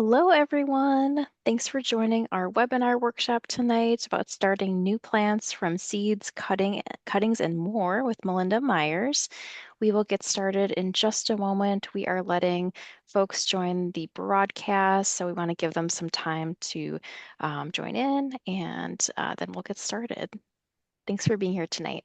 Hello, everyone. Thanks for joining our webinar workshop tonight about starting new plants from seeds, cuttings, and more with Melinda Myers. We will get started in just a moment. We are letting folks join the broadcast, so we want to give them some time to join in, and then we'll get started. Thanks for being here tonight.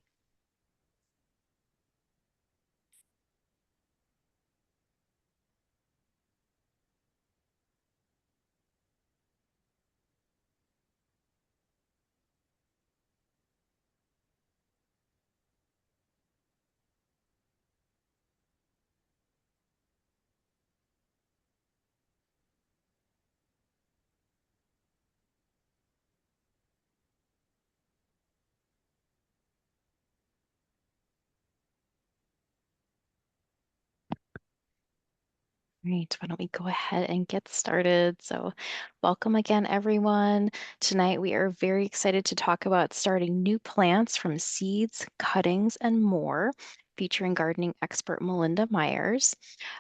Right, why don't we go ahead and get started? So, welcome again, everyone. Tonight, we are very excited to talk about starting new plants from seeds, cuttings, and more, featuring gardening expert Melinda Myers.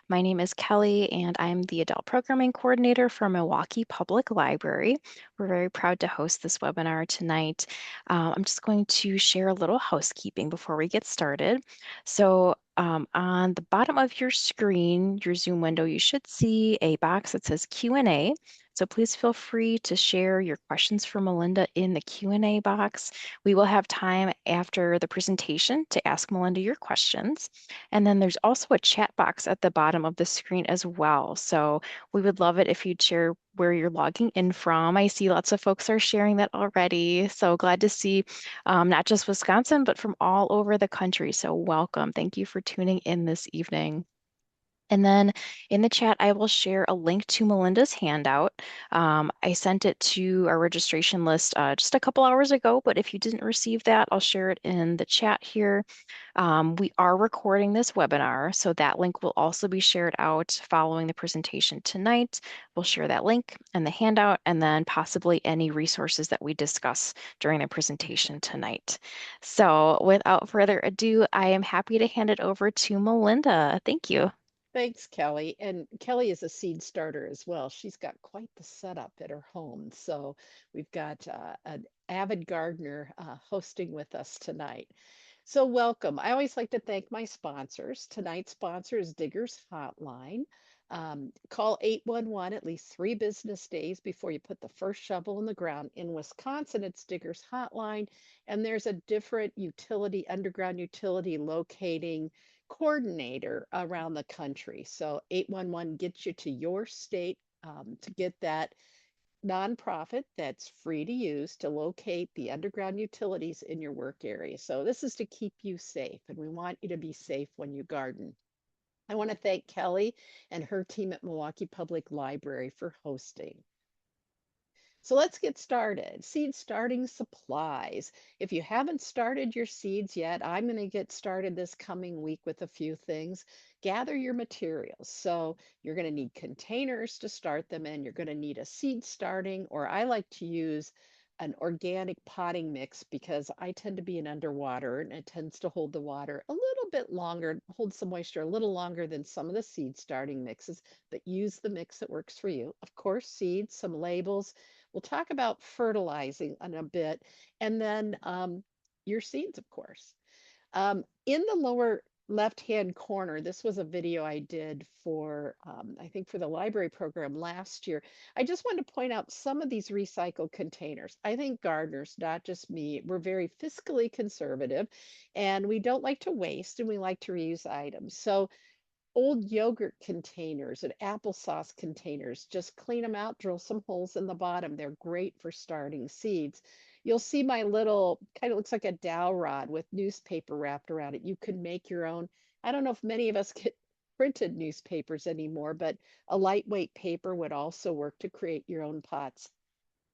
My name is Kelly, and I'm the Adult Programming Coordinator for Milwaukee Public Library. We're very proud to host this webinar tonight. I'm just going to share a little housekeeping before we get started. So, on the bottom of your screen, your Zoom window, you should see a box that says Q&A. So please feel free to share your questions for Melinda in the Q&A box. We will have time after the presentation to ask Melinda your questions. And then there's also a chat box at the bottom of the screen as well. So we would love it if you'd share where you're logging in from. I see lots of folks are sharing that already. So glad to see not just Wisconsin, but from all over the country. So welcome. Thank you for tuning in this evening. And then in the chat, I will share a link to Melinda's handout. I sent it to our registration list just a couple hours ago, but if you didn't receive that, I'll share it in the chat here. We are recording this webinar, so that link will also be shared out following the presentation tonight. We'll share that link and the handout, and then possibly any resources that we discuss during the presentation tonight. So without further ado, I am happy to hand it over to Melinda. Thank you. Thanks, Kelly. And Kelly is a seed starter as well. She's got quite the setup at her home. So we've got an avid gardener hosting with us tonight. So welcome. I always like to thank my sponsors. Tonight's sponsor is Diggers Hotline. Call 811 at least 3 business days before you put the first shovel in the ground. In Wisconsin, it's Diggers Hotline, and there's a different utility, underground utility locating coordinator around the country. So 811 gets you to your state to get that nonprofit that's free to use to locate the underground utilities in your work area. So this is to keep you safe, and we want you to be safe when you garden. I want to thank Kelly and her team at Milwaukee Public Library for hosting. So let's get started. Seed starting supplies. If you haven't started your seeds yet, I'm going to get started this coming week with a few things. Gather your materials. So you're going to need containers to start them in. You're going to need a seed starting, or I like to use an organic potting mix because I tend to be an underwater and it tends to hold the water a little bit longer, hold some moisture a little longer than some of the seed starting mixes, but use the mix that works for you. Of course, seeds, some labels. We'll talk about fertilizing in a bit, and then your seeds, of course. In the lower left-hand corner, this was a video I did for, I think for the library program last year. I just wanted to point out some of these recycled containers. I think gardeners, not just me, we're very fiscally conservative and we don't like to waste and we like to reuse items. So old yogurt containers and applesauce containers. Just clean them out, drill some holes in the bottom. They're great for starting seeds. You'll see my little, kind of looks like a dowel rod with newspaper wrapped around it. You can make your own. I don't know if many of us get printed newspapers anymore, but a lightweight paper would also work to create your own pots.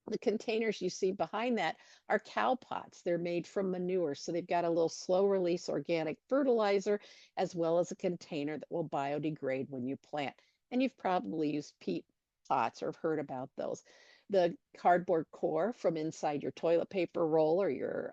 The containers you see behind that are cow pots. They're made from manure, so they've got a little slow release organic fertilizer as well as a container that will biodegrade when you plant. And you've probably used peat pots or heard about those. The cardboard core from inside your toilet paper roll or your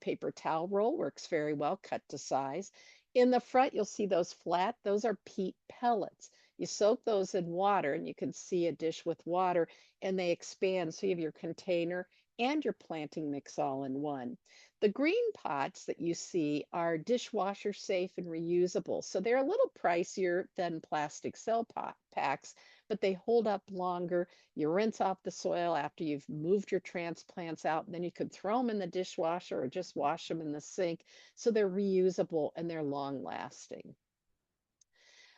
paper towel roll works very well, cut to size. In the front, you'll see those flat, those are peat pellets. You soak those in water, and you can see a dish with water, and they expand. So you have your container and your planting mix all in one. The green pots that you see are dishwasher safe and reusable. So they're a little pricier than plastic cell pot packs, but they hold up longer. You rinse off the soil after you've moved your transplants out, and then you could throw them in the dishwasher or just wash them in the sink. So they're reusable and they're long lasting.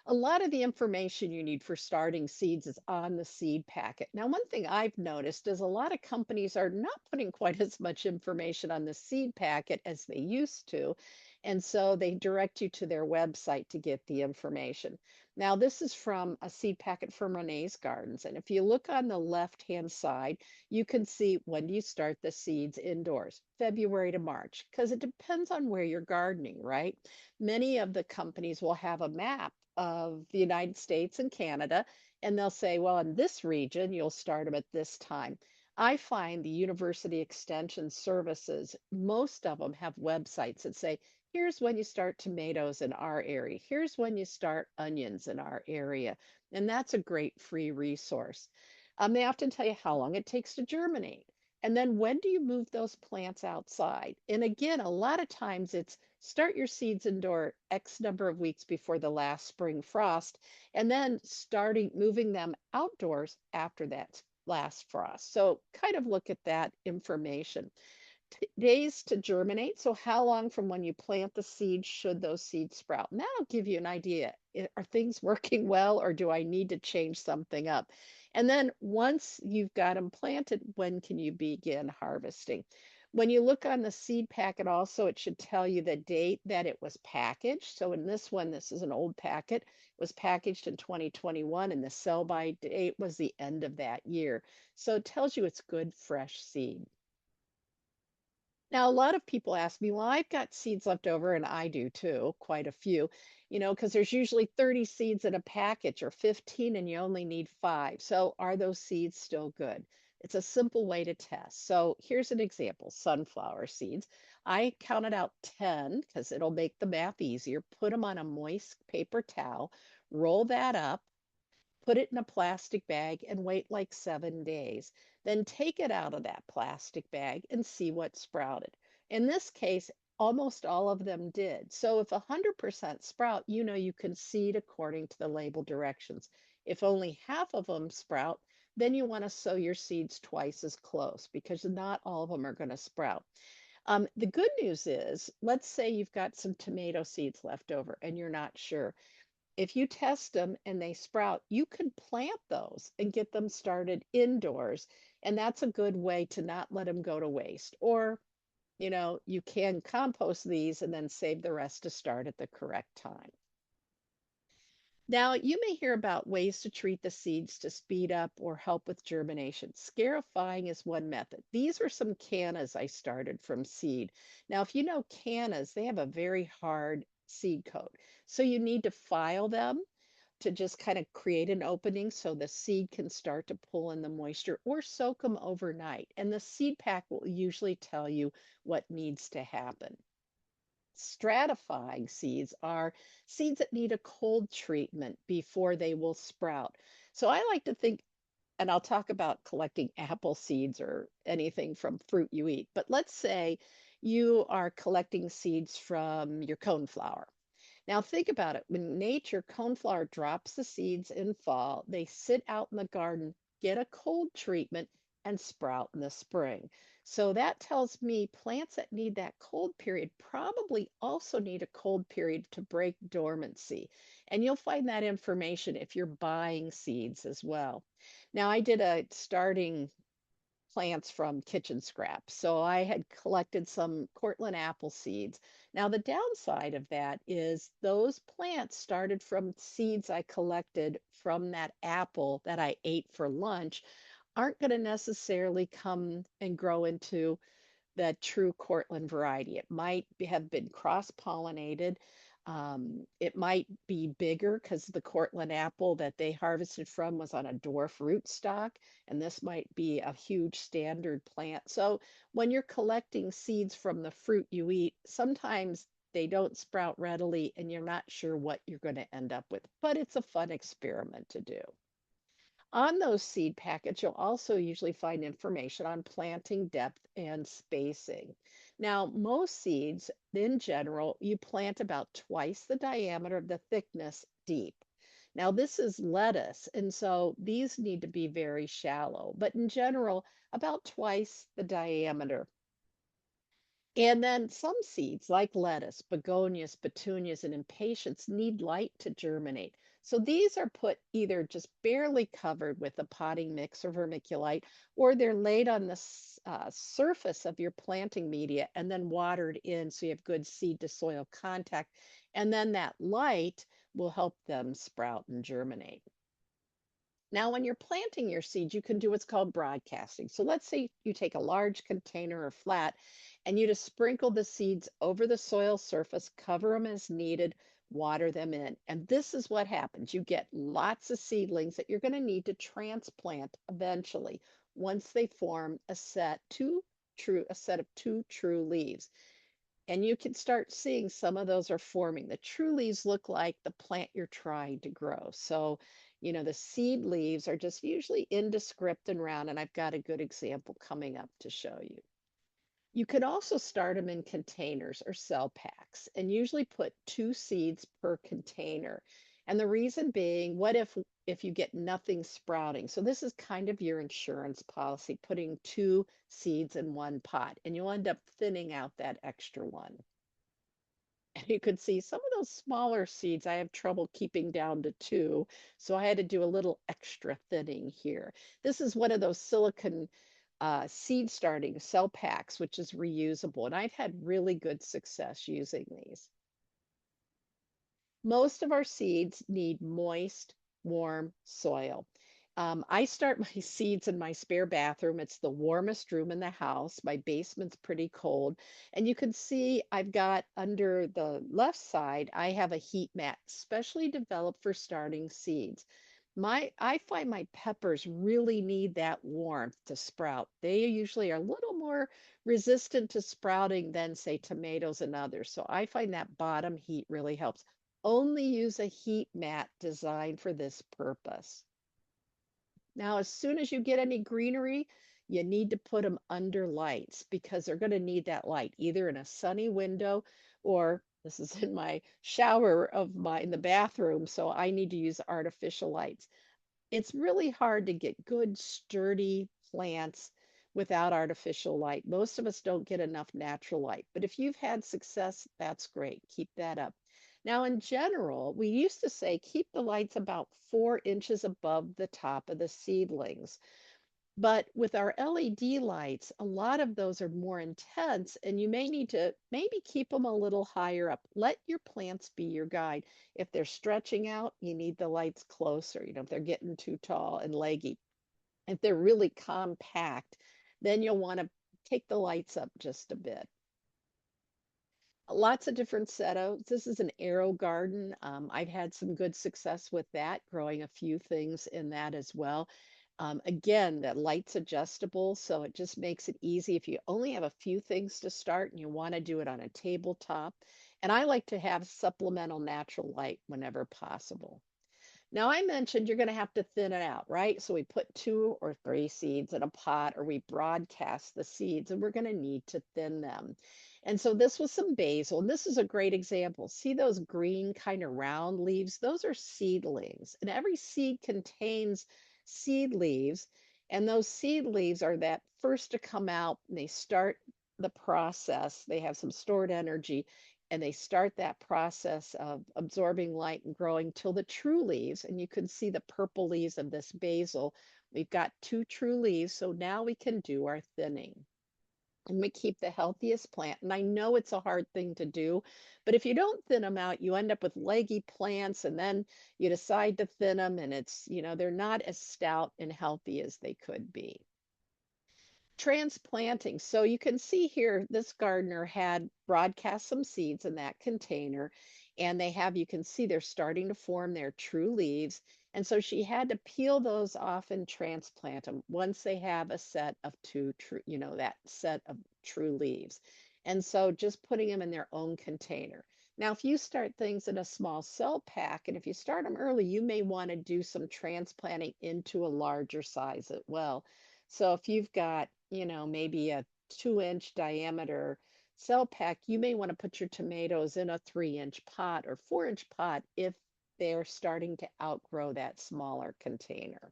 A lot of the information you need for starting seeds is on the seed packet. Now, one thing I've noticed is a lot of companies are not putting quite as much information on the seed packet as they used to. And so they direct you to their website to get the information. Now, this is from a seed packet from Renee's Gardens. And if you look on the left hand side, you can see when do you start the seeds indoors, February to March, because it depends on where you're gardening, right? Many of the companies will have a map of the United States and Canada, and they'll say, well, in this region, you'll start them at this time. I find the University Extension Services, most of them have websites that say, here's when you start tomatoes in our area, here's when you start onions in our area. And that's a great free resource. They often tell you how long it takes to germinate. And then when do you move those plants outside? And again, a lot of times it's start your seeds indoor X number of weeks before the last spring frost, and then starting moving them outdoors after that last frost. So kind of look at that information. Days to germinate. So how long from when you plant the seed should those seeds sprout? And that'll give you an idea. Are things working well or do I need to change something up? And then once you've got them planted, when can you begin harvesting? When you look on the seed packet also, it should tell you the date that it was packaged. So in this one, this is an old packet. It was packaged in 2021 and the sell by date was the end of that year. So it tells you it's good fresh seed. Now, a lot of people ask me, well, I've got seeds left over, and I do too, quite a few, because there's usually 30 seeds in a package or 15, and you only need five. So, are those seeds still good? It's a simple way to test. So, here's an example sunflower seeds. I counted out 10 because it'll make the math easier. Put them on a moist paper towel, roll that up, put it in a plastic bag and wait like 7 days. Then take it out of that plastic bag and see what sprouted. In this case, almost all of them did. So if 100% sprout, you can seed according to the label directions. If only half of them sprout, then you want to sow your seeds twice as close because not all of them are going to sprout. The good news is, let's say you've got some tomato seeds left over and you're not sure. If you test them and they sprout, you can plant those and get them started indoors. And that's a good way to not let them go to waste. Or, you can compost these and then save the rest to start at the correct time. Now, you may hear about ways to treat the seeds to speed up or help with germination. Scarifying is one method. These are some cannas I started from seed. Now, if you know cannas, they have a very hard seed coat. So you need to file them to just kind of create an opening so the seed can start to pull in the moisture or soak them overnight. And the seed pack will usually tell you what needs to happen. Stratifying seeds are seeds that need a cold treatment before they will sprout. So I like to think, and I'll talk about collecting apple seeds or anything from fruit you eat, but let's say you are collecting seeds from your coneflower. Now think about it. When nature coneflower drops the seeds in fall, they sit out in the garden, get a cold treatment, and sprout in the spring. So that tells me plants that need that cold period probably also need a cold period to break dormancy. And you'll find that information if you're buying seeds as well. Now, I did a starting plants from kitchen scraps. So I had collected some Cortland apple seeds. Now, the downside of that is those plants started from seeds I collected from that apple that I ate for lunch aren't going to necessarily come and grow into the true Cortland variety. It might have been cross-pollinated. It might be bigger because the Cortland apple that they harvested from was on a dwarf rootstock, and this might be a huge standard plant. So when you're collecting seeds from the fruit you eat, sometimes they don't sprout readily, and you're not sure what you're going to end up with. But it's a fun experiment to do. On those seed packets, you'll also usually find information on planting depth and spacing. Now, most seeds, in general, you plant about twice the diameter of the thickness deep. Now, this is lettuce, and so these need to be very shallow, but in general, about twice the diameter. And then some seeds, like lettuce, begonias, petunias, and impatiens, need light to germinate. So these are put either just barely covered with a potting mix or vermiculite, or they're laid on the surface of your planting media and then watered in so you have good seed to soil contact. And then that light will help them sprout and germinate. Now, when you're planting your seeds, you can do what's called broadcasting. So let's say you take a large container or flat and you just sprinkle the seeds over the soil surface, cover them as needed, water them in. And this is what happens. You get lots of seedlings that you're going to need to transplant eventually once they form a set of two true leaves. And you can start seeing some of those are forming. The true leaves look like the plant you're trying to grow. So, the seed leaves are just usually indescript and round, and I've got a good example coming up to show you. You could also start them in containers or cell packs and usually put two seeds per container. And the reason being, what if you get nothing sprouting? So this is kind of your insurance policy, putting two seeds in one pot, and you'll end up thinning out that extra one. And you could see some of those smaller seeds I have trouble keeping down to two, so I had to do a little extra thinning here. This is one of those silicon seed starting cell packs, which is reusable. And I've had really good success using these. Most of our seeds need moist, warm soil. I start my seeds in my spare bathroom. It's the warmest room in the house. My basement's pretty cold. And you can see I've got under the left side, I have a heat mat specially developed for starting seeds. I find my peppers really need that warmth to sprout. They usually are a little more resistant to sprouting than, say, tomatoes and others. So I find that bottom heat really helps. Only use a heat mat designed for this purpose. Now, as soon as you get any greenery, you need to put them under lights because they're going to need that light, either in a sunny window or this is in my shower in the bathroom, so I need to use artificial lights. It's really hard to get good, sturdy plants without artificial light. Most of us don't get enough natural light, but if you've had success, that's great. Keep that up. Now, in general, we used to say keep the lights about 4 inches above the top of the seedlings. But with our LED lights, a lot of those are more intense, and you may need to maybe keep them a little higher up. Let your plants be your guide. If they're stretching out, you need the lights closer, if they're getting too tall and leggy. If they're really compact, then you'll want to take the lights up just a bit. Lots of different setups. This is an AeroGarden. I've had some good success with that, growing a few things in that as well. Again, that light's adjustable, so it just makes it easy if you only have a few things to start and you want to do it on a tabletop. And I like to have supplemental natural light whenever possible. Now, I mentioned you're going to have to thin it out, right? So we put 2 or 3 seeds in a pot, or we broadcast the seeds, and we're going to need to thin them. And so this was some basil, and this is a great example. See those green kind of round leaves? Those are seedlings, and every seed contains seed leaves, and those seed leaves are that first to come out, and they start the process. They have some stored energy, and they start that process of absorbing light and growing till the true leaves. And you can see the purple leaves of this basil. We've got 2 true leaves, so now we can do our thinning. And we keep the healthiest plant. And I know it's a hard thing to do, but if you don't thin them out, you end up with leggy plants, and then you decide to thin them, and they're not as stout and healthy as they could be. Transplanting. So you can see here, this gardener had broadcast some seeds in that container, and you can see they're starting to form their true leaves. And so she had to peel those off and transplant them once they have a set of that set of true leaves. And so just putting them in their own container. Now, if you start things in a small cell pack, and if you start them early, you may want to do some transplanting into a larger size as well. So if you've got, maybe a 2-inch diameter cell pack, you may want to put your tomatoes in a 3-inch pot or 4-inch pot if they're starting to outgrow that smaller container.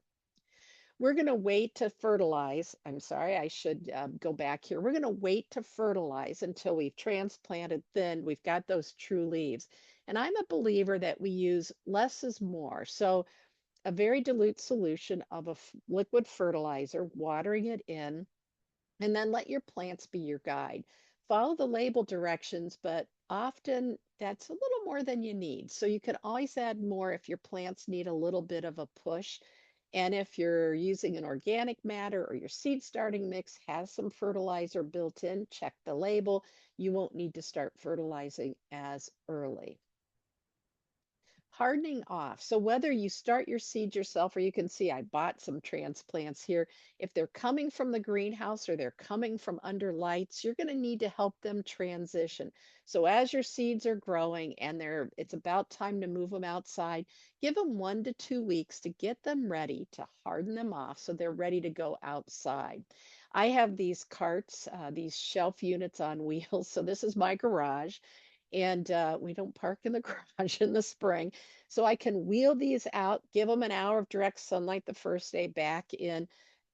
We're going to wait to fertilize. I'm sorry, I should go back here. We're going to wait to fertilize until we've transplanted thin. We've got those true leaves. And I'm a believer that we use less is more. So, a very dilute solution of a liquid fertilizer, watering it in, and then let your plants be your guide. Follow the label directions, but often that's a little more than you need. So you can always add more if your plants need a little bit of a push. And if you're using an organic matter or your seed starting mix has some fertilizer built in, check the label. You won't need to start fertilizing as early. Hardening off. So whether you start your seeds yourself, or you can see I bought some transplants here. If they're coming from the greenhouse or they're coming from under lights, you're going to need to help them transition. So as your seeds are growing and it's about time to move them outside, give them 1 to 2 weeks to get them ready to harden them off so they're ready to go outside. I have these carts, these shelf units on wheels. So this is my garage, and we don't park in the garage in the spring. So I can wheel these out, give them an hour of direct sunlight the first day, back in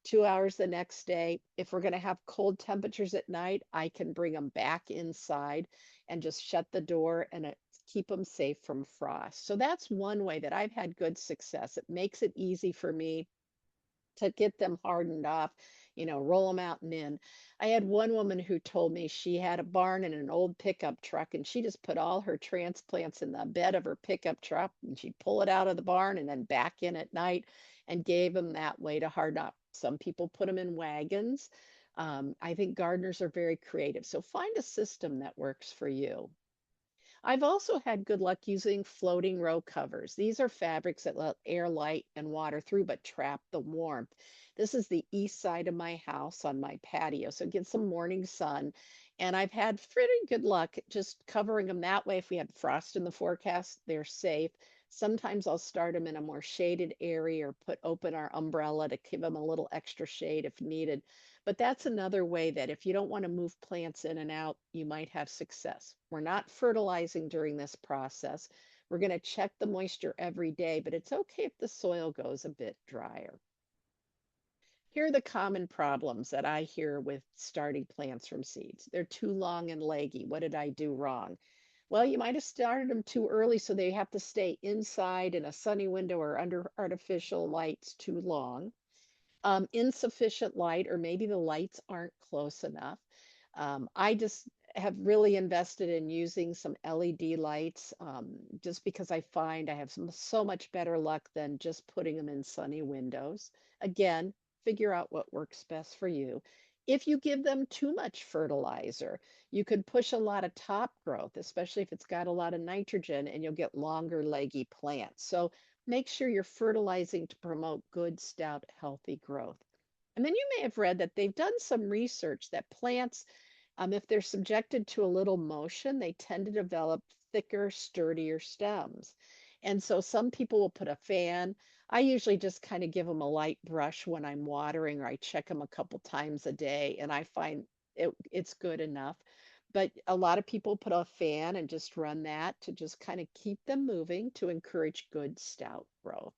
2 hours the next day. If we're going to have cold temperatures at night, I can bring them back inside and just shut the door and keep them safe from frost. So that's one way that I've had good success. It makes it easy for me to get them hardened off, roll them out and in. I had one woman who told me she had a barn and an old pickup truck, and she just put all her transplants in the bed of her pickup truck, and she'd pull it out of the barn and then back in at night and gave them that way to harden up. Some people put them in wagons. I think gardeners are very creative. So find a system that works for you. I've also had good luck using floating row covers. These are fabrics that let air, light, and water through but trap the warmth. This is the east side of my house on my patio, so get some morning sun. And I've had pretty good luck just covering them that way. If we had frost in the forecast, they're safe. Sometimes I'll start them in a more shaded area or open our umbrella to give them a little extra shade if needed. But that's another way that if you don't want to move plants in and out, you might have success. We're not fertilizing during this process. We're going to check the moisture every day, but it's okay if the soil goes a bit drier. Here are the common problems that I hear with starting plants from seeds. They're too long and leggy. What did I do wrong? Well, you might have started them too early, so they have to stay inside in a sunny window or under artificial lights too long. Insufficient light, or maybe the lights aren't close enough. I just have really invested in using some LED lights, just because I find I have so much better luck than just putting them in sunny windows. Again, figure out what works best for you. If you give them too much fertilizer, you could push a lot of top growth, especially if it's got a lot of nitrogen, and you'll get longer, leggy plants. So make sure you're fertilizing to promote good, stout, healthy growth. And then you may have read that they've done some research that plants, if they're subjected to a little motion, they tend to develop thicker, sturdier stems. And so some people will put a fan. I usually just kind of give them a light brush when I'm watering, or I check them a couple times a day, and I find it's good enough. But a lot of people put a fan and just run that to just kind of keep them moving to encourage good, stout growth.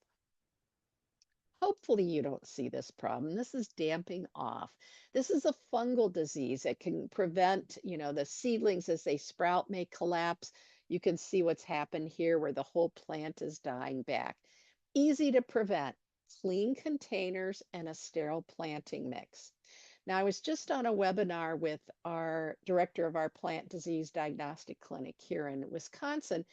Hopefully you don't see this problem. This is damping off. This is a fungal disease that can prevent, the seedlings as they sprout may collapse. You can see what's happened here where the whole plant is dying back. Easy to prevent. Clean containers and a sterile planting mix. Now, I was just on a webinar with our director of our plant disease diagnostic clinic here in Wisconsin,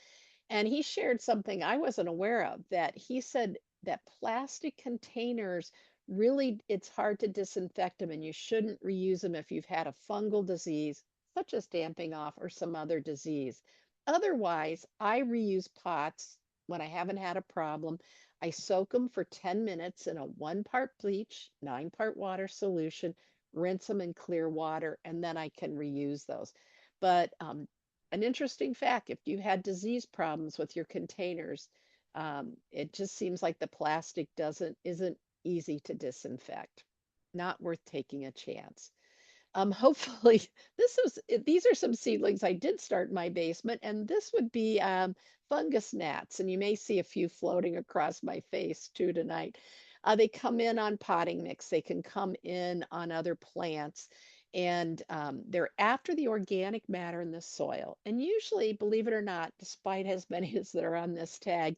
and he shared something I wasn't aware of, that he said that plastic containers really, it's hard to disinfect them, and you shouldn't reuse them if you've had a fungal disease, such as damping off or some other disease. Otherwise, I reuse pots when I haven't had a problem. I soak them for 10 minutes in a 1 part bleach, 9 part water solution, rinse them in clear water, and then I can reuse those. But an interesting fact, if you had disease problems with your containers, it just seems like the plastic isn't easy to disinfect. Not worth taking a chance. Hopefully, these are some seedlings I did start in my basement, and this would be fungus gnats, and you may see a few floating across my face too tonight. They come in on potting mix. They can come in on other plants, and they're after the organic matter in the soil. And usually, believe it or not, despite as many as that are on this tag,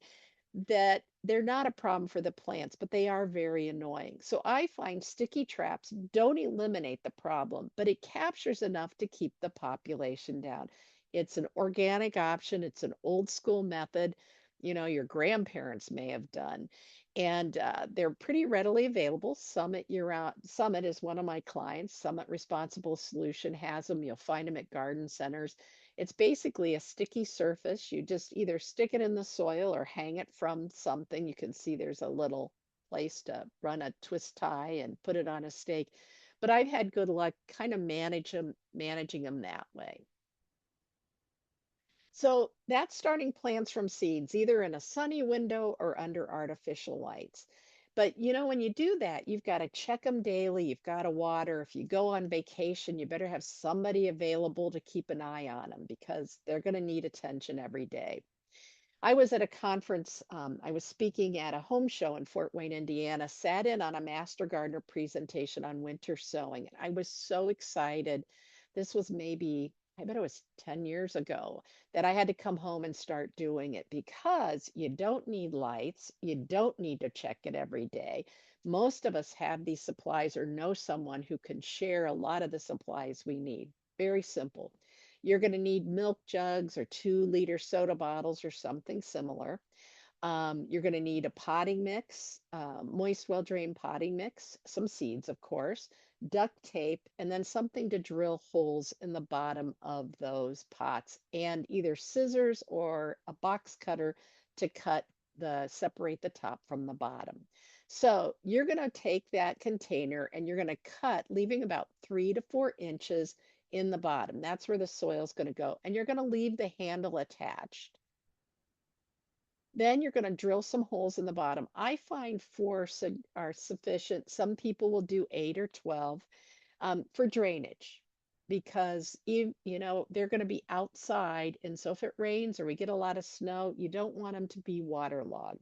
that they're not a problem for the plants, but they are very annoying. So I find sticky traps don't eliminate the problem, but it captures enough to keep the population down. It's an organic option, it's an old school method, your grandparents may have done. And they're pretty readily available. Summit is one of my clients. Summit Responsible Solution has them. You'll find them at garden centers. It's basically a sticky surface. You just either stick it in the soil or hang it from something. You can see there's a little place to run a twist tie and put it on a stake. But I've had good luck kind of managing them that way. So that's starting plants from seeds, either in a sunny window or under artificial lights. But when you do that, you've got to check them daily. You've got to water. If you go on vacation, you better have somebody available to keep an eye on them because they're going to need attention every day. I was at a conference, I was speaking at a home show in Fort Wayne, Indiana, sat in on a Master Gardener presentation on winter sowing. And I was so excited. This was maybe, I bet it was 10 years ago that I had to come home and start doing it because you don't need lights. You don't need to check it every day. Most of us have these supplies or know someone who can share a lot of the supplies we need. Very simple. You're going to need milk jugs or 2-liter soda bottles or something similar. You're going to need a potting mix, moist, well drained potting mix, some seeds, of course, duct tape, and then something to drill holes in the bottom of those pots, and either scissors or a box cutter to separate the top from the bottom. So you're going to take that container and you're going to cut, leaving about 3 to 4 inches in the bottom. That's where the soil is going to go. And you're going to leave the handle attached. Then you're going to drill some holes in the bottom. I find are sufficient. Some people will do 8 or 12 for drainage because they're going to be outside. And so if it rains or we get a lot of snow, you don't want them to be waterlogged.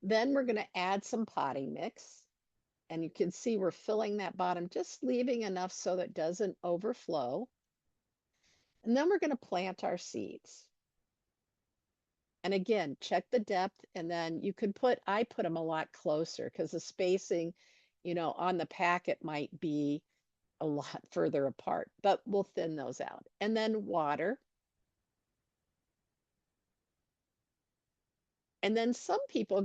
Then we're going to add some potting mix. And you can see we're filling that bottom, just leaving enough so that it doesn't overflow. And then we're going to plant our seeds. And again, check the depth. And then I put them a lot closer because the spacing, on the packet might be a lot further apart, but we'll thin those out. And then water. And then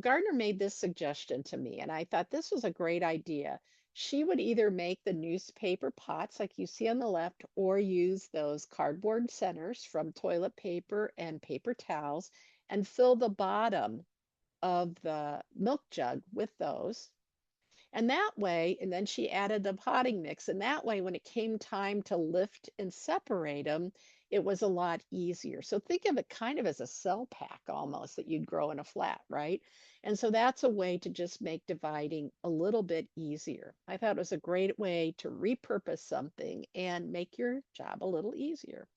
Gardner made this suggestion to me, and I thought this was a great idea. She would either make the newspaper pots like you see on the left, or use those cardboard centers from toilet paper and paper towels and fill the bottom of the milk jug with those. And that way, and then she added the potting mix. And that way, when it came time to lift and separate them, it was a lot easier. So think of it kind of as a cell pack almost that you'd grow in a flat, right? And so that's a way to just make dividing a little bit easier. I thought it was a great way to repurpose something and make your job a little easier.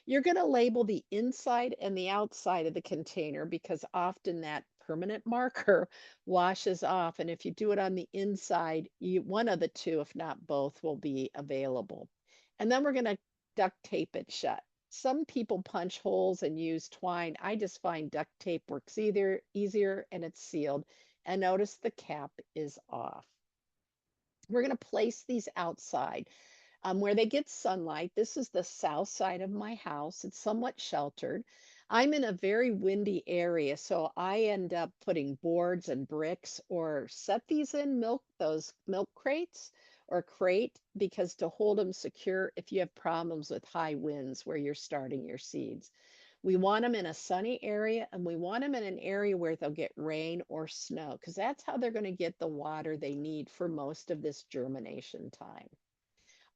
You're going to label the inside and the outside of the container because often that permanent marker washes off. And if you do it on the inside, one of the two, if not both, will be available. And then we're going to duct tape it shut. Some people punch holes and use twine. I just find duct tape works easier and it's sealed. And notice the cap is off. We're going to place these outside where they get sunlight. This is the south side of my house. It's somewhat sheltered. I'm in a very windy area, so I end up putting boards and bricks or set these in those milk crates or crate because to hold them secure if you have problems with high winds where you're starting your seeds. We want them in a sunny area and we want them in an area where they'll get rain or snow because that's how they're going to get the water they need for most of this germination time.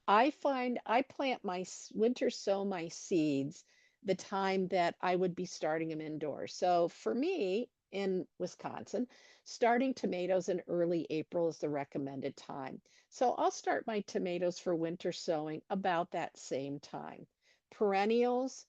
I find I plant my winter sow my seeds the time that I would be starting them indoors. So for me in Wisconsin, starting tomatoes in early April is the recommended time. So I'll start my tomatoes for winter sowing about that same time. Perennials,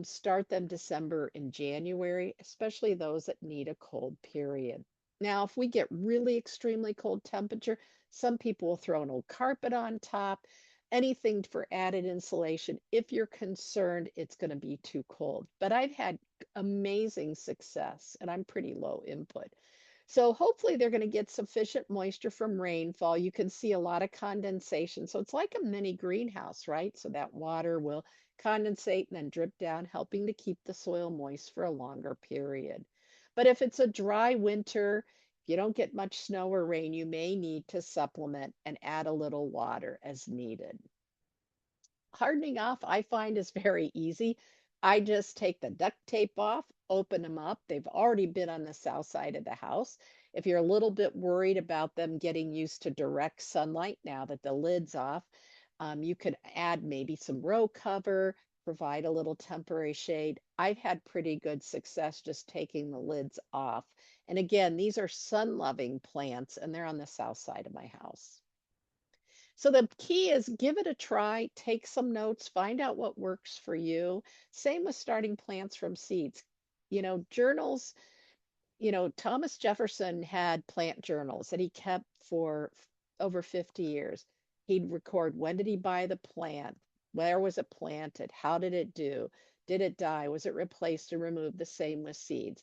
start them December and January, especially those that need a cold period. Now, if we get really extremely cold temperature, some people will throw an old carpet on top, anything for added insulation if you're concerned it's going to be too cold. But I've had amazing success and I'm pretty low input. So hopefully they're going to get sufficient moisture from rainfall. You can see a lot of condensation. So it's like a mini greenhouse, right? So that water will condensate and then drip down, helping to keep the soil moist for a longer period. But if it's a dry winter, if you don't get much snow or rain, you may need to supplement and add a little water as needed. Hardening off, I find, is very easy. I just take the duct tape off, open them up. They've already been on the south side of the house. If you're a little bit worried about them getting used to direct sunlight now that the lid's off, you could add maybe some row cover, provide a little temporary shade. I've had pretty good success just taking the lids off. And again, these are sun-loving plants, and they're on the south side of my house. So the key is give it a try, take some notes, find out what works for you. Same with starting plants from seeds. Journals, Thomas Jefferson had plant journals that he kept for over 50 years. He'd record when did he buy the plant? Where was it planted? How did it do? Did it die? Was it replaced and removed? The same with seeds.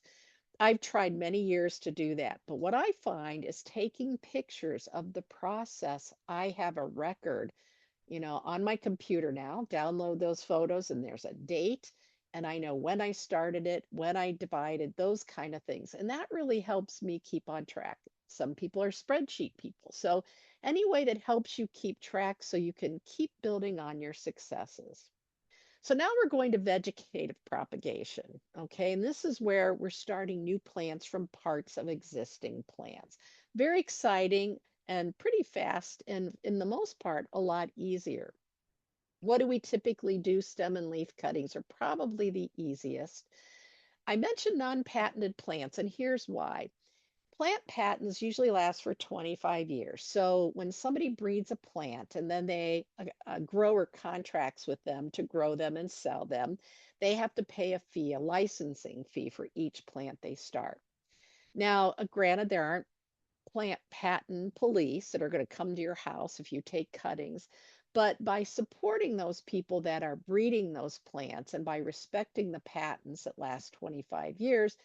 I've tried many years to do that, but what I find is taking pictures of the process. I have a record, on my computer now, download those photos and there's a date and I know when I started it, when I divided, those kind of things. And that really helps me keep on track. Some people are spreadsheet people. So any way that helps you keep track so you can keep building on your successes. So now we're going to vegetative propagation, okay? And this is where we're starting new plants from parts of existing plants. Very exciting and pretty fast, and in the most part, a lot easier. What do we typically do? Stem and leaf cuttings are probably the easiest. I mentioned non-patented plants, and here's why. Plant patents usually last for 25 years. So when somebody breeds a plant and then a grower contracts with them to grow them and sell them, they have to pay a fee, a licensing fee for each plant they start. Now, granted, there aren't plant patent police that are going to come to your house if you take cuttings. But by supporting those people that are breeding those plants and by respecting the patents that last 25 years,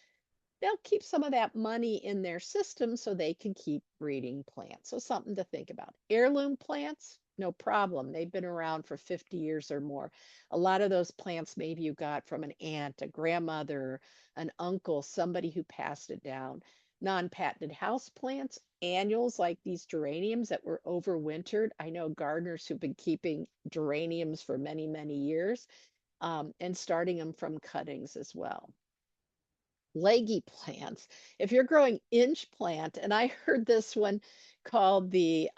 they'll keep some of that money in their system so they can keep breeding plants. So something to think about. Heirloom plants, no problem. They've been around for 50 years or more. A lot of those plants maybe you got from an aunt, a grandmother, an uncle, somebody who passed it down. Non-patented house plants, annuals like these geraniums that were overwintered. I know gardeners who've been keeping geraniums for many, many years, and starting them from cuttings as well. Leggy plants. If you're growing inch plant, and I heard this one called the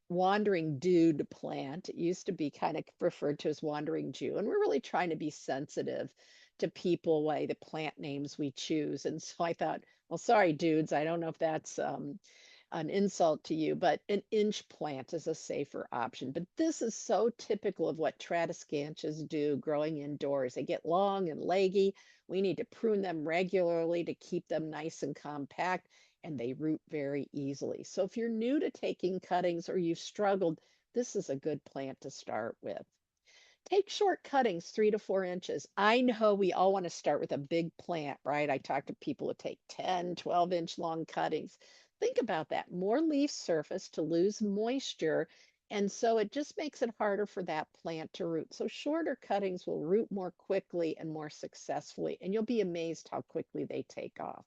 wandering dude plant. It used to be kind of referred to as wandering Jew, and we're really trying to be sensitive to people by the plant names we choose. And so I thought, well, sorry, dudes, I don't know if that's an insult to you, but an inch plant is a safer option. But this is so typical of what Tradescantias do growing indoors. They get long and leggy. We need to prune them regularly to keep them nice and compact, and they root very easily. So if you're new to taking cuttings or you've struggled, this is a good plant to start with. Take short cuttings, 3 to 4 inches. I know we all want to start with a big plant, right? I talk to people who take 10, 12-inch long cuttings. Think about that. More leaf surface to lose moisture. And so it just makes it harder for that plant to root. So shorter cuttings will root more quickly and more successfully, and you'll be amazed how quickly they take off.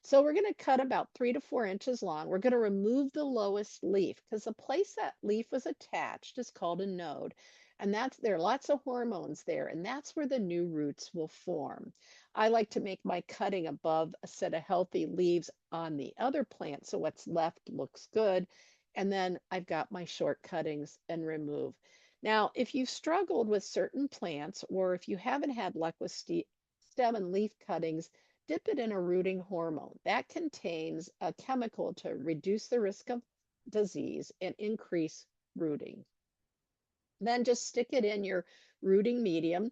So we're going to cut about 3 to 4 inches long. We're going to remove the lowest leaf because the place that leaf was attached is called a node. And there are lots of hormones there, and that's where the new roots will form. I like to make my cutting above a set of healthy leaves on the other plant so what's left looks good. And then I've got my short cuttings and remove. Now, if you've struggled with certain plants or if you haven't had luck with stem and leaf cuttings, dip it in a rooting hormone. That contains a chemical to reduce the risk of disease and increase rooting. Then just stick it in your rooting medium.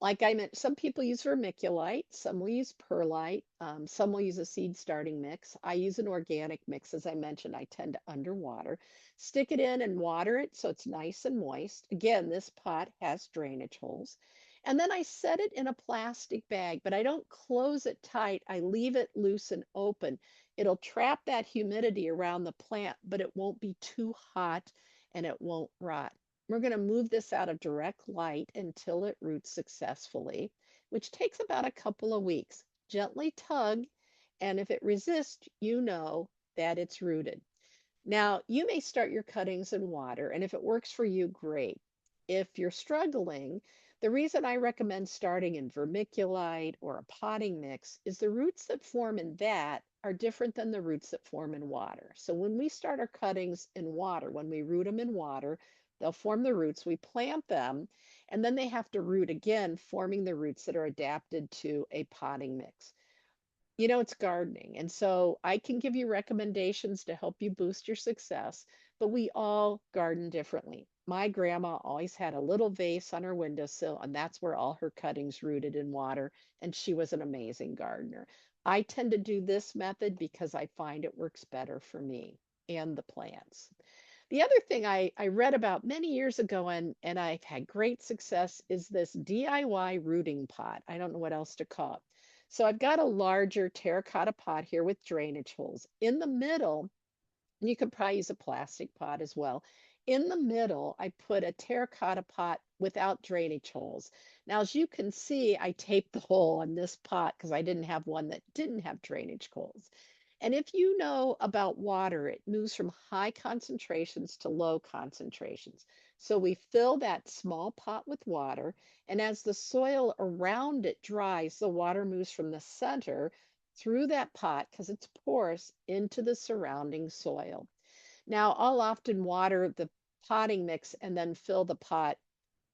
Like I meant, some people use vermiculite, some will use perlite, some will use a seed starting mix. I use an organic mix, as I mentioned. I tend to underwater. Stick it in and water it so it's nice and moist. Again, this pot has drainage holes. And then I set it in a plastic bag, but I don't close it tight. I leave it loose and open. It'll trap that humidity around the plant, but it won't be too hot and it won't rot. We're going to move this out of direct light until it roots successfully, which takes about a couple of weeks. Gently tug, and if it resists, you know that it's rooted. Now, you may start your cuttings in water, and if it works for you, great. If you're struggling, the reason I recommend starting in vermiculite or a potting mix is the roots that form in that are different than the roots that form in water. So when we start our cuttings in water, when we root them in water, they'll form the roots, we plant them, and then they have to root again, forming the roots that are adapted to a potting mix. It's gardening. And so I can give you recommendations to help you boost your success, but we all garden differently. My grandma always had a little vase on her windowsill, and that's where all her cuttings rooted in water. And she was an amazing gardener. I tend to do this method because I find it works better for me and the plants. The other thing I read about many years ago and I've had great success is this DIY rooting pot. I don't know what else to call it. So I've got a larger terracotta pot here with drainage holes. In the middle, and you could probably use a plastic pot as well. In the middle, I put a terracotta pot without drainage holes. Now, as you can see, I taped the hole on this pot because I didn't have one that didn't have drainage holes. And if you know about water, it moves from high concentrations to low concentrations. So we fill that small pot with water, and as the soil around it dries, the water moves from the center through that pot because it's porous into the surrounding soil. Now, I'll often water the potting mix and then fill the pot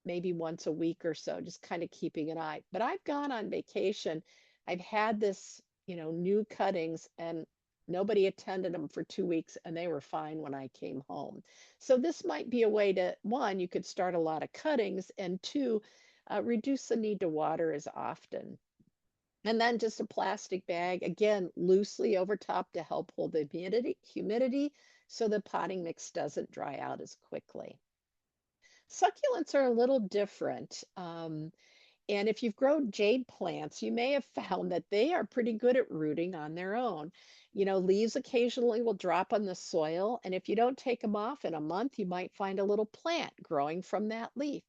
maybe once a week or so, just kind of keeping an eye. But I've gone on vacation. I've had this, new cuttings and nobody attended them for 2 weeks and they were fine when I came home. So this might be a way to, one, you could start a lot of cuttings and two, reduce the need to water as often. And then just a plastic bag, again, loosely over top to help hold the humidity so the potting mix doesn't dry out as quickly. Succulents are a little different. And if you've grown jade plants, you may have found that they are pretty good at rooting on their own. Leaves occasionally will drop on the soil, and if you don't take them off in a month, you might find a little plant growing from that leaf.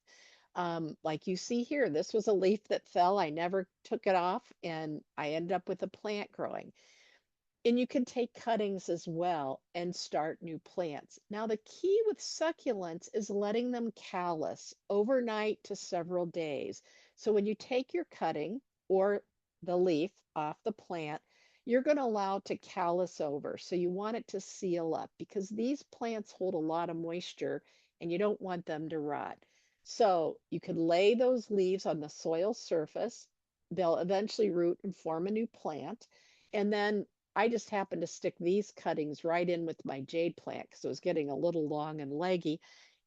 Like you see here, this was a leaf that fell. I never took it off, and I ended up with a plant growing. And you can take cuttings as well and start new plants. Now, the key with succulents is letting them callus overnight to several days. So when you take your cutting or the leaf off the plant, you're going to allow it to callus over. So you want it to seal up because these plants hold a lot of moisture and you don't want them to rot. So you could lay those leaves on the soil surface. They'll eventually root and form a new plant. And then I just happened to stick these cuttings right in with my jade plant because it was getting a little long and leggy.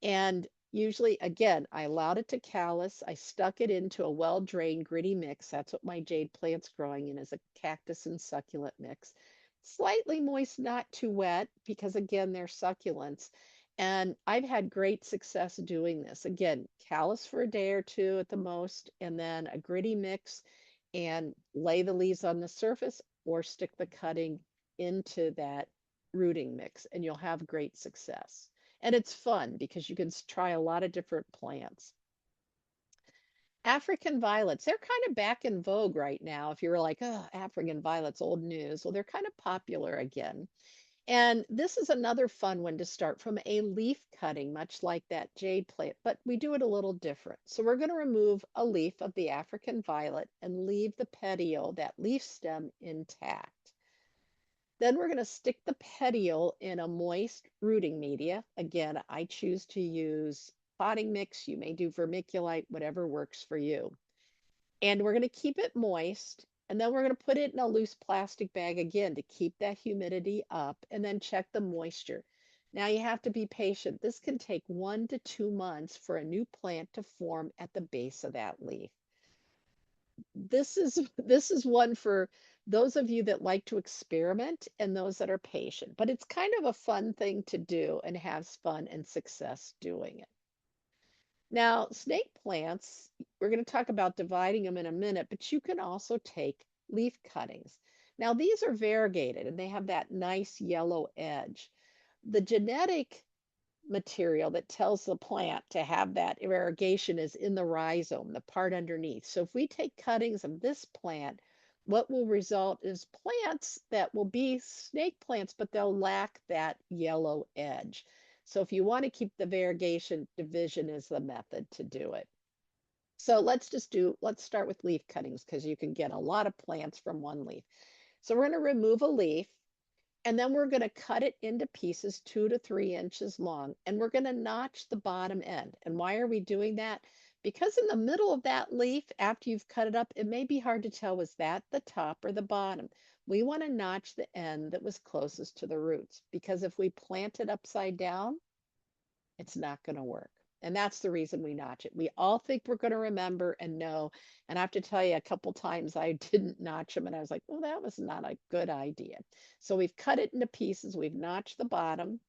And usually, again, I allowed it to callus. I stuck it into a well-drained, gritty mix. That's what my jade plant's growing in, is a cactus and succulent mix. Slightly moist, not too wet, because again, they're succulents. And I've had great success doing this. Again, callus for a day or two at the most, and then a gritty mix and lay the leaves on the surface or stick the cutting into that rooting mix and you'll have great success. And it's fun because you can try a lot of different plants. African violets, they're kind of back in vogue right now. If you were like, oh, African violets, old news. Well, they're kind of popular again. And this is another fun one to start from a leaf cutting, much like that jade plant, but we do it a little different. So we're going to remove a leaf of the African violet and leave the petiole, that leaf stem, intact. Then we're going to stick the petiole in a moist rooting media. Again, I choose to use potting mix, you may do vermiculite, whatever works for you. And we're going to keep it moist. And then we're going to put it in a loose plastic bag again to keep that humidity up and then check the moisture. Now you have to be patient. This can take 1 to 2 months for a new plant to form at the base of that leaf. This is one for those of you that like to experiment and those that are patient. But it's kind of a fun thing to do and have fun and success doing it. Now, snake plants, we're going to talk about dividing them in a minute, but you can also take leaf cuttings. Now, these are variegated and they have that nice yellow edge. The genetic material that tells the plant to have that irrigation is in the rhizome, the part underneath. So if we take cuttings of this plant, what will result is plants that will be snake plants, but they'll lack that yellow edge. So if you want to keep the variegation, division is the method to do it. So let's start with leaf cuttings because you can get a lot of plants from one leaf. So we're going to remove a leaf and then we're going to cut it into pieces 2 to 3 inches long, and we're going to notch the bottom end. And why are we doing that? Because in the middle of that leaf, after you've cut it up, it may be hard to tell was that the top or the bottom. We want to notch the end that was closest to the roots because if we plant it upside down, it's not going to work. And that's the reason we notch it. We all think we're going to remember and know. And I have to tell you, a couple times I didn't notch them, and I was like, well, that was not a good idea. So we've cut it into pieces. We've notched the bottom.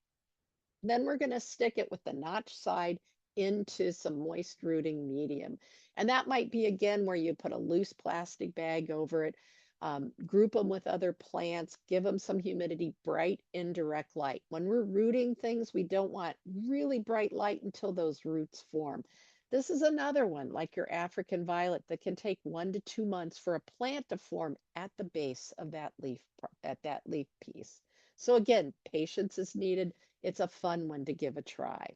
Then we're going to stick it with the notch side into some moist rooting medium. And that might be again where you put a loose plastic bag over it, group them with other plants, give them some humidity, bright indirect light. When we're rooting things, we don't want really bright light until those roots form. This is another one, like your African violet, that can take 1 to 2 months for a plant to form at the base of that leaf, at that leaf piece. So again, patience is needed. It's a fun one to give a try.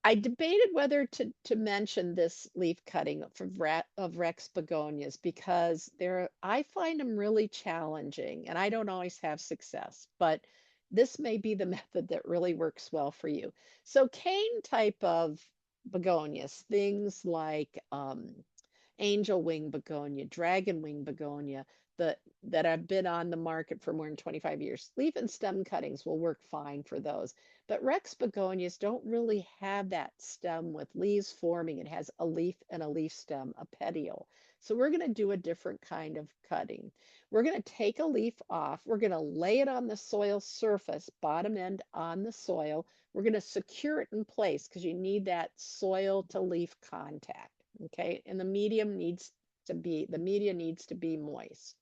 I debated whether to mention this leaf cutting of Rex begonias because I find them really challenging and I don't always have success, but this may be the method that really works well for you. So cane type of begonias, things like angel wing begonia, dragon wing begonia, that have been on the market for more than 25 years. Leaf and stem cuttings will work fine for those. But Rex begonias don't really have that stem with leaves forming. It has a leaf and a leaf stem, a petiole. So we're going to do a different kind of cutting. We're going to take a leaf off. We're going to lay it on the soil surface, bottom end on the soil. We're going to secure it in place because you need that soil to leaf contact. Okay, and the media needs to be moist.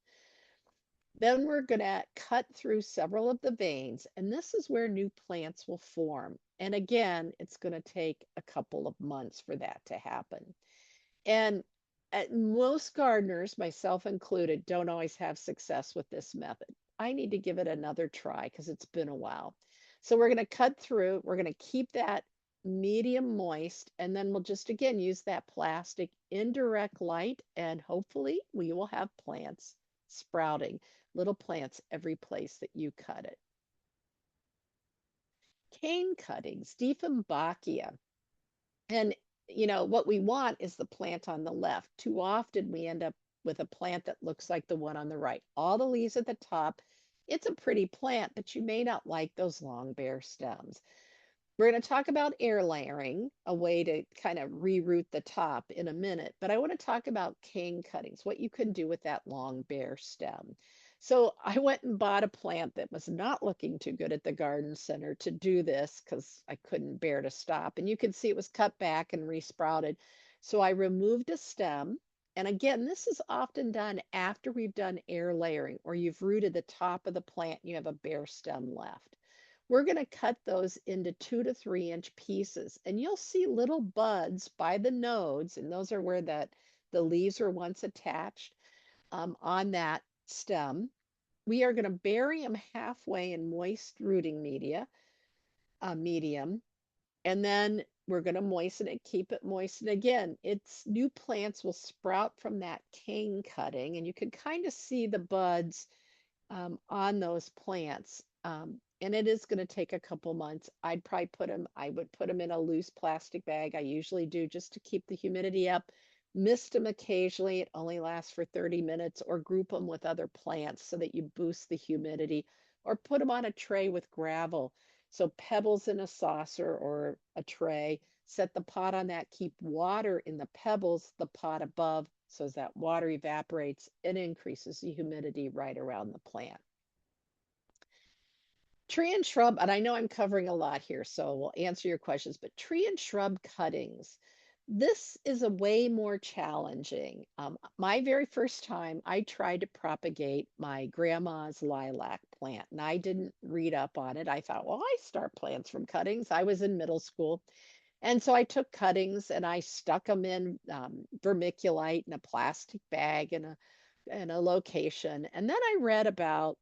Then we're going to cut through several of the veins, and this is where new plants will form. And again, it's going to take a couple of months for that to happen. And most gardeners, myself included, don't always have success with this method. I need to give it another try because it's been a while. So we're going to cut through, we're going to keep that medium moist, and then we'll just again use that plastic indirect light, and hopefully we will have plants sprouting, little plants every place that you cut it. Cane cuttings, Dieffenbachia. And what we want is the plant on the left. Too often we end up with a plant that looks like the one on the right. All the leaves at the top. It's a pretty plant, but you may not like those long bare stems. We're going to talk about air layering, a way to kind of reroot the top in a minute, but I want to talk about cane cuttings, what you can do with that long bare stem. So I went and bought a plant that was not looking too good at the garden center to do this because I couldn't bear to stop. And you can see it was cut back and resprouted. So I removed a stem. And again, this is often done after we've done air layering or you've rooted the top of the plant and you have a bare stem left. We're going to cut those into 2 to 3 inch pieces, and you'll see little buds by the nodes, and those are where the leaves were once attached on that stem. We are going to bury them halfway in moist rooting medium, and then we're going to moisten it, keep it moist. And again, it's new plants will sprout from that cane cutting, and you can kind of see the buds on those plants. and it is going to take a couple months. I would put them in a loose plastic bag. I usually do just to keep the humidity up. Mist them occasionally. It only lasts for 30 minutes, or group them with other plants so that you boost the humidity, or put them on a tray with gravel. So pebbles in a saucer or a tray, set the pot on that, keep water in the pebbles, the pot above, so as that water evaporates, it increases the humidity right around the plant. Tree and shrub, and I know I'm covering a lot here, so we'll answer your questions, but tree and shrub cuttings, this is a way more challenging. My very first time, I tried to propagate my grandma's lilac plant, and I didn't read up on it. I thought, well, I start plants from cuttings. I was in middle school. And so I took cuttings and I stuck them in vermiculite in a plastic bag in a location. And then I read about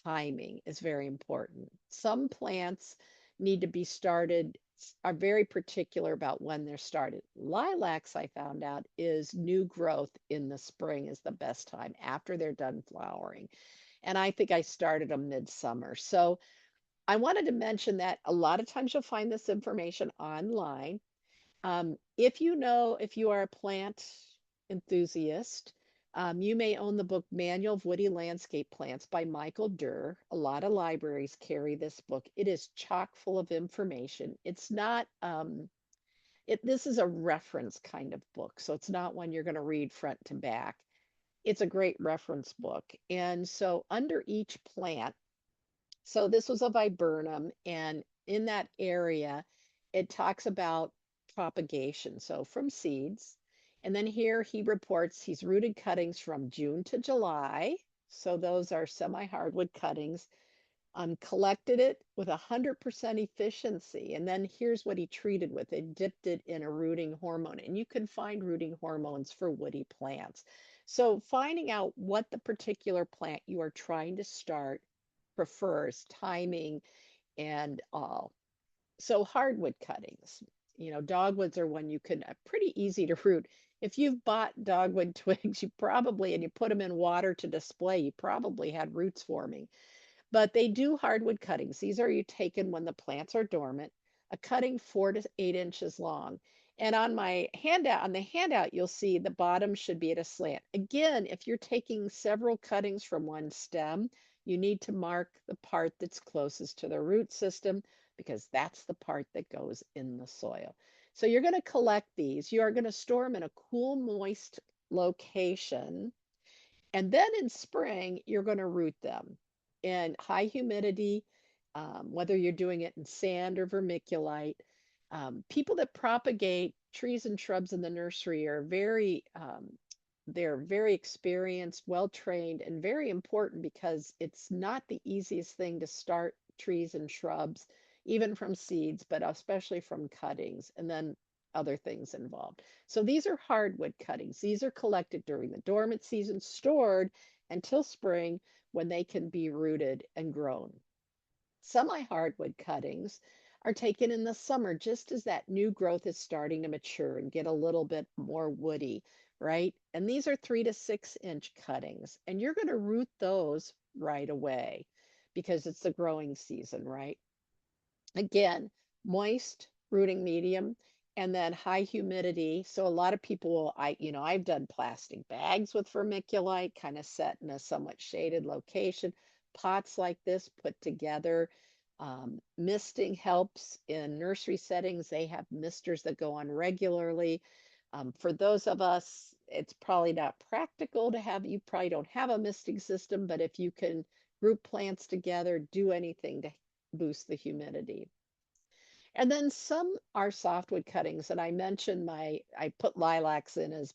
timing is very important. Some plants need to be started, are very particular about when they're started. Lilacs, I found out, is new growth in the spring is the best time after they're done flowering. And I think I started them midsummer. So I wanted to mention that a lot of times you'll find this information online. If you know, if you are a plant enthusiast, you may own the book Manual of Woody Landscape Plants by Michael Durr. A lot of libraries carry this book. It is chock full of information. It's not, this is a reference kind of book, so it's not one you're going to read front to back. It's a great reference book. And so under each plant, so this was a viburnum, and in that area, it talks about propagation. So from seeds. And then here he reports he's rooted cuttings from June to July. So those are semi-hardwood cuttings. Collected it with 100% efficiency. And then here's what he treated with. It dipped it in a rooting hormone. And you can find rooting hormones for woody plants. So finding out what the particular plant you are trying to start prefers, timing, and all. So hardwood cuttings, dogwoods are one you can pretty easy to root. If you've bought dogwood twigs, you probably, and you put them in water to display, you probably had roots forming. But they do hardwood cuttings. These are you taken when the plants are dormant, a cutting 4 to 8 inches long. And on the handout, you'll see the bottom should be at a slant. Again, if you're taking several cuttings from one stem, you need to mark the part that's closest to the root system because that's the part that goes in the soil. So you're going to collect these. You are going to store them in a cool, moist location, and then in spring, you're going to root them in high humidity, whether you're doing it in sand or vermiculite. People that propagate trees and shrubs in the nursery are they're very experienced, well trained, and very important because it's not the easiest thing to start trees and shrubs, even from seeds, but especially from cuttings. And then other things involved. So these are hardwood cuttings. These are collected during the dormant season, stored until spring when they can be rooted and grown. Semi-hardwood cuttings are taken in the summer just as that new growth is starting to mature and get a little bit more woody, right? And these are 3 to 6 inch cuttings, and you're going to root those right away because it's the growing season, right? Again, moist rooting medium and then high humidity. So a lot of people will, I've done plastic bags with vermiculite, kind of set in a somewhat shaded location. Pots like this put together. Misting helps in nursery settings. They have misters that go on regularly. For those of us, it's probably not practical to have, you probably don't have a misting system, but if you can group plants together, do anything to boost the humidity. And then some are softwood cuttings. And I mentioned I put lilacs in as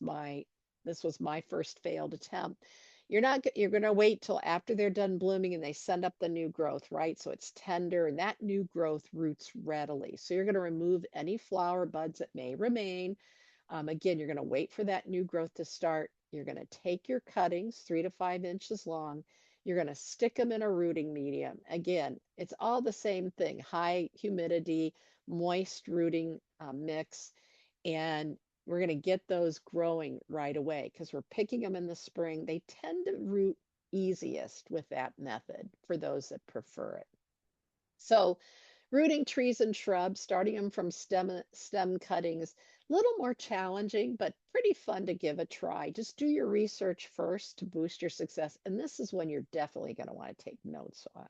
this was my first failed attempt. You're going to wait till after they're done blooming and they send up the new growth, right? So it's tender and that new growth roots readily. So you're going to remove any flower buds that may remain. Again, you're going to wait for that new growth to start. You're going to take your cuttings, 3 to 5 inches long. You're going to stick them in a rooting medium. Again, it's all the same thing, high humidity, moist rooting mix. And we're going to get those growing right away because we're picking them in the spring. They tend to root easiest with that method for those that prefer it. So rooting trees and shrubs, starting them from stem cuttings, a little more challenging, but pretty fun to give a try. Just do your research first to boost your success. And this is when you're definitely going to want to take notes on.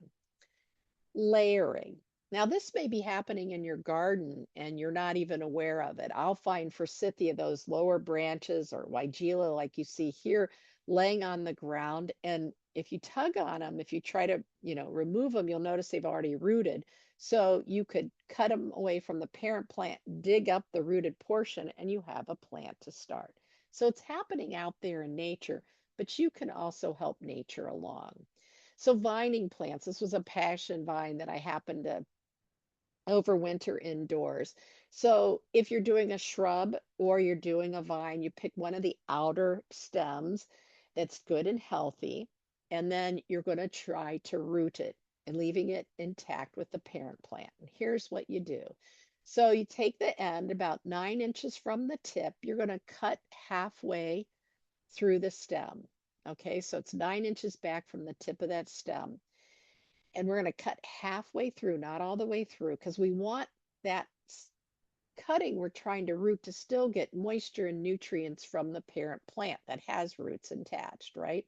Layering. Now, this may be happening in your garden and you're not even aware of it. I'll find forsythia, those lower branches, or weigela, like you see here, laying on the ground. And if you tug on them, if you try to, remove them, you'll notice they've already rooted. So you could cut them away from the parent plant, dig up the rooted portion, and you have a plant to start. So it's happening out there in nature, but you can also help nature along. So vining plants, this was a passion vine that I happened to overwinter indoors. So if you're doing a shrub or you're doing a vine, you pick one of the outer stems that's good and healthy, and then you're going to try to root it and leaving it intact with the parent plant. And here's what you do. So you take the end about 9 inches from the tip, you're going to cut halfway through the stem. Okay, so it's 9 inches back from the tip of that stem. And we're going to cut halfway through, not all the way through, because we want that cutting we're trying to root to still get moisture and nutrients from the parent plant that has roots attached, right?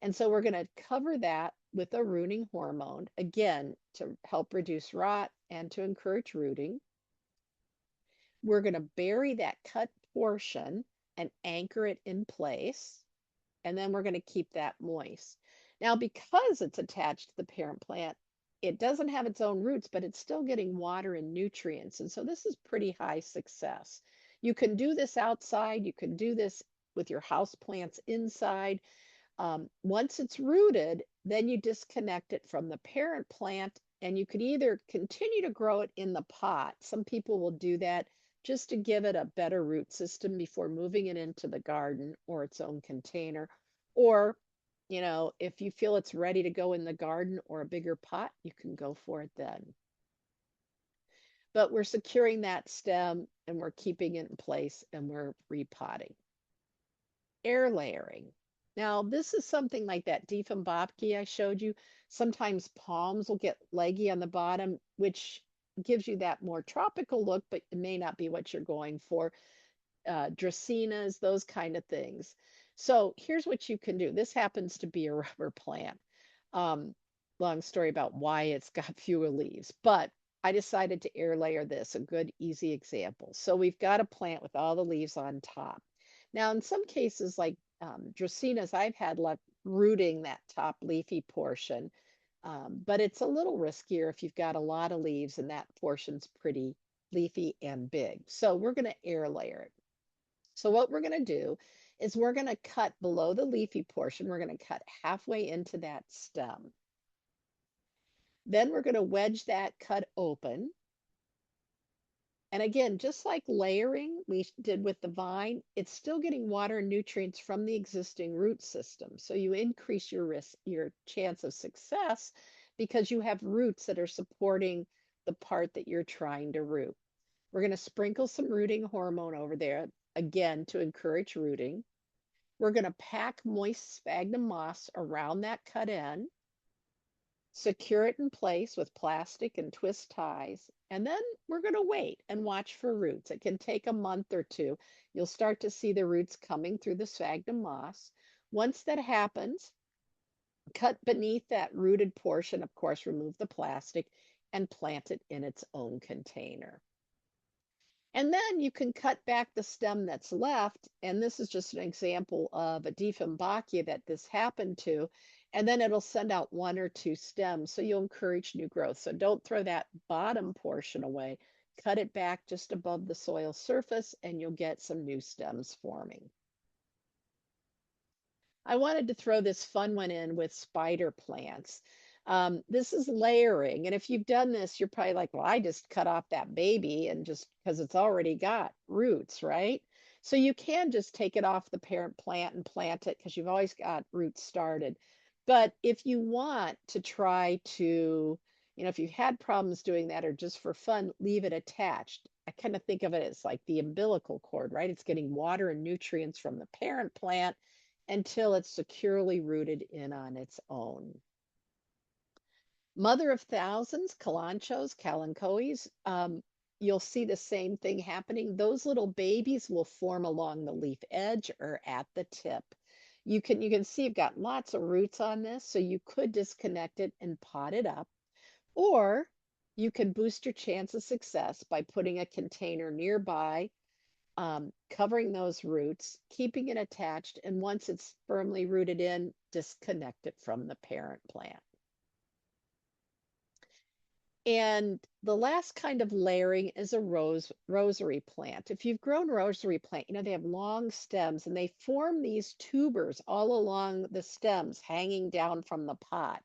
And so we're going to cover that with a rooting hormone, again, to help reduce rot and to encourage rooting. We're going to bury that cut portion and anchor it in place. And then we're going to keep that moist. Now, because it's attached to the parent plant, it doesn't have its own roots, but it's still getting water and nutrients. And so this is pretty high success. You can do this outside. You can do this with your house plants inside. Once it's rooted, then you disconnect it from the parent plant and you can either continue to grow it in the pot. Some people will do that just to give it a better root system before moving it into the garden or its own container. Or, if you feel it's ready to go in the garden or a bigger pot, you can go for it then. But we're securing that stem and we're keeping it in place and we're repotting. Air layering. Now, this is something like that Dieffenbachia I showed you. Sometimes palms will get leggy on the bottom, which gives you that more tropical look, but it may not be what you're going for. Dracaenas, those kind of things. So here's what you can do. This happens to be a rubber plant. Um, Long story about why it's got fewer leaves, but I decided to air layer this, a good, easy example. So we've got a plant with all the leaves on top. Now, in some cases, like Dracaenas, I've had luck rooting that top leafy portion, but it's a little riskier if you've got a lot of leaves and that portion's pretty leafy and big. So we're going to air layer it. So what we're going to do is we're going to cut below the leafy portion. We're going to cut halfway into that stem. Then we're going to wedge that cut open. And again, just like layering we did with the vine, it's still getting water and nutrients from the existing root system. So you increase your chance of success because you have roots that are supporting the part that you're trying to root. We're going to sprinkle some rooting hormone over there, again, to encourage rooting. We're going to pack moist sphagnum moss around that cut end, secure it in place with plastic and twist ties, and then we're going to wait and watch for roots. It can take a month or two. You'll start to see the roots coming through the sphagnum moss. Once that happens, cut beneath that rooted portion, of course, remove the plastic and plant it in its own container. And then you can cut back the stem that's left. And this is just an example of a Dieffenbachia that this happened to. And then it'll send out one or two stems. So you'll encourage new growth. So don't throw that bottom portion away. Cut it back just above the soil surface and you'll get some new stems forming. I wanted to throw this fun one in with spider plants. This is layering. And if you've done this, you're probably like, well, I just cut off that baby and just because it's already got roots, right? So you can just take it off the parent plant and plant it because you've always got roots started. But if you want to try to, if you've had problems doing that or just for fun, leave it attached. I kind of think of it as like the umbilical cord, right? It's getting water and nutrients from the parent plant until it's securely rooted in on its own. Mother of thousands, kalanchos, kalanchoes, you'll see the same thing happening. Those little babies will form along the leaf edge or at the tip. You can see you've got lots of roots on this, so you could disconnect it and pot it up, or you can boost your chance of success by putting a container nearby, covering those roots, keeping it attached, and once it's firmly rooted in, disconnect it from the parent plant. And the last kind of layering is a rosary plant. If you've grown rosary plant, they have long stems and they form these tubers all along the stems hanging down from the pot.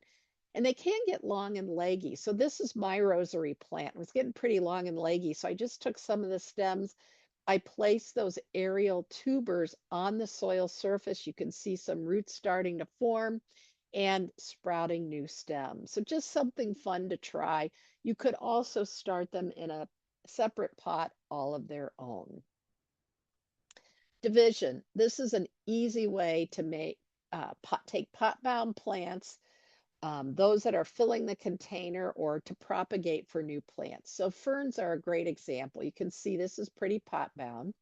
And they can get long and leggy. So this is my rosary plant. It was getting pretty long and leggy. So I just took some of the stems. I placed those aerial tubers on the soil surface. You can see some roots starting to form and sprouting new stems. So just something fun to try. You could also start them in a separate pot all of their own. Division. This is an easy way to take pot-bound plants, those that are filling the container, or to propagate for new plants. So ferns are a great example. You can see this is pretty pot-bound.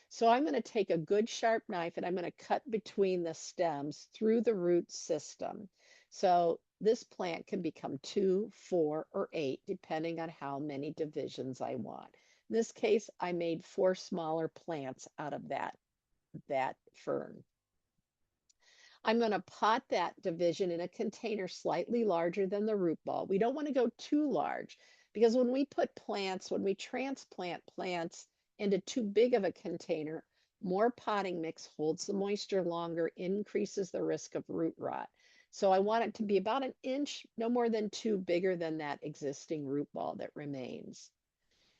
So I'm going to take a good sharp knife and I'm going to cut between the stems through the root system. So this plant can become 2, 4, or 8, depending on how many divisions I want. In this case, I made 4 smaller plants out of that fern. I'm going to pot that division in a container slightly larger than the root ball. We don't want to go too large because when we transplant plants into too big of a container, more potting mix holds the moisture longer, increases the risk of root rot. So I want it to be about an inch, no more than 2 bigger than that existing root ball that remains.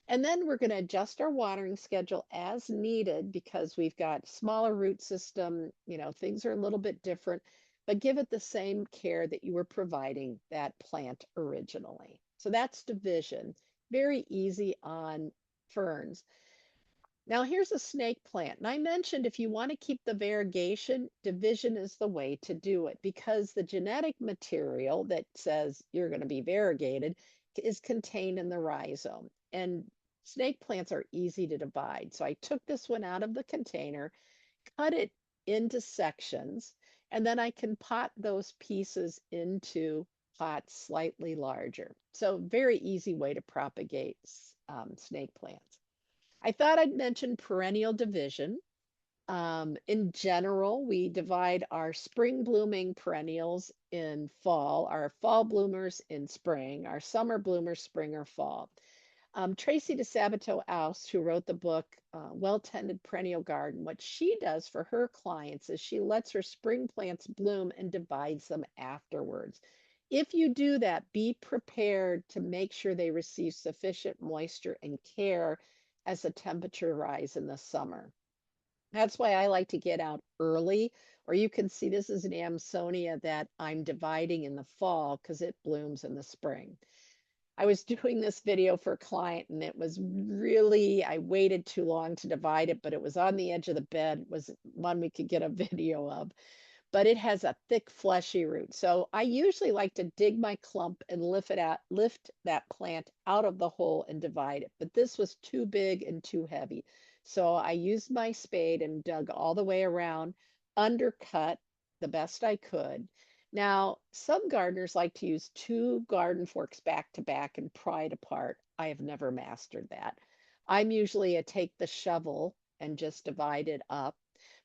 And then we're going to adjust our watering schedule as needed because we've got smaller root system, things are a little bit different, but give it the same care that you were providing that plant originally. So that's division. Very easy on ferns. Now here's a snake plant. And I mentioned if you want to keep the variegation, division is the way to do it because the genetic material that says you're going to be variegated is contained in the rhizome. And snake plants are easy to divide. So I took this one out of the container, cut it into sections, and then I can pot those pieces into pots slightly larger. So very easy way to propagate snake plants. I thought I'd mention perennial division. In general, we divide our spring blooming perennials in fall, our fall bloomers in spring, our summer bloomers spring or fall. Tracy DeSabato Oust, who wrote the book Well Tended Perennial Garden, what she does for her clients is she lets her spring plants bloom and divides them afterwards. If you do that, be prepared to make sure they receive sufficient moisture and care as the temperature rise in the summer. That's why I like to get out early, or you can see this is an Amsonia that I'm dividing in the fall because it blooms in the spring. I was doing this video for a client and it was really, I waited too long to divide it, but it was on the edge of the bed. It was one we could get a video of, but it has a thick, fleshy root. So I usually like to dig my clump and lift that plant out of the hole and divide it. But this was too big and too heavy. So I used my spade and dug all the way around, undercut the best I could. Now, some gardeners like to use 2 garden forks back to back and pry it apart. I have never mastered that. I'm usually a take the shovel and just divide it up.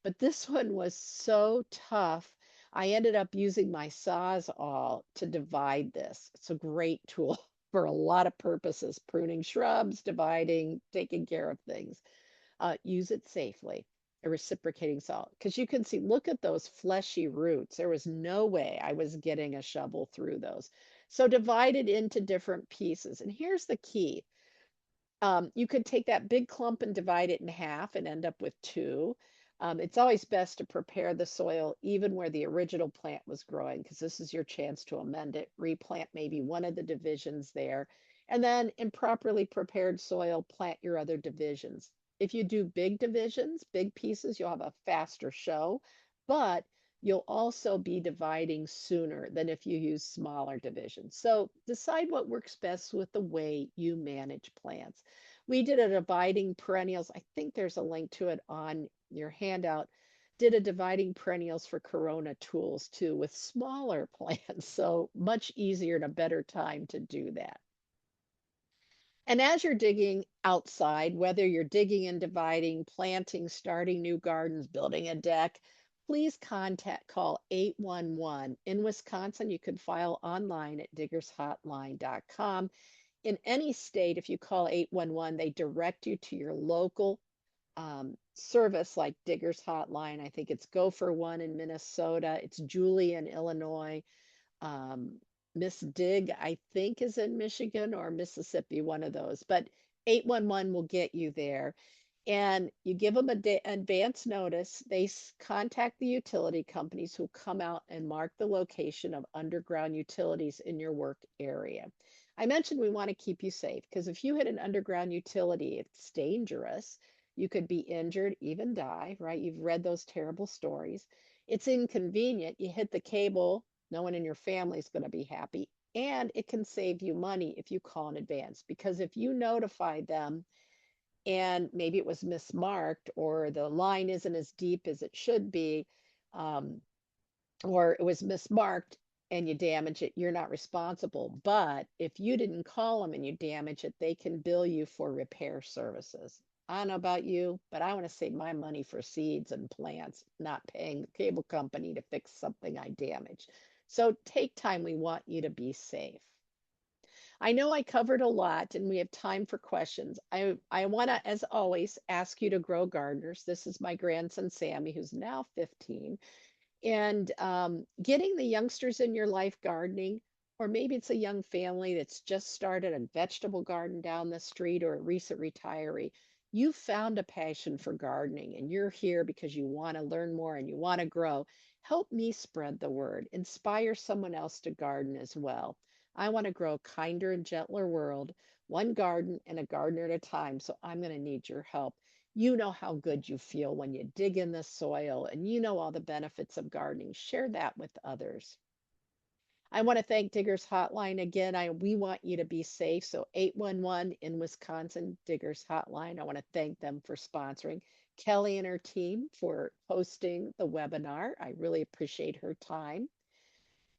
But this one was so tough. I ended up using my Sawzall to divide this. It's a great tool for a lot of purposes, pruning shrubs, dividing, taking care of things. Use it safely, a reciprocating saw, because you can see, look at those fleshy roots. There was no way I was getting a shovel through those. So divide it into different pieces. And here's the key. You could take that big clump and divide it in half and end up with 2. It's always best to prepare the soil even where the original plant was growing, because this is your chance to amend it, replant maybe one of the divisions there, and then in properly prepared soil, plant your other divisions. If you do big divisions, big pieces, you'll have a faster show, but you'll also be dividing sooner than if you use smaller divisions. So decide what works best with the way you manage plants. We did a dividing perennials. I think there's a link to it on your handout. Did a dividing perennials for Corona tools too with smaller plants. So much easier and a better time to do that. And as you're digging outside, whether you're digging and dividing, planting, starting new gardens, building a deck, please call 811. In Wisconsin, you can file online at diggershotline.com. In any state, if you call 811, they direct you to your local service like Diggers Hotline. I think it's Go for One in Minnesota, it's Julie in Illinois. um, Miss Dig, I think, is in Michigan or Mississippi, one of those. But 811 will get you there. And you give them advance notice. They contact the utility companies who come out and mark the location of underground utilities in your work area. I mentioned we want to keep you safe because if you hit an underground utility, it's dangerous. You could be injured, even die, right? You've read those terrible stories. It's inconvenient. You hit the cable, no one in your family is going to be happy. And it can save you money if you call in advance because if you notify them and maybe it was mismarked or the line isn't as deep as it should be, um, or it was mismarked and you damage it, you're not responsible. But if you didn't call them and you damage it, they can bill you for repair services. I don't know about you, but I want to save my money for seeds and plants, not paying the cable company to fix something I damaged. So take time. We want you to be safe. I know I covered a lot and we have time for questions. I want to, as always, ask you to grow gardeners. This is my grandson, Sammy, who's now 15. And getting the youngsters in your life gardening, or maybe it's a young family that's just started a vegetable garden down the street or a recent retiree. You found a passion for gardening and you're here because you want to learn more and you want to grow. Help me spread the word. Inspire someone else to garden as well. I want to grow a kinder and gentler world, one garden and a gardener at a time. So I'm going to need your help. You know how good you feel when you dig in the soil and you know all the benefits of gardening. Share that with others. I want to thank Diggers Hotline again. We want you to be safe. So 811 in Wisconsin, Diggers Hotline. I want to thank them for sponsoring. Kelly and her team for hosting the webinar. I really appreciate her time.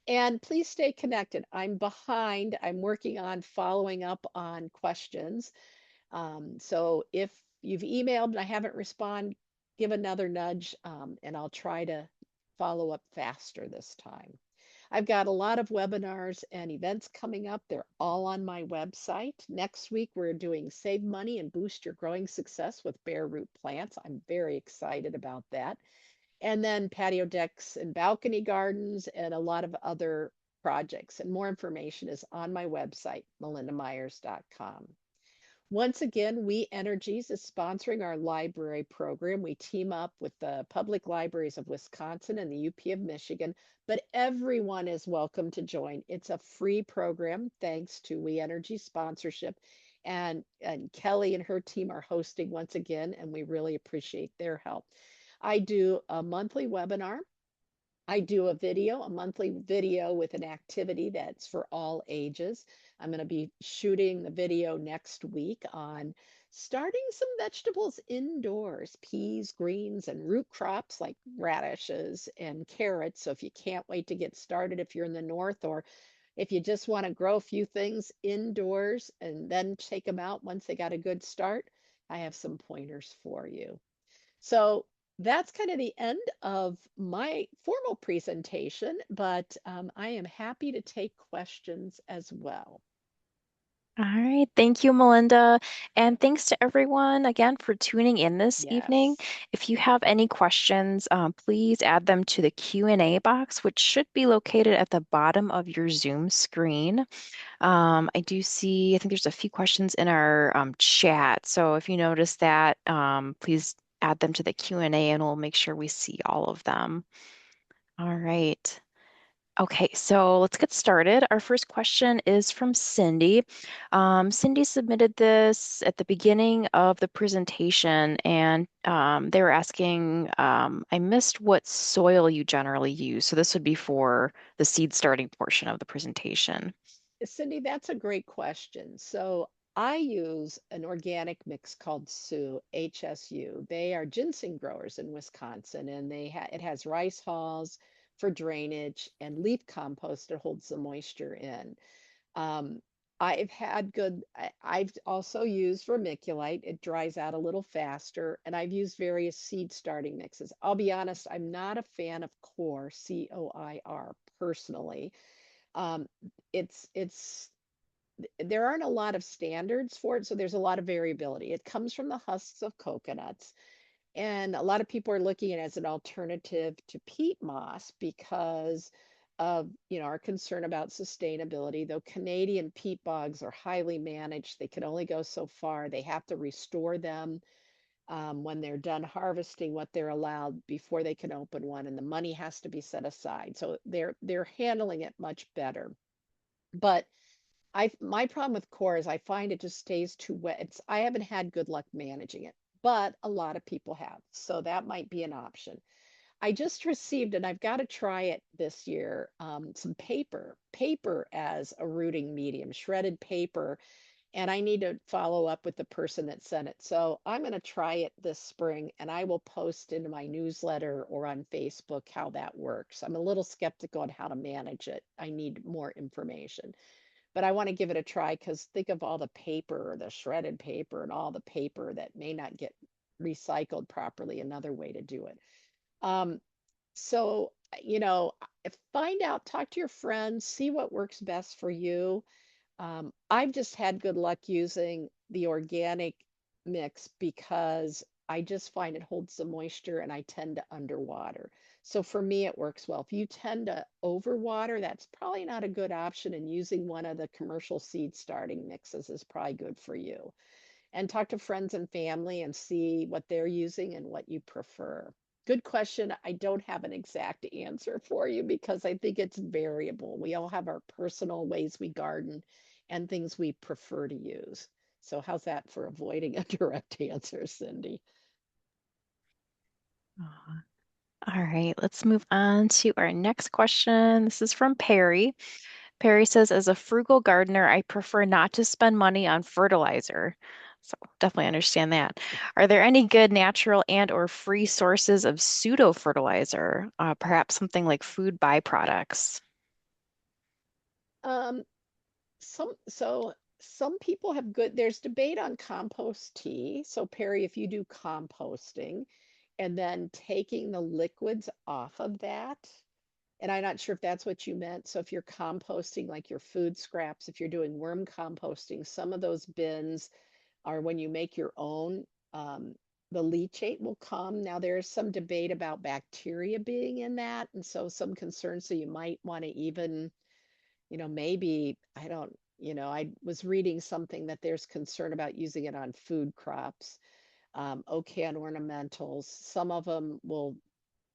And please stay connected. I'm behind. I'm working on following up on questions. So if you've emailed and I haven't responded, give another nudge and I'll try to follow up faster this time. I've got a lot of webinars and events coming up. They're all on my website. Next week, we're doing Save Money and Boost Your Growing Success with bare root plants. I'm very excited about that. And then patio decks and balcony gardens and a lot of other projects. And more information is on my website, melindamyers.com. Once again, We Energies is sponsoring our library program. We team up with the public libraries of Wisconsin and the UP of Michigan, but everyone is welcome to join. It's a free program thanks to We Energy sponsorship. And Kelly and her team are hosting once again, and we really appreciate their help. I do a monthly webinar. I do a monthly video with an activity that's for all ages. I'm going to be shooting the video next week on starting some vegetables indoors, peas, greens, and root crops like radishes and carrots. So if you can't wait to get started, if you're in the north, or if you just want to grow a few things indoors and then take them out once they got a good start, I have some pointers for you. So that's kind of the end of my formal presentation, but I am happy to take questions as well. All right. Thank you, Melinda. And thanks to everyone again for tuning in this evening. Yes. If you have any questions, please add them to the Q&A box, which should be located at the bottom of your Zoom screen. I do see, I think there's a few questions in our chat. So if you notice that, please add them to the Q&A and we'll make sure we see all of them. All right. Okay, so let's get started. Our first question is from Cindy. Cindy submitted this at the beginning of the presentation, and they were asking, I missed what soil you generally use. So this would be for the seed starting portion of the presentation. Cindy, that's a great question. So I use an organic mix called SU, HSU. They are ginseng growers in Wisconsin, and it has rice hulls for drainage and leaf compost that holds the moisture in. Um, I've also used vermiculite. It dries out a little faster, and I've used various seed starting mixes. I'll be honest, I'm not a fan of COIR, COIR, personally. Um, it's there aren't a lot of standards for it, so there's a lot of variability. It comes from the husks of coconuts, and a lot of people are looking at it as an alternative to peat moss because of, our concern about sustainability. Though Canadian peat bogs are highly managed, they can only go so far. They have to restore them when they're done harvesting what they're allowed before they can open one, and the money has to be set aside. So they're handling it much better. But my problem with core is I find it just stays too wet. I haven't had good luck managing it, but a lot of people have. So that might be an option. I just received, and I've got to try it this year, some paper as a rooting medium, shredded paper, and I need to follow up with the person that sent it. So I'm going to try it this spring, and I will post into my newsletter or on Facebook how that works. I'm a little skeptical on how to manage it. I need more information, but I want to give it a try because think of all the paper, the shredded paper, and all the paper that may not get recycled properly. Another way to do it. Um, so, find out, talk to your friends, see what works best for you. I've just had good luck using the organic mix because I just find it holds the moisture and I tend to underwater. So for me, it works well. If you tend to overwater, that's probably not a good option, and using one of the commercial seed starting mixes is probably good for you. And talk to friends and family and see what they're using and what you prefer. Good question. I don't have an exact answer for you because I think it's variable. We all have our personal ways we garden and things we prefer to use. So, how's that for avoiding a direct answer, Cindy? Aw. All right, let's move on to our next question. This is from Perry. Perry says, as a frugal gardener, I prefer not to spend money on fertilizer. So definitely understand that. Are there any good natural and or free sources of pseudo fertilizer? Perhaps something like food byproducts? Um, some people have good, there's debate on compost tea. So, Perry, if you do composting and then taking the liquids off of that, and I'm not sure if that's what you meant. So if you're composting like your food scraps, if you're doing worm composting, some of those bins are when you make your own, um, the leachate will come. Now there's some debate about bacteria being in that, and so some concerns. So you might want to even, maybe, I don't, I was reading something that there's concern about using it on food crops, okay, on ornamentals. Some of them will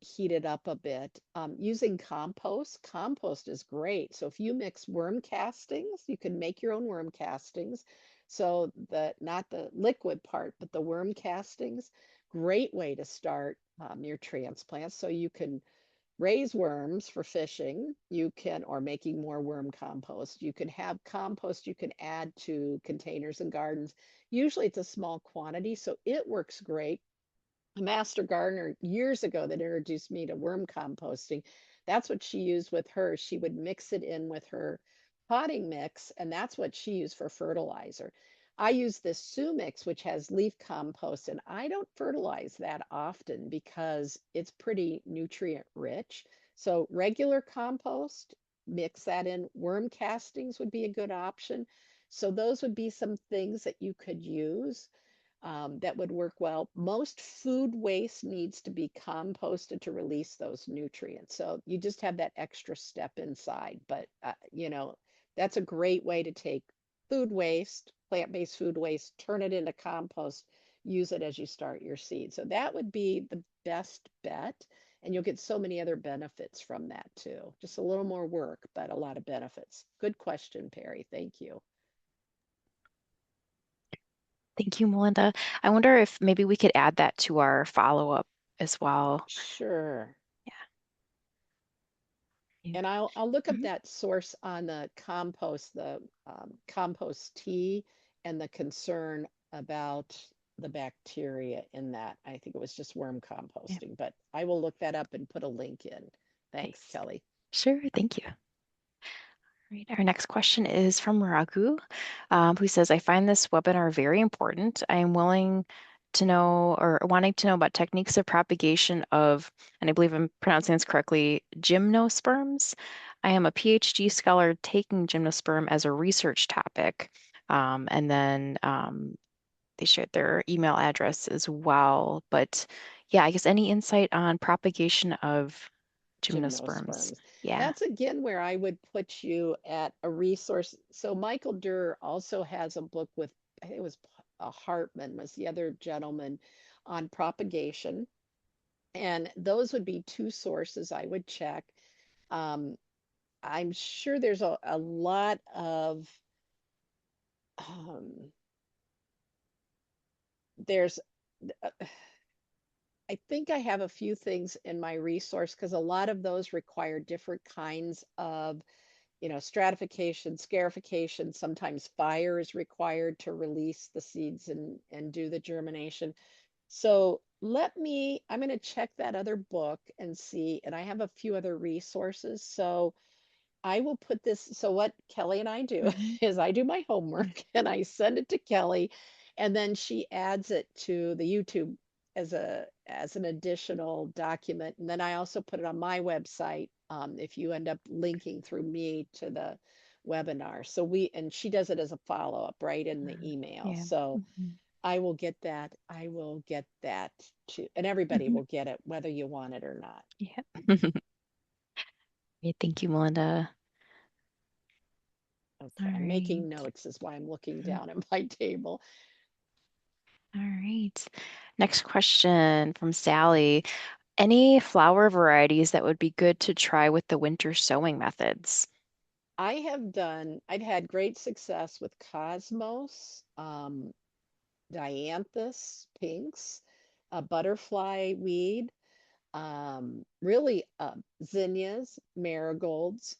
heat it up a bit. Using compost is great. So if you mix worm castings, you can make your own worm castings. So the not the liquid part, but the worm castings, great way to start your transplants. So you can raise worms for fishing. You can, or making more worm compost. You can have compost you can add to containers and gardens. Usually it's a small quantity, so it works great. A master gardener years ago that introduced me to worm composting. That's what she used with hers. She would mix it in with her potting mix, and that's what she used for fertilizer. I use this Sumix, which has leaf compost, and I don't fertilize that often because it's pretty nutrient rich. So regular compost, mix that in. Worm castings would be a good option. So those would be some things that you could use that would work well. Most food waste needs to be composted to release those nutrients. So you just have that extra step inside. But, that's a great way to take food waste, plant-based food waste, turn it into compost, use it as you start your seed. So that would be the best bet. And you'll get so many other benefits from that too. Just a little more work, but a lot of benefits. Good question, Perry. Thank you. Thank you, Melinda. I wonder if maybe we could add that to our follow-up as well. Sure. Yeah. And I'll look up Mhm. that source on the compost tea and the concern about the bacteria in that. I think it was just worm Yeah. composting, but I will look that up and put a link in. Thanks, Nice. Kelly. Sure. Thank you. Right. Our next question is from Raghu, who says, I find this webinar very important. I am willing to know or wanting to know about techniques of propagation of, and I believe I'm pronouncing this correctly, gymnosperms. I am a PhD scholar taking gymnosperm as a research topic. And then they shared their email address as well. But yeah, I guess any insight on propagation of gymnosperms? Gymnosperms. Yeah. That's again where I would put you at a resource. So Michael Durr also has a book with, I think it was Hartman was the other gentleman on propagation. And those would be two sources I would check. Um, I'm sure there's a lot of, um, there's, uh, I think I have a few things in my resource because a lot of those require different kinds of, stratification, scarification. Sometimes fire is required to release the seeds and do the germination. So I'm going to check that other book and see, and I have a few other resources. So I will put this. So what Kelly and I do Mhm. is I do my homework and I send it to Kelly, and then she adds it to the YouTube as an additional document. And then I also put it on my website if you end up linking through me to the webinar. And she does it as a follow-up right in the email. Yeah. So Mhm. I will get that. I will get that too. And everybody Mhm. will get it, whether you want it or not. Yeah. Okay, thank you, Melinda. All Okay, I'm right. making notes is why I'm looking Mhm. down at my table. All right. Next question from Sally. Any flower varieties that would be good to try with the winter sowing methods? I've had great success with Cosmos, Dianthus pinks, a butterfly weed, really zinnias, marigolds,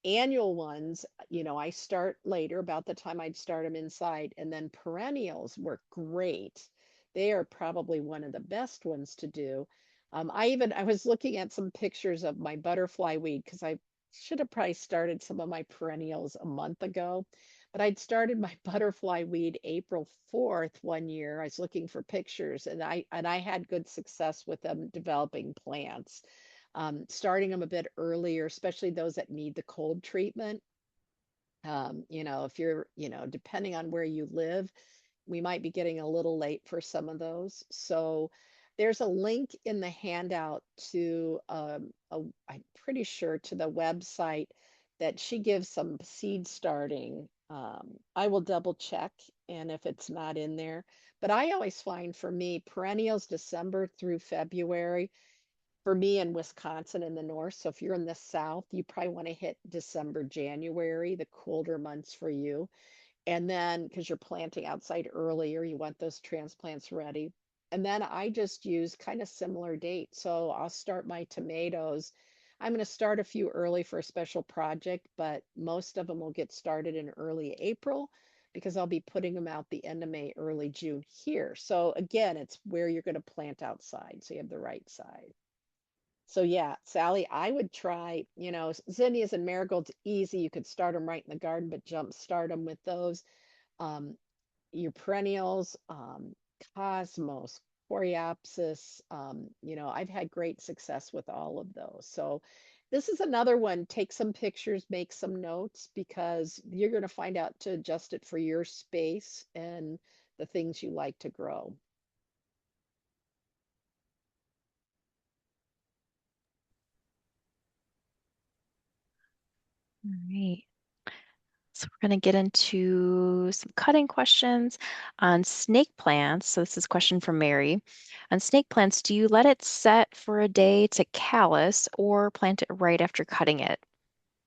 annual ones. I start later, about the time I'd start them inside, and then perennials work great. They are probably one of the best ones to do. I was looking at some pictures of my butterfly weed because I should have probably started some of my perennials a month ago. But I'd started my butterfly weed April 4th one year. I was looking for pictures and I had good success with them developing plants. Starting them a bit earlier, especially those that need the cold treatment. If you're, depending on where you live, we might be getting a little late for some of those. So there's a link in the handout to, I'm pretty sure to the website that she gives some seed starting. I will double check and if it's not in there, but I always find for me perennials December through February for me in Wisconsin in the north. So if you're in the south, you probably want to hit December, January, the colder months for you. And then because you're planting outside earlier, you want those transplants ready. And then I just use kind of similar dates. So I'll start my tomatoes. I'm going to start a few early for a special project, but most of them will get started in early April because I'll be putting them out the end of May, early June here. So again, it's where you're going to plant outside. So you have the right side. So yeah, Sally, I would try, zinnias and marigolds easy. You could start them right in the garden, but jump start them with those. Um, your perennials, cosmos, coreopsis, I've had great success with all of those. So this is another one. Take some pictures, make some notes because you're going to find out to adjust it for your space and the things you like to grow. All right. So we're going to get into some cutting questions on snake plants. So this is a question from Mary. On snake plants, do you let it set for a day to callus or plant it right after cutting it?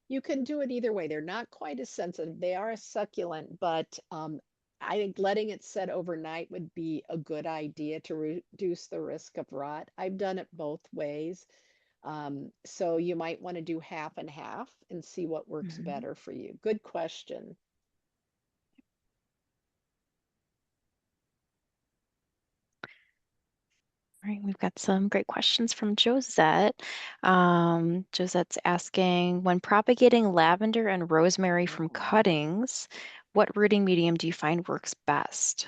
You can do it either way. They're not quite as sensitive. They are a succulent, but I think letting it set overnight would be a good idea to reduce the risk of rot. I've done it both ways. So you might want to do half and half and see what works Mhm. better for you. Good question. All right, we've got some great questions from Josette. Josette's asking, when propagating lavender and rosemary from Oh. cuttings, what rooting medium do you find works best?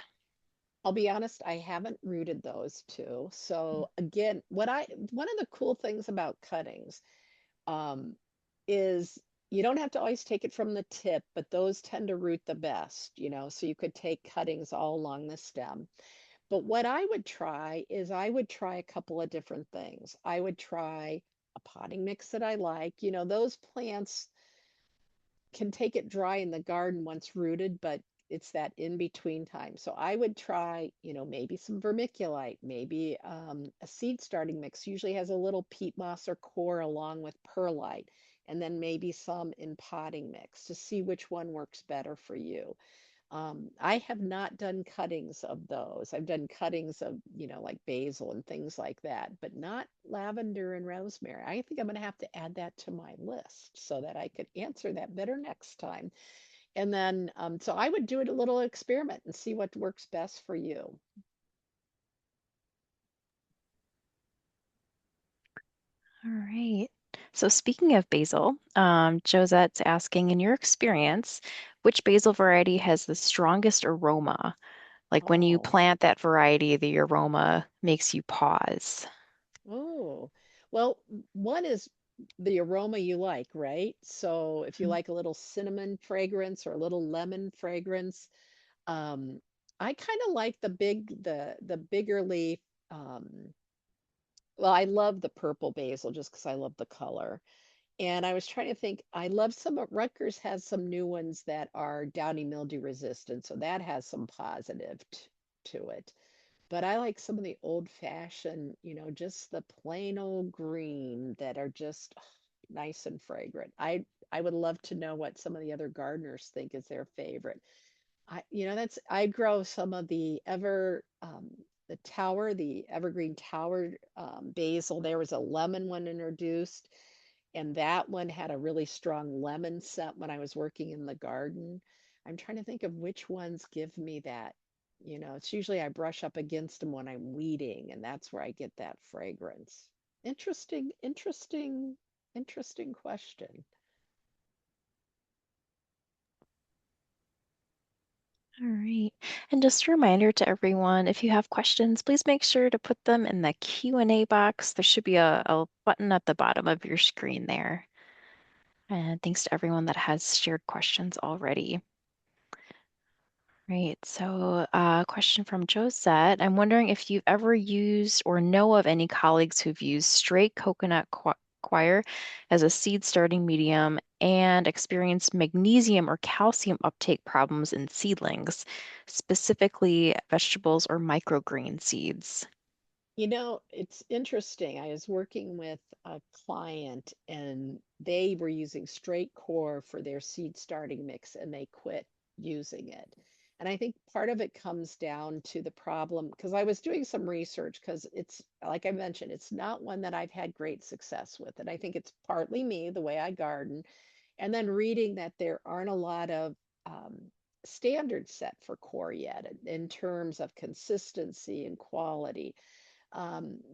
I'll be honest, I haven't rooted those two. So again, one of the cool things about cuttings um, is you don't have to always take it from the tip, but those tend to root the best, so you could take cuttings all along the stem. But what I would try is I would try a couple of different things. I would try a potting mix that I like. Those plants can take it dry in the garden once rooted, but it's that in between time. So I would try, maybe some vermiculite, maybe a seed starting mix. Usually has a little peat moss or core along with perlite, and then maybe some in potting mix to see which one works better for you. I have not done cuttings of those. I've done cuttings of, like basil and things like that, but not lavender and rosemary. I think I'm going to have to add that to my list so that I could answer that better next time. And then, so I would do it a little experiment and see what works best for you. All right. So speaking of basil, Josette's asking, in your experience, which basil variety has the strongest aroma? Like when you Oh, plant that variety, the aroma makes you pause. oh, well, one is the aroma you like, right? So if you like a little cinnamon fragrance or a little lemon fragrance, Um, I kind of like the bigger leaf. Um, well, I love the purple basil just because I love the color. And I was trying to think, I love some of Rutgers has some new ones that are downy mildew resistant, so that has some positive to it. But I like some of the old fashioned, just the plain old green that are just nice and fragrant. I would love to know what some of the other gardeners think is their favorite. I grow some of the tower, the evergreen tower basil. There was a lemon one introduced, and that one had a really strong lemon scent when I was working in the garden. I'm trying to think of which ones give me that. It's usually I brush up against them when I'm weeding, and that's where I get that fragrance. Interesting, interesting, interesting question. All right. And just a reminder to everyone, if you have questions, please make sure to put them in the Q&A box. There should be a button at the bottom of your screen there. And thanks to everyone that has shared questions already. Right. So, question from Josette. I'm wondering if you've ever used or know of any colleagues who've used straight coconut coir as a seed starting medium and experienced magnesium or calcium uptake problems in seedlings, specifically vegetables or microgreen seeds. It's interesting. I was working with a client and they were using straight core for their seed starting mix and they quit using it. And I think part of it comes down to the problem because I was doing some research because it's like I mentioned, it's not one that I've had great success with. And I think it's partly me, the way I garden, and then reading that there aren't a lot of standards set for core yet in terms of consistency and quality.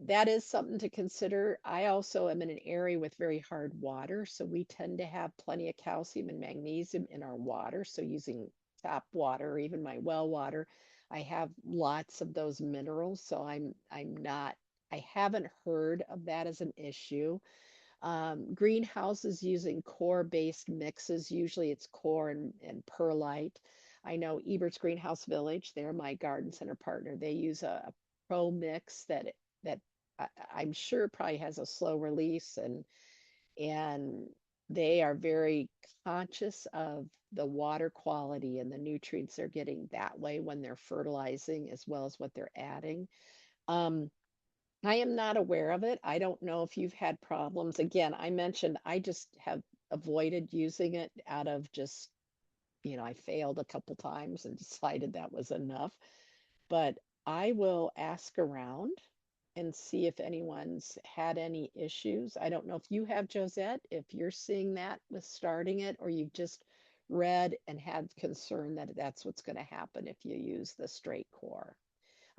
That is something to consider. I also am in an area with very hard water, so we tend to have plenty of calcium and magnesium in our water. So using tap water or even my well water, I have lots of those minerals. So I haven't heard of that as an issue. Greenhouses using core-based mixes, usually it's core and perlite. I know Ebert's Greenhouse Village, they're my garden center partner. They use a pro mix that I'm sure probably has a slow release and They are very conscious of the water quality and the nutrients they're getting that way when they're fertilizing as well as what they're adding. Um, I am not aware of it. I don't know if you've had problems. Again, I mentioned I just have avoided using it out of just, I failed a couple times and decided that was enough. But I will ask around and see if anyone's had any issues. I don't know if you have, Josette, if you're seeing that with starting it, or you've just read and had concern that that's what's going to happen if you use the straight core.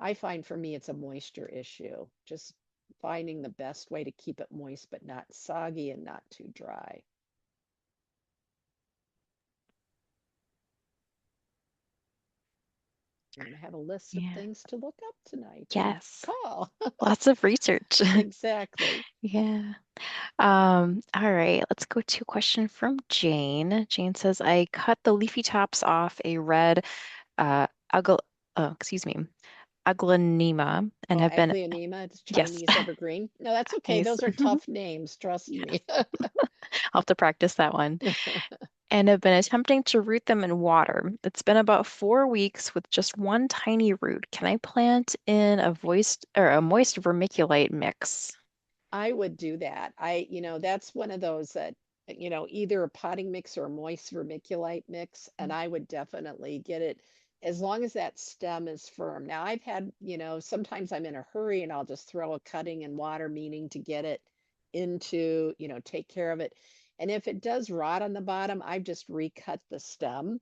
I find for me it's a moisture issue, just finding the best way to keep it moist but not soggy and not too dry. I'm going to have a list of Yeah. things to look up tonight and Yes. call. Lots of research. Exactly. Yeah. All right, let's go to a question from Jane. Jane says, I cut the leafy tops off a red agl excuse me, aglaonema and Oh, have been, Aglaonema, it's yes, Chinese evergreen. No, that's okay. nice. Those are tough names, trust Yes, me. I'll have to practice that one. And have been attempting to root them in water. It's been about 4 weeks with just one tiny root. Can I plant in a moist vermiculite mix? I would do that. That's one of those that, either a potting mix or a moist vermiculite mix, and I would definitely get it as long as that stem is firm. Now, I've had, sometimes I'm in a hurry and I'll just throw a cutting in water, meaning to get it into, take care of it. And if it does rot on the bottom, I've just recut the stem,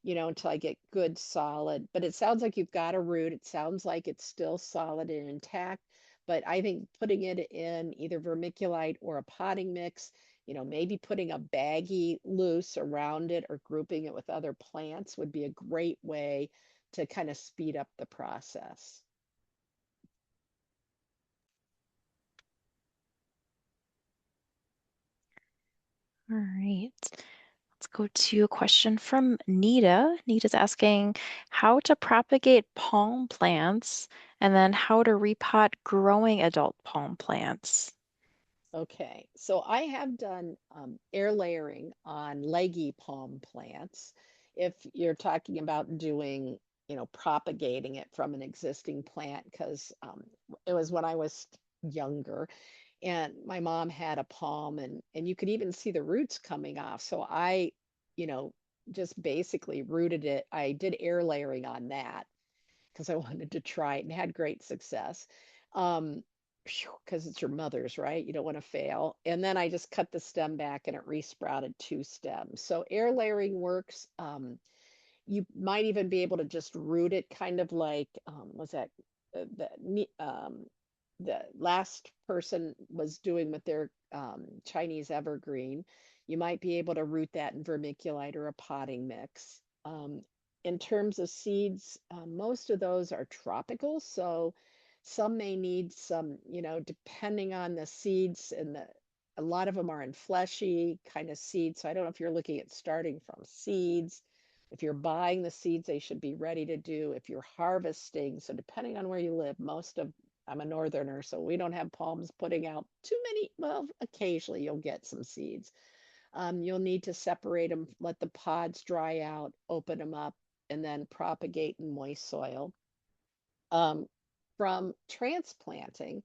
until I get good solid. But it sounds like you've got a root. It sounds like it's still solid and intact. But I think putting it in either vermiculite or a potting mix, maybe putting a baggie loose around it or grouping it with other plants would be a great way to kind of speed up the process. All right. Let's go to a question from Nita. Nita's asking how to propagate palm plants and then how to repot growing adult palm plants. Okay, so I have done air layering on leggy palm plants. If you're talking about doing, propagating it from an existing plant, because it was when I was younger and my mom had a palm and you could even see the roots coming off. So I, you know, just basically rooted it. I did air layering on that because I wanted to try it and had great success. Um, because it's your mother's, right? You don't want to fail. And then I just cut the stem back and it resprouted two stems. So air layering works. You might even be able to just root it kind of like, was that the last person was doing with their Chinese evergreen. You might be able to root that in vermiculite or a potting mix. In terms of seeds, most of those are tropical, so some may need some, depending on the seeds and a lot of them are in fleshy kind of seeds. So I don't know if you're looking at starting from seeds. If you're buying the seeds, they should be ready to do. If you're harvesting, so depending on where you live, I'm a northerner, so we don't have palms putting out too many. Well, occasionally you'll get some seeds. You'll need to separate them, let the pods dry out, open them up, and then propagate in moist soil. Um, from transplanting,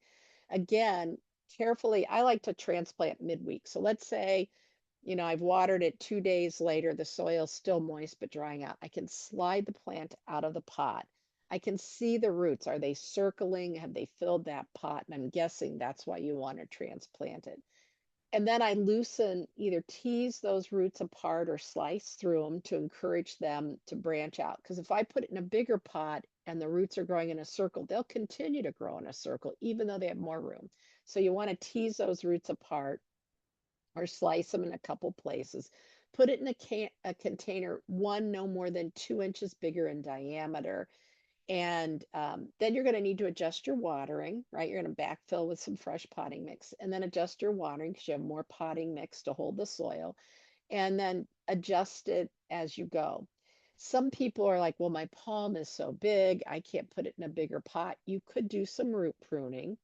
again, carefully, I like to transplant midweek. So let's say, I've watered it 2 days later, the soil's still moist but drying out. I can slide the plant out of the pot. I can see the roots. Are they circling? Have they filled that pot? And I'm guessing that's why you want to transplant it. And then I loosen, either tease those roots apart or slice through them to encourage them to branch out. Because if I put it in a bigger pot and the roots are growing in a circle, they'll continue to grow in a circle, even though they have more room. So you want to tease those roots apart or slice them in a couple places. Put it in a container, one no more than 2 inches bigger in diameter, and then you're going to need to adjust your watering, right? You're going to backfill with some fresh potting mix and then adjust your watering because you have more potting mix to hold the soil and then adjust it as you go. Some people are like, well, my palm is so big, I can't put it in a bigger pot. You could do some root pruning.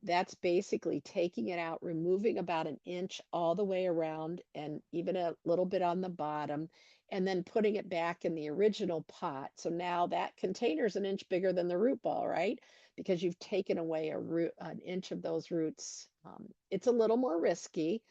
That's basically taking it out, removing about an inch all the way around and even a little bit on the bottom, and then putting it back in the original pot. So now that container is an inch bigger than the root ball, right? Because you've taken away an inch of those roots. It's a little more risky,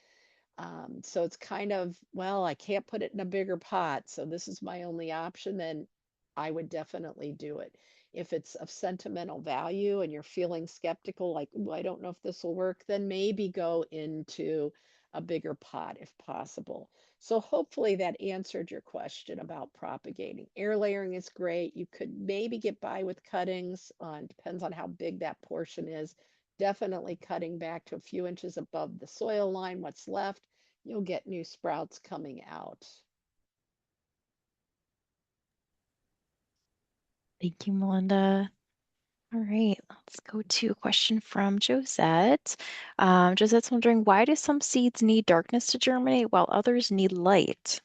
so it's kind of, well, I can't put it in a bigger pot, so this is my only option, then I would definitely do it. If it's of sentimental value and you're feeling skeptical, like, "Ooh, I don't know if this will work," then maybe go into a bigger pot if possible. So hopefully that answered your question about propagating. Air layering is great. You could maybe get by with cuttings, depends on how big that portion is. Definitely cutting back to a few inches above the soil line, what's left you'll get new sprouts coming out. Thank you, Melinda. All right, let's go to a question from Josette. Josette's wondering, why do some seeds need darkness to germinate while others need light?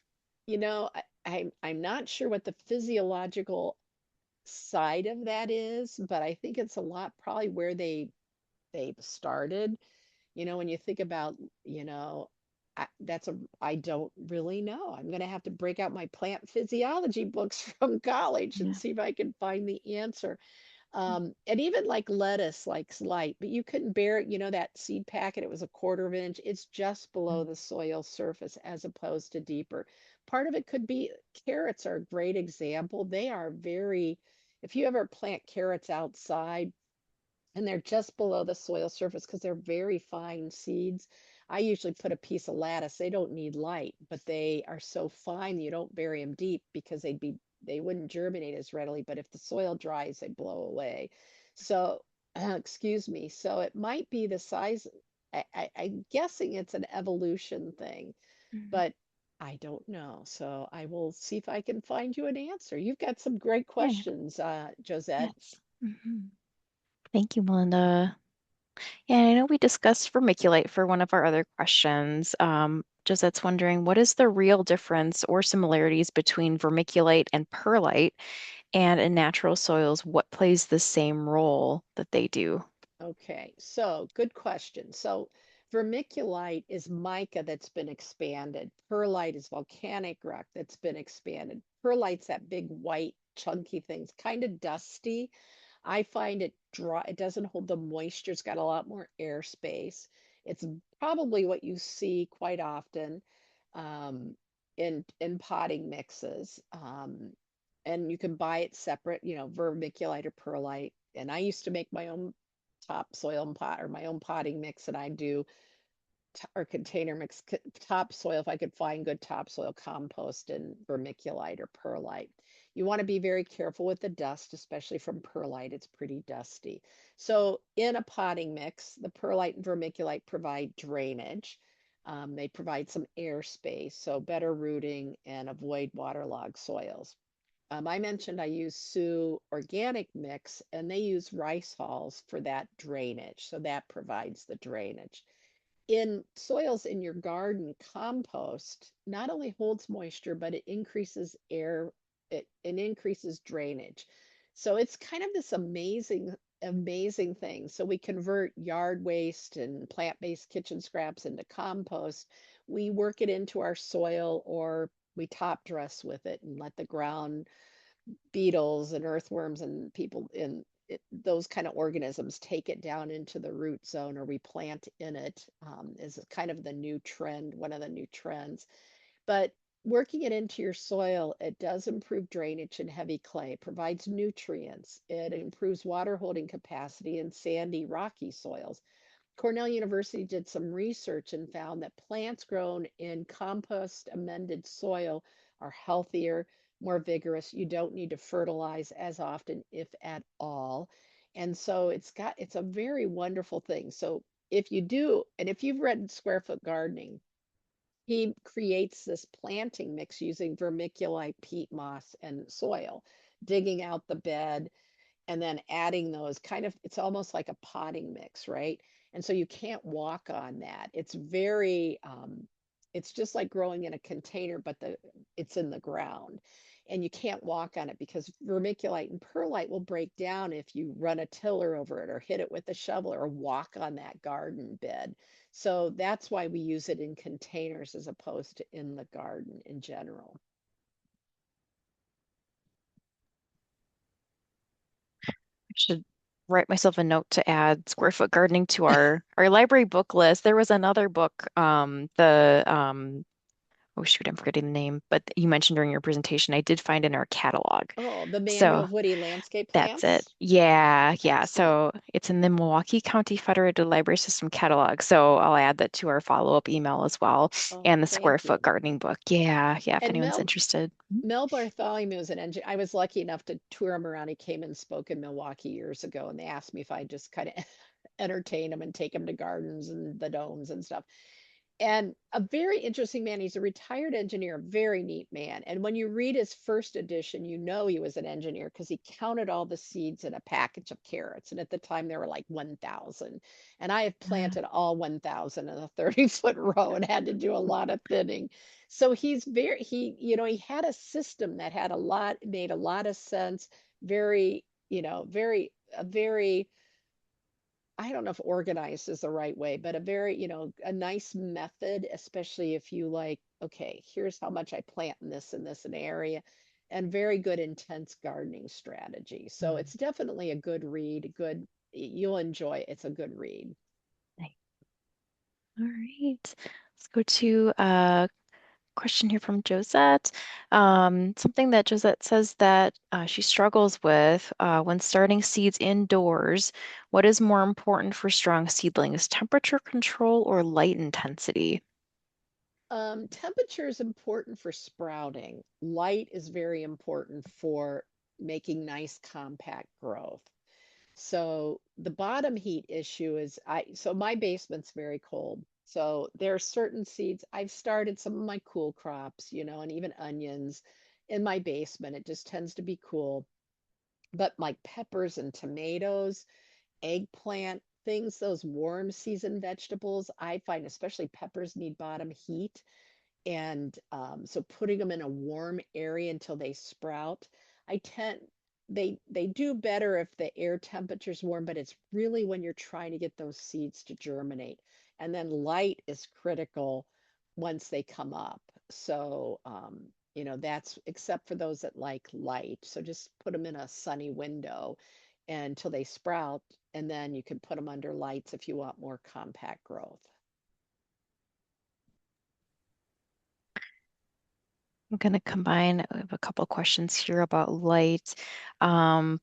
You know, I'm not sure what the physiological side of that is, but I think it's a lot probably where they've started. When you think about, you know, I don't really know. I'm going to have to break out my plant physiology books from college and Yeah. see if I can find the answer. And even like lettuce likes light, but you couldn't bear it. That seed packet, it was a quarter of an inch. It's just below Mm, the soil surface as opposed to deeper. Part of it could be carrots are a great example. They are if you ever plant carrots outside, and they're just below the soil surface because they're very fine seeds. I usually put a piece of lattice. They don't need light, but they are so fine you don't bury them deep because they wouldn't germinate as readily. But if the soil dries, they blow away. So, excuse me. So it might be the size. I'm guessing it's an evolution thing, mhm. but I don't know. So I will see if I can find you an answer. You've got some great Yeah, questions, Josette. yes. Thank you, Melinda. Yeah, I know we discussed vermiculite for one of our other questions. Josette's wondering, what is the real difference or similarities between vermiculite and perlite? And in natural soils, what plays the same role that they do? Okay, so good question. So vermiculite is mica that's been expanded. Perlite is volcanic rock that's been expanded. Perlite's that big white chunky thing. It's kind of dusty. I find it dry. It doesn't hold the moisture. It's got a lot more airspace. It's probably what you see quite often um, in potting mixes. And you can buy it separate, vermiculite or perlite. And I used to make my own topsoil and pot or my own potting mix, and I do or container mix topsoil if I could find good topsoil compost and vermiculite or perlite. You want to be very careful with the dust, especially from perlite. It's pretty dusty. So in a potting mix, the perlite and vermiculite provide drainage. They provide some airspace, so better rooting and avoid waterlogged soils. I mentioned I use Sioux organic mix, and they use rice hulls for that drainage. So that provides the drainage. In soils in your garden, compost not only holds moisture, but it increases it increases drainage. So it's kind of this amazing thing. So we convert yard waste and plant-based kitchen scraps into compost. We work it into our soil or we top dress with it and let the ground beetles and earthworms and people in those kind of organisms take it down into the root zone or we plant in it is kind of the new trend, one of the new trends. But working it into your soil, it does improve drainage in heavy clay, provides nutrients, it improves water holding capacity in sandy, rocky soils. Cornell University did some research and found that plants grown in compost amended soil are healthier, more vigorous. You don't need to fertilize as often, if at all. And so it's a very wonderful thing. So if you do, and if you've read Square Foot Gardening, he creates this planting mix using vermiculite, peat moss, and soil, digging out the bed and then adding those it's almost like a potting mix, right? And so you can't walk on that. It's just like growing in a container, but it's in the ground. and you can't walk on it because vermiculite and perlite will break down if you run a tiller over it or hit it with a shovel or walk on that garden bed. So that's why we use it in containers as opposed to in the garden in general. I should write myself a note to add square foot gardening to our library book list. There was another book, the oh shoot, I'm forgetting the name, but you mentioned during your presentation, I did find in our catalog. Oh, the Manual So of Woody Landscape that's it. Plants? Yeah, yeah. Excellent. So it's in the Milwaukee County Federated Library System catalog. So I'll add that to our follow-up email as well. Oh, And the square thank foot you. gardening book. Yeah, yeah, if And anyone's interested. Mel Bartholomew is an engineer. I was lucky enough to tour him around. He came and spoke in Milwaukee years ago, and they asked me if I'd just kind of entertain him and take him to gardens and the domes and stuff. And a very interesting man. He's a retired engineer, very neat man. And when you read his first edition, you know he was an engineer because he counted all the seeds in a package of carrots. And at the time, there were like 1,000. And I have Uh, planted all 1,000 in a 30-foot row and had to do a lot of thinning. So he had a system that had made a lot of sense, very, a very, I don't know if organized is the right way, but a very, a nice method, especially if you like, okay, here's how much I plant in this and this an area, and very good intense gardening strategy. So mm, it's definitely a good read, you'll enjoy it. It's a good read. nice. All right. Let's go to a question here from Josette. Something that Josette says that she struggles with when starting seeds indoors. What is more important for strong seedlings, temperature control or light intensity? Temperature is important for sprouting. Light is very important for making nice compact growth. So the bottom heat issue is so my basement's very cold. So there are certain seeds. I've started some of my cool crops, and even onions in my basement. It just tends to be cool. But like peppers and tomatoes, eggplant, things, those warm season vegetables, I find especially peppers need bottom heat. And so putting them in a warm area until they sprout, I tend they do better if the air temperature's warm, but it's really when you're trying to get those seeds to germinate. And then light is critical once they come up. So that's except for those that like light. So just put them in a sunny window until they sprout, and then you can put them under lights if you want more compact growth. I'm going to combine, I have a couple questions here about light. Um,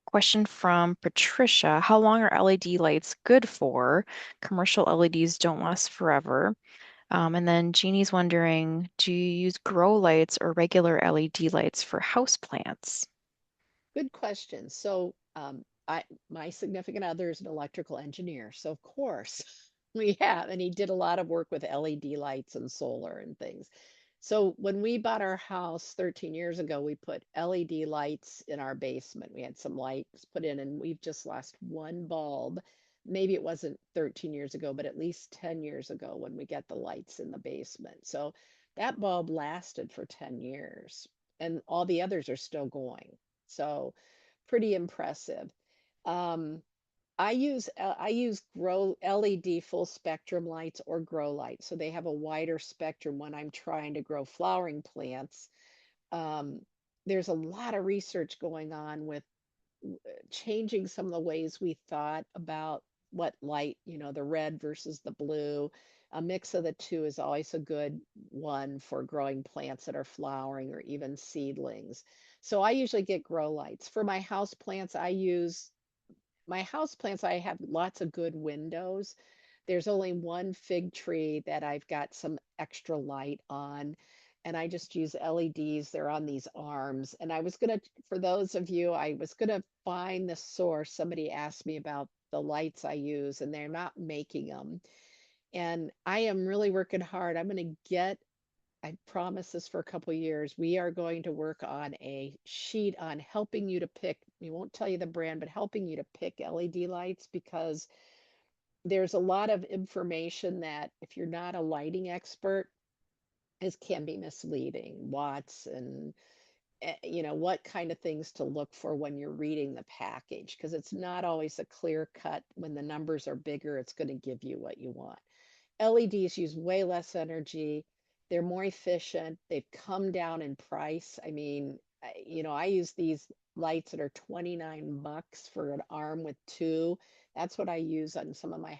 Question from Patricia. How long are LED lights good for? Commercial LEDs don't last forever. And then Jeannie's wondering, do you use grow lights or regular LED lights for house plants? Good question. So, my significant other is an electrical engineer, so of course and he did a lot of work with LED lights and solar and things. So when we bought our house 13 years ago, we put LED lights in our basement. We had some lights put in, and we've just lost one bulb. Maybe it wasn't 13 years ago, but at least 10 years ago when we got the lights in the basement. So that bulb lasted for 10 years, and all the others are still going. So pretty impressive. Um, I use grow LED full spectrum lights or grow lights, so they have a wider spectrum when I'm trying to grow flowering plants. Um, there's a lot of research going on with changing some of the ways we thought about what light, the red versus the blue. A mix of the two is always a good one for growing plants that are flowering or even seedlings. So I usually get grow lights. For my house plants, I have lots of good windows. There's only one fig tree that I've got some extra light on, and I just use LEDs. They're on these arms. And for those of you, I was gonna find the source. Somebody asked me about the lights I use, and they're not making them. And I am really working hard. I promised this for a couple of years. We are going to work on a sheet on helping you to pick, we won't tell you the brand, but helping you to pick LED lights because there's a lot of information that if you're not a lighting expert, is can be misleading. Watts and what kind of things to look for when you're reading the package, because it's not always a clear cut. When the numbers are bigger, it's going to give you what you want. LEDs use way less energy. They're more efficient. They've come down in price. I mean, I use these lights that are 29 bucks for an arm with two. That's what I use on some of my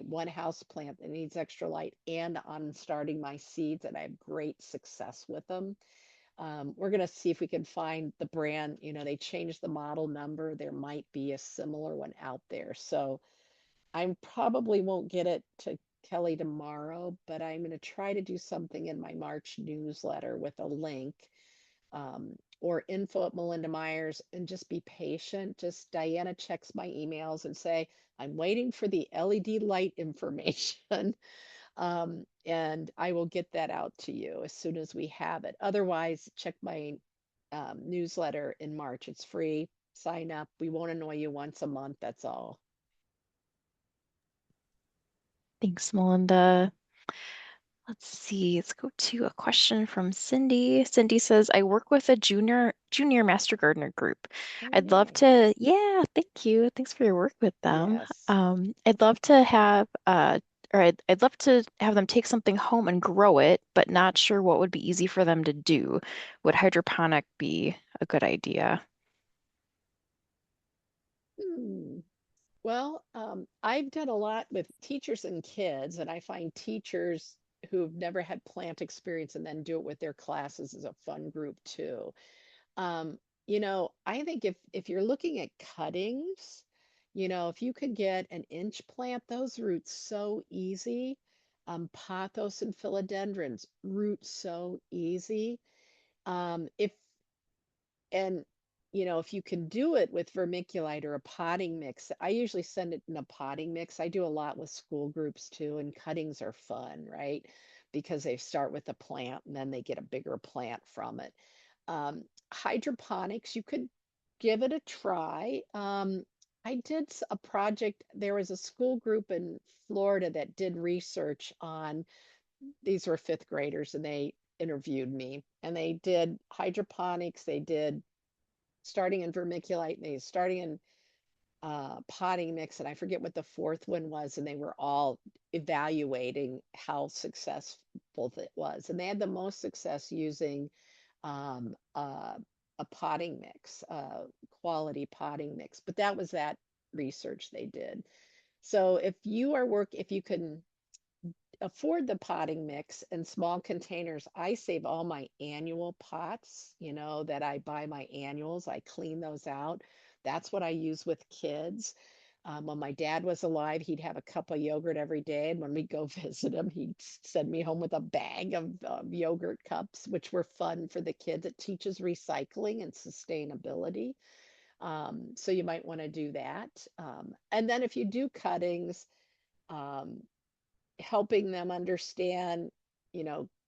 one house plant that needs extra light, and on starting my seeds, and I have great success with them. We're going to see if we can find the brand. They changed the model number. There might be a similar one out there. So I probably won't get it to Kelly tomorrow, but I'm going to try to do something in my March newsletter with a link, or info at Melinda Myers, and just be patient. Just Diana checks my emails and say, I'm waiting for the LED light information. And I will get that out to you as soon as we have it. Otherwise, check my newsletter in March. It's free. Sign up. We won't annoy you once a month. That's all. Thanks, Melinda. Let's see. Let's go to a question from Cindy. Cindy says, I work with a junior master gardener group. Oh, I'd love yay. to, yeah, thank you. Thanks for your work with them. Yes. I'd love to have or I'd love to have them take something home and grow it, but not sure what would be easy for them to do. Would hydroponic be a good idea? Hmm. Well, I've done a lot with teachers and kids, and I find teachers who've never had plant experience and then do it with their classes is a fun group too. Um, I think if you're looking at cuttings, if you could get an inch plant, those roots so easy. Pothos and philodendrons root so easy. If and if you can do it with vermiculite or a potting mix, I usually send it in a potting mix. I do a lot with school groups too, and cuttings are fun, right? Because they start with a plant and then they get a bigger plant from it. Hydroponics, you could give it a try. I did a project. There was a school group in Florida that did research on, these were fifth graders, and they interviewed me, and they did hydroponics. They did starting in vermiculite, and they starting in potting mix, and I forget what the fourth one was, and they were all evaluating how successful it was, and they had the most success using um, uh, a potting mix, quality potting mix. But that was that research they did. So if you can afford the potting mix in small containers, I save all my annual pots, that I buy my annuals. I clean those out. That's what I use with kids. When my dad was alive, he'd have a cup of yogurt every day. And when we go visit him, he'd send me home with a bag of yogurt cups, which were fun for the kids. It teaches recycling and sustainability. So you might want to do that. And then if you do cuttings, um, helping them understand,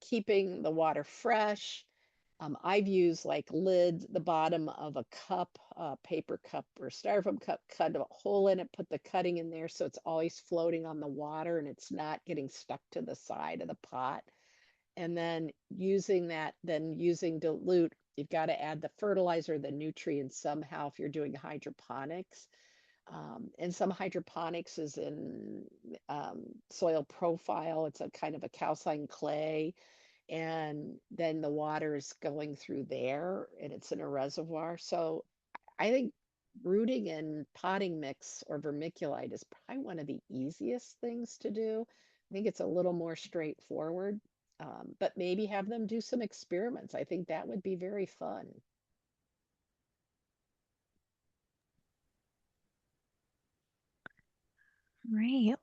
keeping the water fresh. I've used like lids, the bottom of a cup, paper cup or styrofoam cup, cut a hole in it, put the cutting in there so it's always floating on the water and it's not getting stuck to the side of the pot. And then using dilute, you've got to add the fertilizer, the nutrients somehow if you're doing hydroponics. And some hydroponics is in soil profile. It's a kind of a calcine clay, and then the water is going through there, and it's in a reservoir. So I think rooting in potting mix or vermiculite is probably one of the easiest things to do. I think it's a little more straightforward, but maybe have them do some experiments. I think that would be very fun. Right.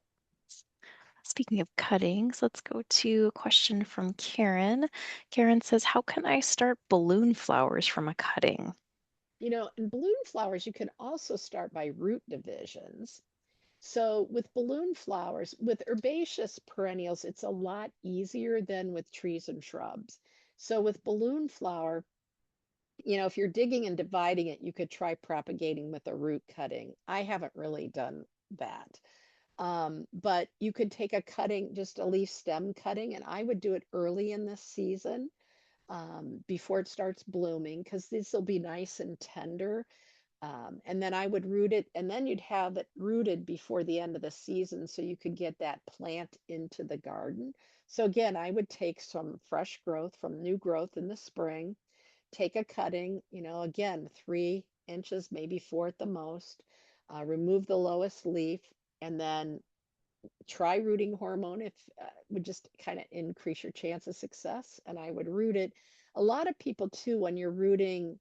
Speaking of cuttings, let's go to a question from Karen. Karen says, how can I start balloon flowers from a cutting? In balloon flowers, you can also start by root divisions. So with balloon flowers, with herbaceous perennials, it's a lot easier than with trees and shrubs. So with balloon flower, if you're digging and dividing it, you could try propagating with a root cutting. I haven't really done that. But you could take a cutting, just a leaf stem cutting, and I would do it early in this season. before it starts blooming because this will be nice and tender. And then I would root it, and then you'd have it rooted before the end of the season so you could get that plant into the garden. So again, I would take some fresh growth from new growth in the spring, take a cutting, again, 3 inches, maybe four at the most, remove the lowest leaf, and then try rooting hormone if would just kind of increase your chance of success. And I would root it. A lot of people too, when you're rooting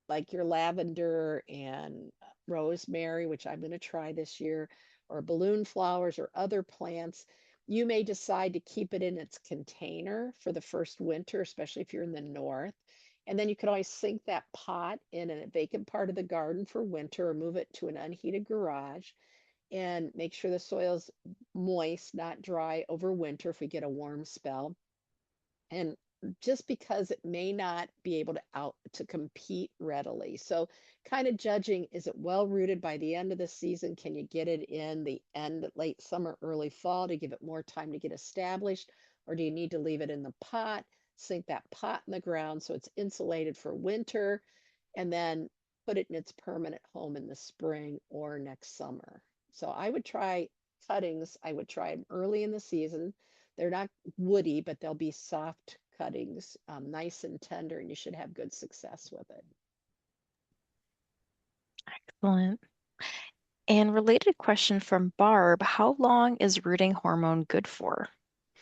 like your lavender and rosemary, which I'm going to try this year, or balloon flowers or other plants, you may decide to keep it in its container for the first winter, especially if you're in the north. And then you can always sink that pot in a vacant part of the garden for winter or move it to an unheated garage and make sure the soil's moist, not dry over winter if we get a warm spell. And just because it may not be able to compete readily. So kind of judging, is it well rooted by the end of the season? Can you get it in the end, late summer, early fall to give it more time to get established? Or do you need to leave it in the pot, sink that pot in the ground so it's insulated for winter, and then put it in its permanent home in the spring or next summer? So I would try cuttings. I would try them early in the season. They're not woody, but they'll be soft cuttings, nice and tender, and you should have good success with it. Excellent. And related question from Barb, how long is rooting hormone good for?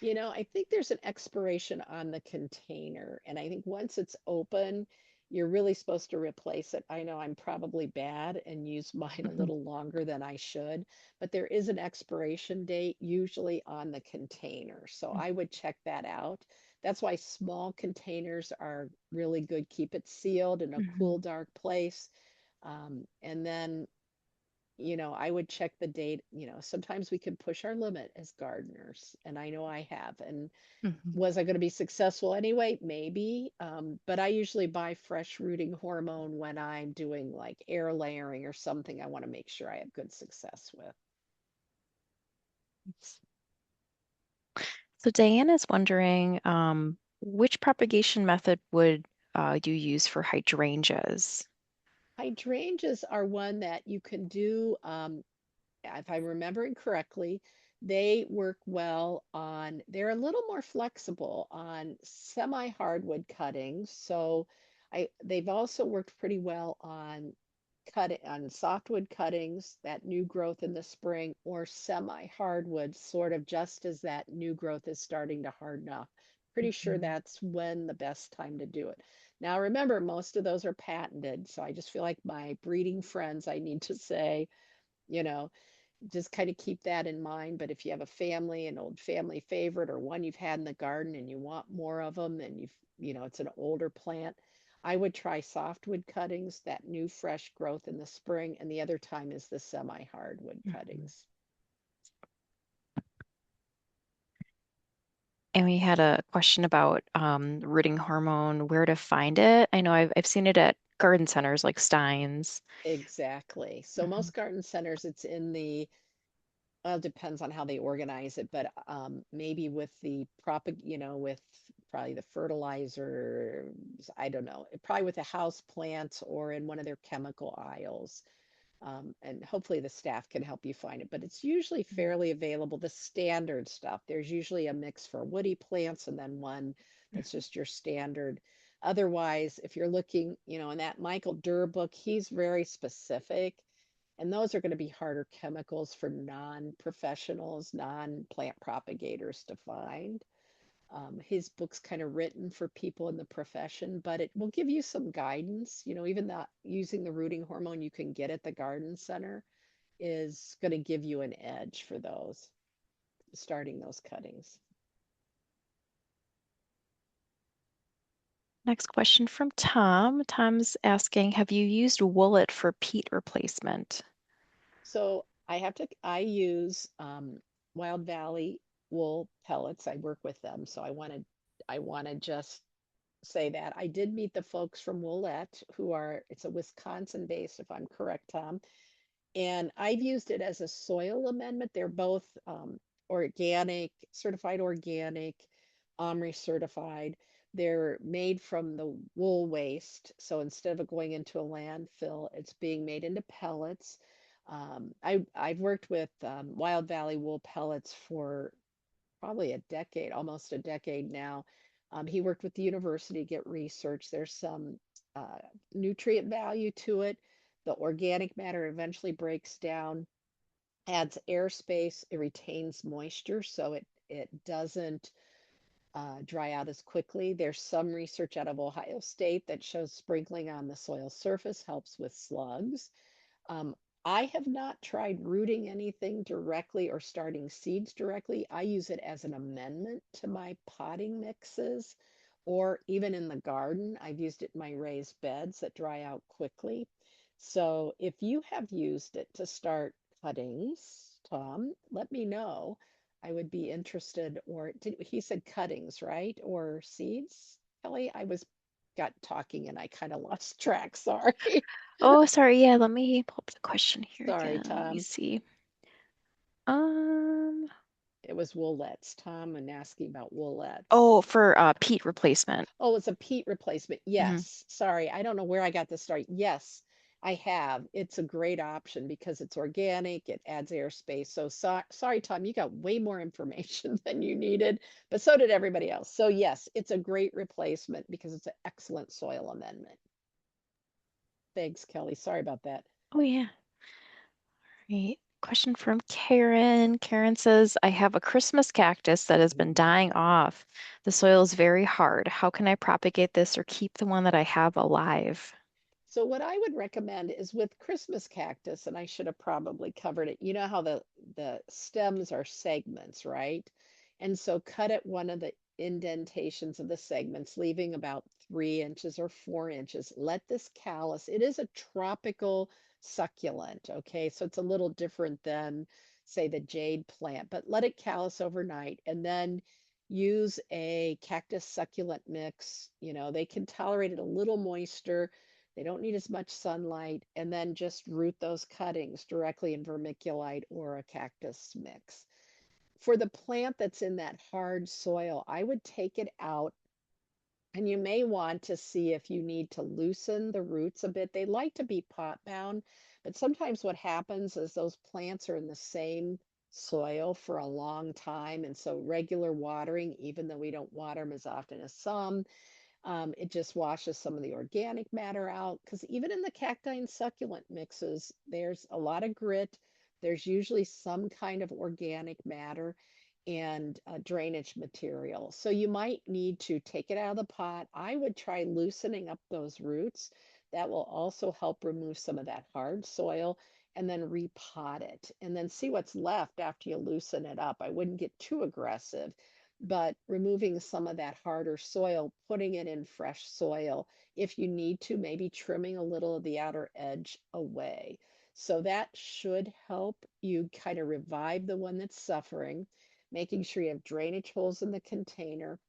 I think there's an expiration on the container, and I think once it's open, you're really supposed to replace it. I know I'm probably bad and use mine a Mhm, little longer than I should, but there is an expiration date usually on the container. So I would check that out. That's why small containers are really good. Keep it sealed in a mhm, cool, dark place. And then I would check the date. Sometimes we can push our limit as gardeners, and I know I have. And mhm. was I going to be successful anyway? Maybe. But I usually buy fresh rooting hormone when I'm doing like air layering or something I want to make sure I have good success with. So Diane is wondering, which propagation method would you use for hydrangeas? Hydrangeas are one that you can do. If I'm remembering correctly, they work well they're a little more flexible on semi-hardwood cuttings. So they've also worked pretty well on softwood cuttings, that new growth in the spring, or semi-hardwood, sort of just as that new growth is starting to harden up. Pretty sure Mhm, that's when the best time to do it. Now, remember, most of those are patented, so I just feel like my breeding friends, I need to say, you know, just kind of keep that in mind. But if you have a family, an old family favorite, or one you've had in the garden and you want more of them, and it's an older plant, I would try softwood cuttings, that new fresh growth in the spring, and the other time is the semi-hardwood mhm. cuttings. And we had a question about rooting hormone, where to find it. I know I've seen it at garden centers like Stein's. Exactly. So Mhm, most garden centers, it's in the well, it depends on how they organize it, but maybe with with probably the fertilizer, I don't know, probably with the house plants or in one of their chemical aisles. And hopefully the staff can help you find it, but it's usually fairly available. The standard stuff, there's usually a mix for woody plants and then one that's just your standard. Otherwise, if you're looking, in that Michael Durr book, he's very specific, and those are going to be harder chemicals for non-professionals, non-plant propagators to find. His book's kind of written for people in the profession, but it will give you some guidance. Even that using the rooting hormone you can get at the garden center is going to give you an edge for those starting those cuttings. Next question from Tom. Tom's asking, have you used Woolet for peat replacement? So I use Wild Valley wool pellets. I work with them, so I want to just say that I did meet the folks from Woolette it's a Wisconsin base, if I'm correct, Tom. And I've used it as a soil amendment. They're both organic, certified organic, OMRI certified. They're made from the wool waste. So instead of going into a landfill, it's being made into pellets. I've worked with Wild Valley wool pellets for probably a decade, almost a decade now. He worked with the university to get research. There's some uh, nutrient value to it. The organic matter eventually breaks down, adds airspace, it retains moisture, so it doesn't dry out as quickly. There's some research out of Ohio State that shows sprinkling on the soil surface helps with slugs. Um, I have not tried rooting anything directly or starting seeds directly. I use it as an amendment to my potting mixes, or even in the garden. I've used it in my raised beds that dry out quickly. So if you have used it to start cuttings, Tom, let me know. I would be interested, or he said cuttings, right? Or seeds? Kelly, I was got talking and I kind of lost track. Sorry. Oh, sorry. Yeah, let me pull up the question here Sorry, again. Let me Tom. see. Um, It was Woolets. Tom and asking about Woolets. oh, for peat replacement. Oh, it's a peat replacement. Hmm. Yes. Sorry, I don't know where I got this start. Yes, I have. It's a great option because it's organic, it adds airspace. Sorry, Tom, you got way more information than you needed, but so did everybody else. So yes, it's a great replacement because it's an excellent soil amendment. Thanks, Kelly. Sorry about that. Oh, yeah. Right. Question from Karen. Karen says, I have a Christmas cactus that has been dying off. The soil is very hard. How can I propagate this or keep the one that I have alive? So what I would recommend is with Christmas cactus, and I should have probably covered it. You know how the stems are segments, right? And so cut at one of the indentations of the segments, leaving about 3 inches or 4 inches. Let this callus. It is a tropical succulent, okay? So it's a little different than, say, the jade plant, but let it callus overnight and then use a cactus succulent mix. They can tolerate it a little moisture, they don't need as much sunlight, and then just root those cuttings directly in vermiculite or a cactus mix. For the plant that's in that hard soil, I would take it out and you may want to see if you need to loosen the roots a bit. They like to be pot bound, but sometimes what happens is those plants are in the same soil for a long time. And so regular watering, even though we don't water them as often as some, it just washes some of the organic matter out because even in the cacti and succulent mixes, there's a lot of grit. There's usually some kind of organic matter and drainage material. So you might need to take it out of the pot. I would try loosening up those roots. That will also help remove some of that hard soil and then repot it and then see what's left after you loosen it up. I wouldn't get too aggressive, but removing some of that harder soil, putting it in fresh soil. If you need to, maybe trimming a little of the outer edge away. So that should help you kind of revive the one that's suffering, making sure you have drainage holes in the container.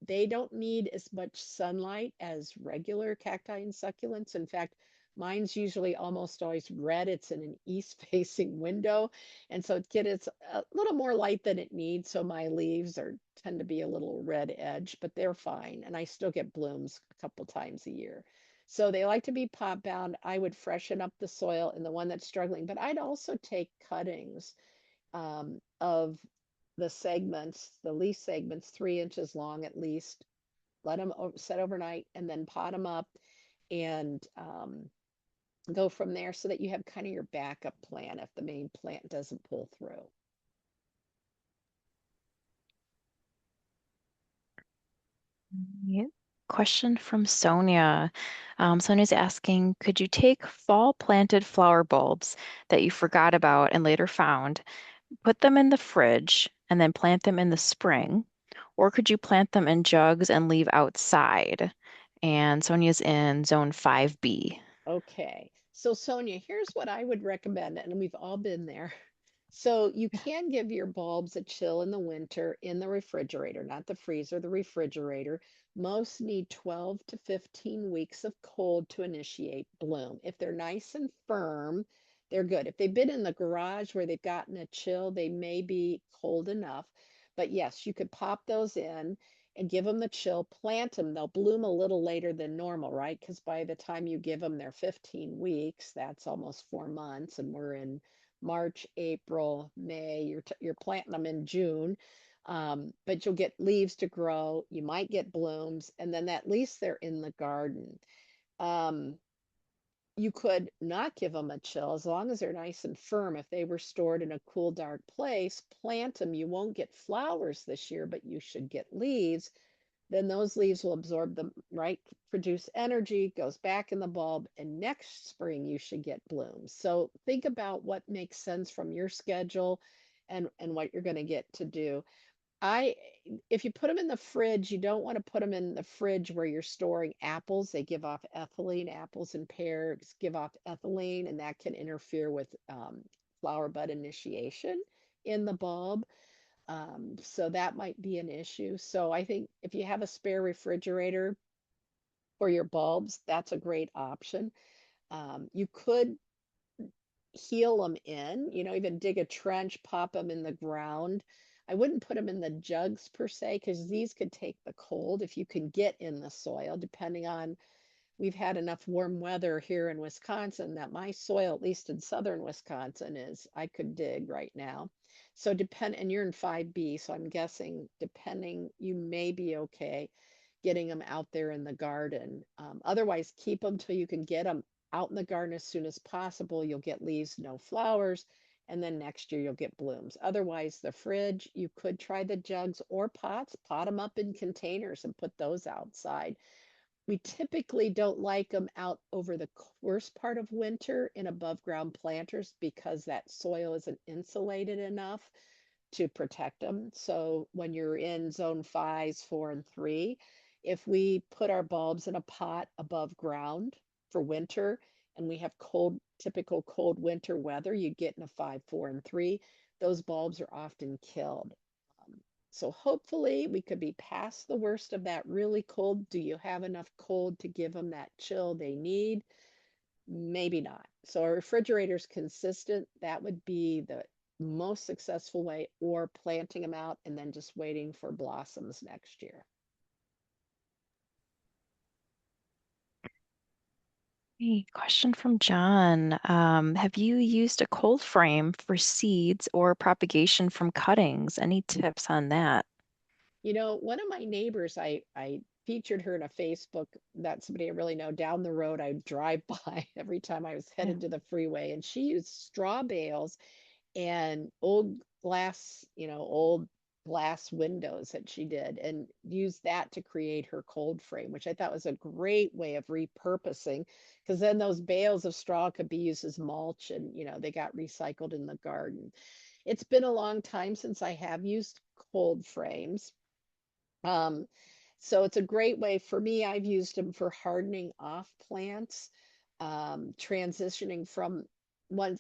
They don't need as much sunlight as regular cacti and succulents. In fact, mine's usually almost always red. It's in an east facing window. And so it's a little more light than it needs. So my leaves are tend to be a little red edge, but they're fine. And I still get blooms a couple times a year. So they like to be pot bound. I would freshen up the soil in the one that's struggling, but I'd also take cuttings of the segments, the leaf segments, 3 inches long at least. Let them set overnight and then pot them up and go from there so that you have kind of your backup plan if the main plant doesn't pull through. Yeah. Question from Sonia. Sonia's asking, could you take fall planted flower bulbs that you forgot about and later found, put them in the fridge, and then plant them in the spring? Or could you plant them in jugs and leave outside? And Sonia's in zone 5B. Okay. So, Sonia, here's what I would recommend, and we've all been there. So, you can give your bulbs a chill in the winter in the refrigerator, not the freezer, the refrigerator. Most need 12 to 15 weeks of cold to initiate bloom. If they're nice and firm, they're good. If they've been in the garage where they've gotten a chill, they may be cold enough. But yes, you could pop those in. and give them the chill, plant them. They'll bloom a little later than normal, right? Because by the time you give them their 15 weeks, that's almost 4 months, and we're in March, April, May. You're planting them in June, but you'll get leaves to grow. You might get blooms, and then at least they're in the garden. Um, you could not give them a chill as long as they're nice and firm. If they were stored in a cool, dark place, plant them. You won't get flowers this year, but you should get leaves. Then those leaves will absorb them, right? Produce energy, goes back in the bulb, and next spring you should get blooms. So think about what makes sense from your schedule and what you're going to get to do. I If you put them in the fridge, you don't want to put them in the fridge where you're storing apples. They give off ethylene. Apples and pears give off ethylene, and that can interfere with flower bud initiation in the bulb. So that might be an issue. So I think if you have a spare refrigerator for your bulbs, that's a great option. You could heel them in, even dig a trench, pop them in the ground. I wouldn't put them in the jugs per se, because these could take the cold if you can get in the soil, depending on, we've had enough warm weather here in Wisconsin that my soil, at least in southern Wisconsin, is I could dig right now. So and you're in 5B, so I'm guessing depending, you may be okay getting them out there in the garden. Otherwise, keep them till you can get them out in the garden as soon as possible. You'll get leaves, no flowers, and then next year you'll get blooms. Otherwise, the fridge, you could try the jugs or pots, pot them up in containers and put those outside. We typically don't like them out over the worst part of winter in above ground planters because that soil isn't insulated enough to protect them. So when you're in zone fives, 4 and 3, if we put our bulbs in a pot above ground for winter and we have typical cold winter weather, you get in a 5, 4, and 3, those bulbs are often killed. Um, so hopefully we could be past the worst of that really cold. Do you have enough cold to give them that chill they need? Maybe not. So our refrigerator's consistent. That would be the most successful way, or planting them out and then just waiting for blossoms next year. Hey, question from John. Have you used a cold frame for seeds or propagation from cuttings? Any tips on that? One of my neighbors, I featured her in a Facebook, that somebody I really know down the road I drive by every time I was Yeah. headed to the freeway, and she used straw bales and old glass windows that she did, and used that to create her cold frame, which I thought was a great way of repurposing, because then those bales of straw could be used as mulch, and they got recycled in the garden. It's been a long time since I have used cold frames. Um, so it's a great way for me. I've used them for hardening off plants, transitioning from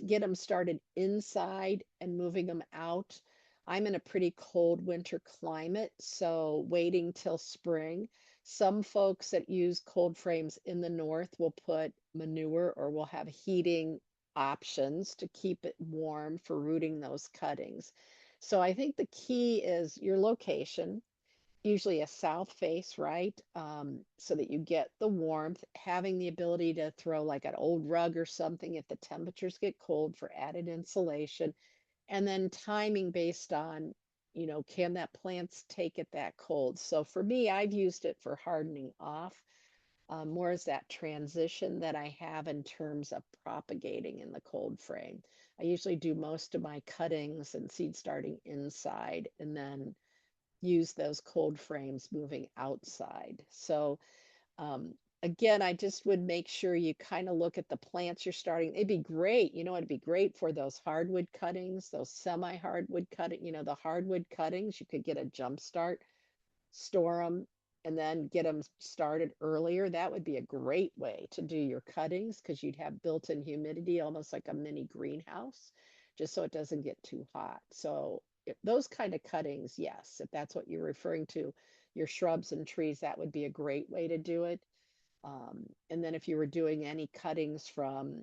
get them started inside and moving them out. I'm in a pretty cold winter climate, so waiting till spring. Some folks that use cold frames in the north will put manure or will have heating options to keep it warm for rooting those cuttings. So I think the key is your location, usually a south face, right? So that you get the warmth, having the ability to throw like an old rug or something if the temperatures get cold for added insulation, and then timing based on, can that plants take it that cold? So for me, I've used it for hardening off, more as that transition that I have in terms of propagating in the cold frame. I usually do most of my cuttings and seed starting inside, and then use those cold frames moving outside. So again, I just would make sure you kind of look at the plants you're starting. It'd be great, it'd be great for those hardwood cuttings, those semi-hardwood cutting, the hardwood cuttings, you could get a jump start, store them, and then get them started earlier. That would be a great way to do your cuttings, because you'd have built-in humidity, almost like a mini greenhouse, just so it doesn't get too hot. So those kind of cuttings, yes, if that's what you're referring to, your shrubs and trees, that would be a great way to do it. And then if you were doing any cuttings from,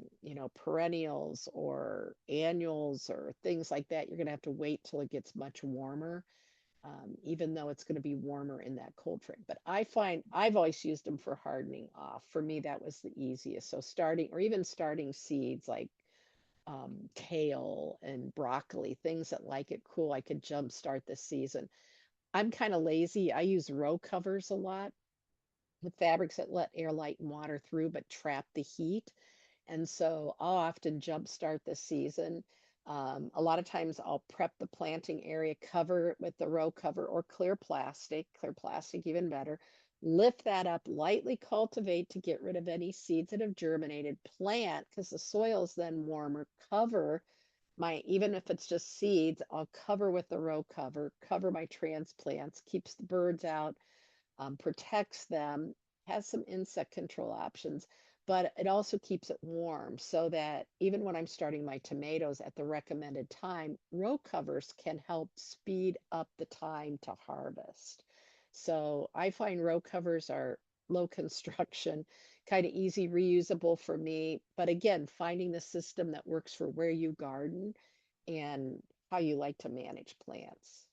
perennials or annuals or things like that, you're going to have to wait till it gets much warmer. even though it's going to be warmer in that cold frame. But I find I've always used them for hardening off. For me, that was the easiest. So starting or even starting seeds like kale and broccoli, things that like it cool, I could jumpstart the season. I'm kind of lazy. I use row covers a lot with fabrics that let air, light, and water through but trap the heat. And so I'll often jumpstart the season. A lot of times I'll prep the planting area, cover it with the row cover or clear plastic even better. Lift that up, lightly cultivate to get rid of any seeds that have germinated. Plant because the soil is then warmer. Cover my, even if it's just seeds, I'll cover with the row cover, cover my transplants, keeps the birds out, protects them, has some insect control options, but it also keeps it warm so that even when I'm starting my tomatoes at the recommended time, row covers can help speed up the time to harvest. So I find row covers are low construction, kind of easy, reusable for me. But again, finding the system that works for where you garden and how you like to manage plants.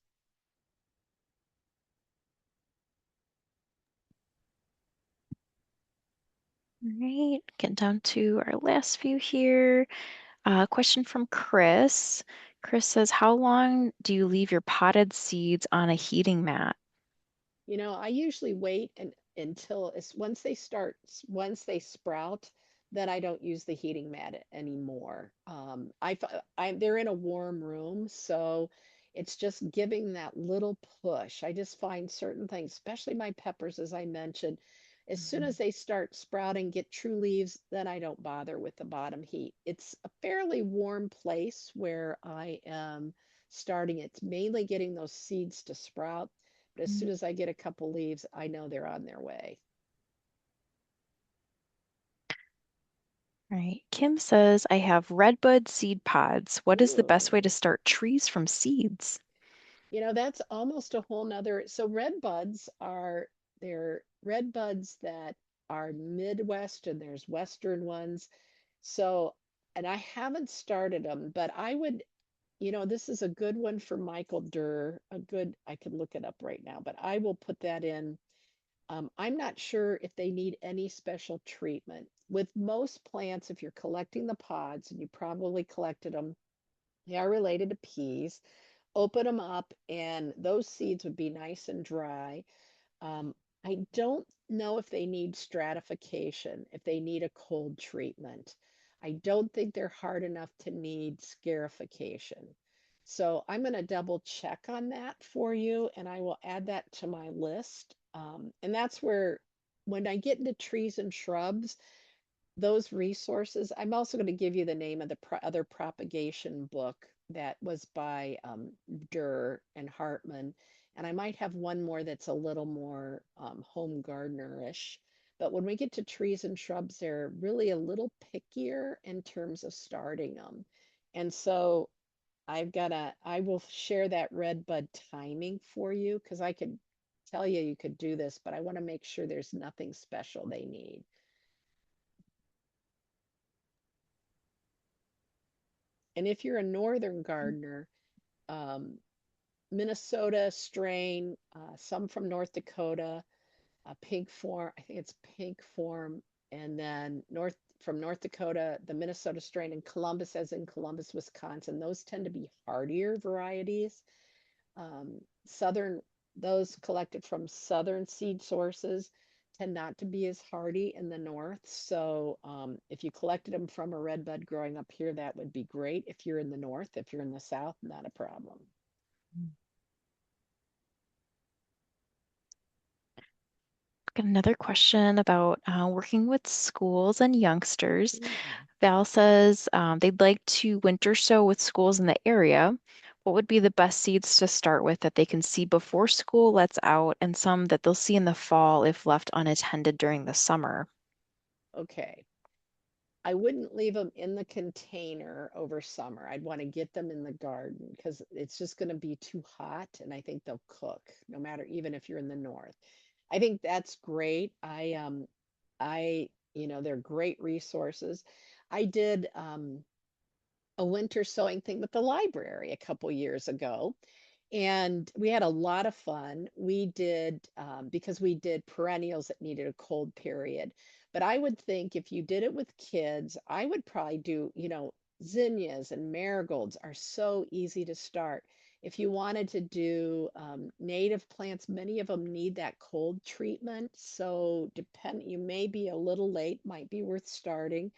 All right, getting down to our last few here. Question from Chris. Chris says, how long do you leave your potted seeds on a heating mat? I usually wait until it's once they sprout, then I don't use the heating mat anymore. They're in a warm room, so it's just giving that little push. I just find certain things, especially my peppers, as I mentioned, as soon as they start sprouting, get true leaves, then I don't bother with the bottom heat. It's a fairly warm place where I am starting. It's mainly getting those seeds to sprout. But as soon as I get a couple leaves, I know they're on their way. All right. Kim says, I have redbud seed pods. What is the best Ooh. way to start trees from seeds? That's almost a whole nother. So they're red buds that are Midwest and there's Western ones. So, and I haven't started them, but this is a good one for Michael Durr. I could look it up right now, but I will put that in. I'm not sure if they need any special treatment. With most plants, if you're collecting the pods, and you probably collected them, they are related to peas. Open them up, and those seeds would be nice and dry. Um, I don't know if they need stratification, if they need a cold treatment. I don't think they're hard enough to need scarification. So I'm going to double check on that for you, and I will add that to my list. And that's where, when I get into trees and shrubs, those resources, I'm also going to give you the name of the other propagation book that was by Durr and Hartman. And I might have one more that's a little more home gardenerish. But when we get to trees and shrubs, they're really a little pickier in terms of starting them. And so I will share that red bud timing for you because I could tell you could do this, but I want to make sure there's nothing special they need. And if you're a northern gardener, um, Minnesota strain, some from North Dakota, pink form, I think it's pink form, and then North Dakota, the Minnesota strain, and Columbus, as in Columbus, Wisconsin. Those tend to be hardier varieties. Southern, those collected from southern seed sources tend not to be as hardy in the north. So if you collected them from a red bud growing up here, that would be great. If you're in the north, if you're in the south, not a problem. Got another question about working with schools and youngsters. Mm. Val says they'd like to winter sow with schools in the area. What would be the best seeds to start with that they can see before school lets out, and some that they'll see in the fall if left unattended during the summer? Okay. I wouldn't leave them in the container over summer. I'd want to get them in the garden because it's just going to be too hot and I think they'll cook no matter, even if you're in the north. I think that's great. They're great resources. I did a winter sewing thing with the library a couple years ago, And we had a lot of fun. We did, because we did perennials that needed a cold period. But I would think if you did it with kids, I would probably do, zinnias and marigolds are so easy to start. If you wanted to do native plants, many of them need that cold treatment. So you may be a little late, might be worth starting.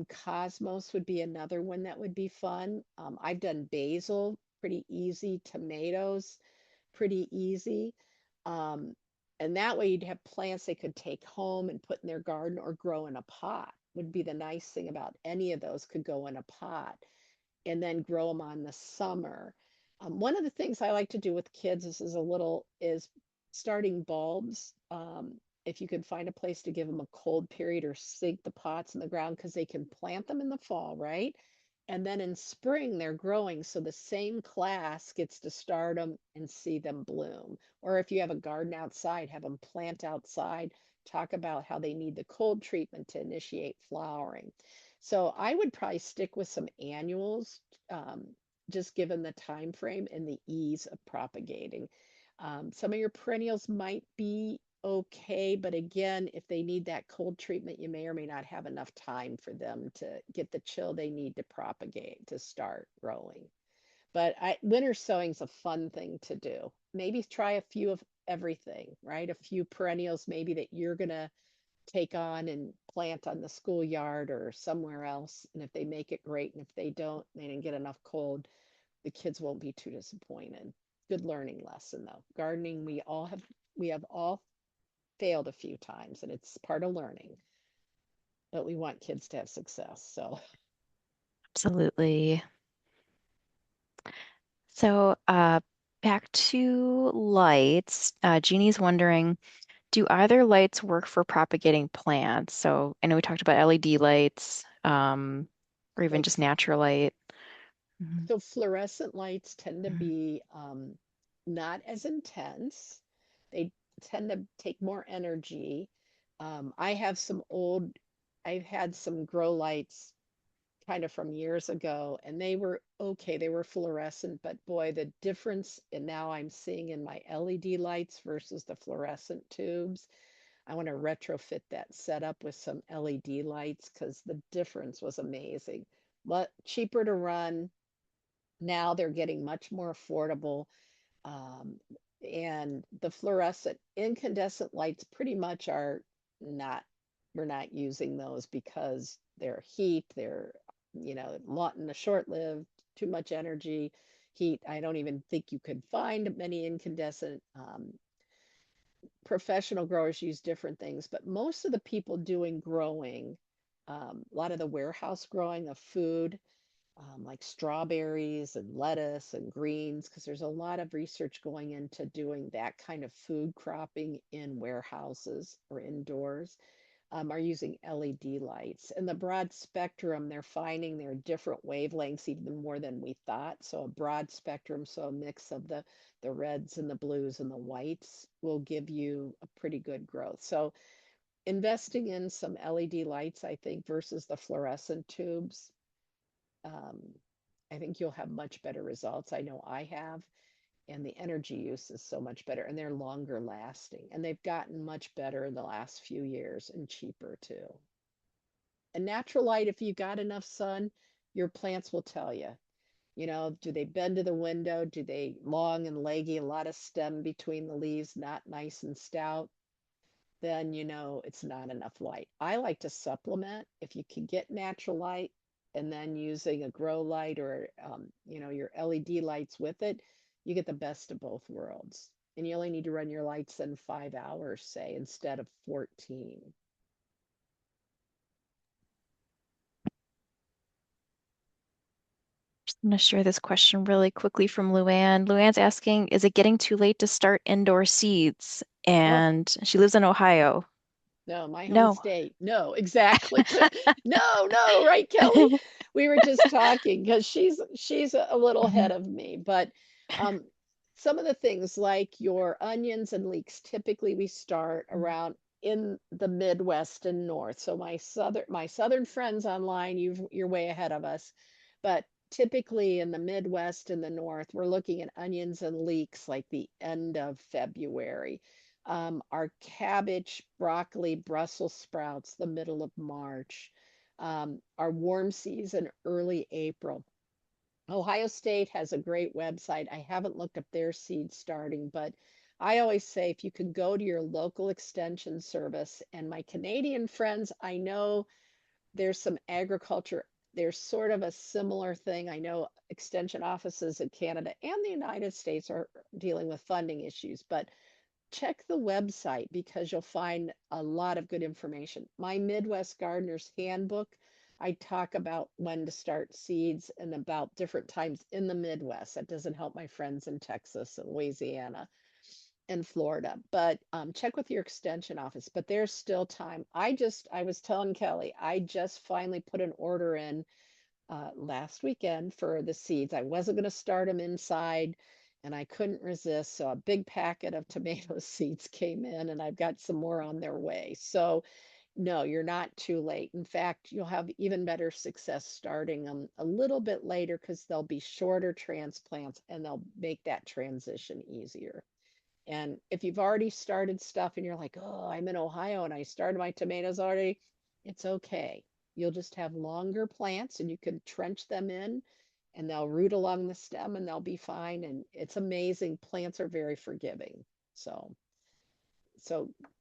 Cosmos would be another one that would be fun. I've done basil, pretty easy. Tomatoes, pretty easy. Um, and that way you'd have plants they could take home and put in their garden or grow in a pot. Would be the nice thing about any of those could go in a pot and then grow them on the summer. One of the things I like to do with kids is starting bulbs. If you could find a place to give them a cold period or sink the pots in the ground because they can plant them in the fall, right? And then in spring they're growing, so the same class gets to start them and see them bloom. Or if you have a garden outside, have them plant outside, talk about how they need the cold treatment to initiate flowering. So I would probably stick with some annuals, um, just given the time frame and the ease of propagating. Some of your perennials might be okay, but again, if they need that cold treatment, you may or may not have enough time for them to get the chill they need to propagate, to start growing. But winter sowing's a fun thing to do. Maybe try a few of everything, right? A few perennials maybe that you're gonna take on and plant on the schoolyard or somewhere else. And if they make it, great. And if they don't, they didn't get enough cold, the kids won't be too disappointed. Good learning lesson though. Gardening, we have all failed a few times and it's part of learning, but we want kids to have success. So Absolutely. So, back to lights. Jeannie's wondering, do either lights work for propagating plants? So, I know we talked about LED lights, or even so just natural light. Mhm. so fluorescent lights tend to be not as intense. They tend to take more energy. I have some old, I've had some grow lights kind of from years ago, and they were okay. They were fluorescent, but boy, the difference and now I'm seeing in my LED lights versus the fluorescent tubes. I want to retrofit that setup with some LED lights because the difference was amazing. But cheaper to run. Now they're getting much more affordable. Um, and the fluorescent incandescent lights pretty much are not, we're not using those because they're heat, they're, in the short lived, too much energy, heat. I don't even think you could find many incandescent. Professional growers use different things, but most of the people doing growing, a lot of the warehouse growing of food, like strawberries and lettuce and greens, because there's a lot of research going into doing that kind of food cropping in warehouses or indoors, are using LED lights. And the broad spectrum, they're finding there are different wavelengths, even more than we thought. So a broad spectrum, so a mix of the reds and the blues and the whites will give you a pretty good growth. So investing in some LED lights, I think, versus the fluorescent tubes, um, I think you'll have much better results. I know I have, and the energy use is so much better, and they're longer lasting, and they've gotten much better in the last few years and cheaper too. And natural light, if you got enough sun, your plants will tell you. Do they bend to the window? Do they long and leggy, a lot of stem between the leaves, not nice and stout? Then it's not enough light. I like to supplement if you can get natural light and then using a grow light or your LED lights with it, you get the best of both worlds. And you only need to run your lights in 5 hours, say, instead of 14. I'm going to share this question really quickly from Luann. Luann's asking, is it getting too late to start indoor seeds? Oh, And she lives in Ohio. no, my home No. state. No, exactly. No, no, right, Kelly? We were just talking because she's a little Mhm. ahead of me, but um, some of the things like your onions and leeks, typically we start around in the Midwest and North. So my southern friends online, you're way ahead of us. But typically in the Midwest and the North, we're looking at onions and leeks like the end of February. Our cabbage, broccoli, Brussels sprouts, the middle of March. Our warm season, early April. Ohio State has a great website. I haven't looked up their seed starting, but I always say if you can go to your local extension service, and my Canadian friends, I know there's some agriculture, there's sort of a similar thing. I know extension offices in Canada and the United States are dealing with funding issues, but check the website because you'll find a lot of good information. My Midwest Gardener's Handbook, I talk about when to start seeds and about different times in the Midwest. That doesn't help my friends in Texas and Louisiana and Florida, but check with your extension office. But there's still time. I was telling Kelly, I just finally put an order in last weekend for the seeds. I wasn't going to start them inside and I couldn't resist. So a big packet of tomato seeds came in and I've got some more on their way. So no, you're not too late. In fact, you'll have even better success starting them a little bit later because they'll be shorter transplants and they'll make that transition easier. And if you've already started stuff and you're like, oh, I'm in Ohio and I started my tomatoes already, it's okay. You'll just have longer plants and you can trench them in and they'll root along the stem and they'll be fine. And it's amazing. Plants are very forgiving. So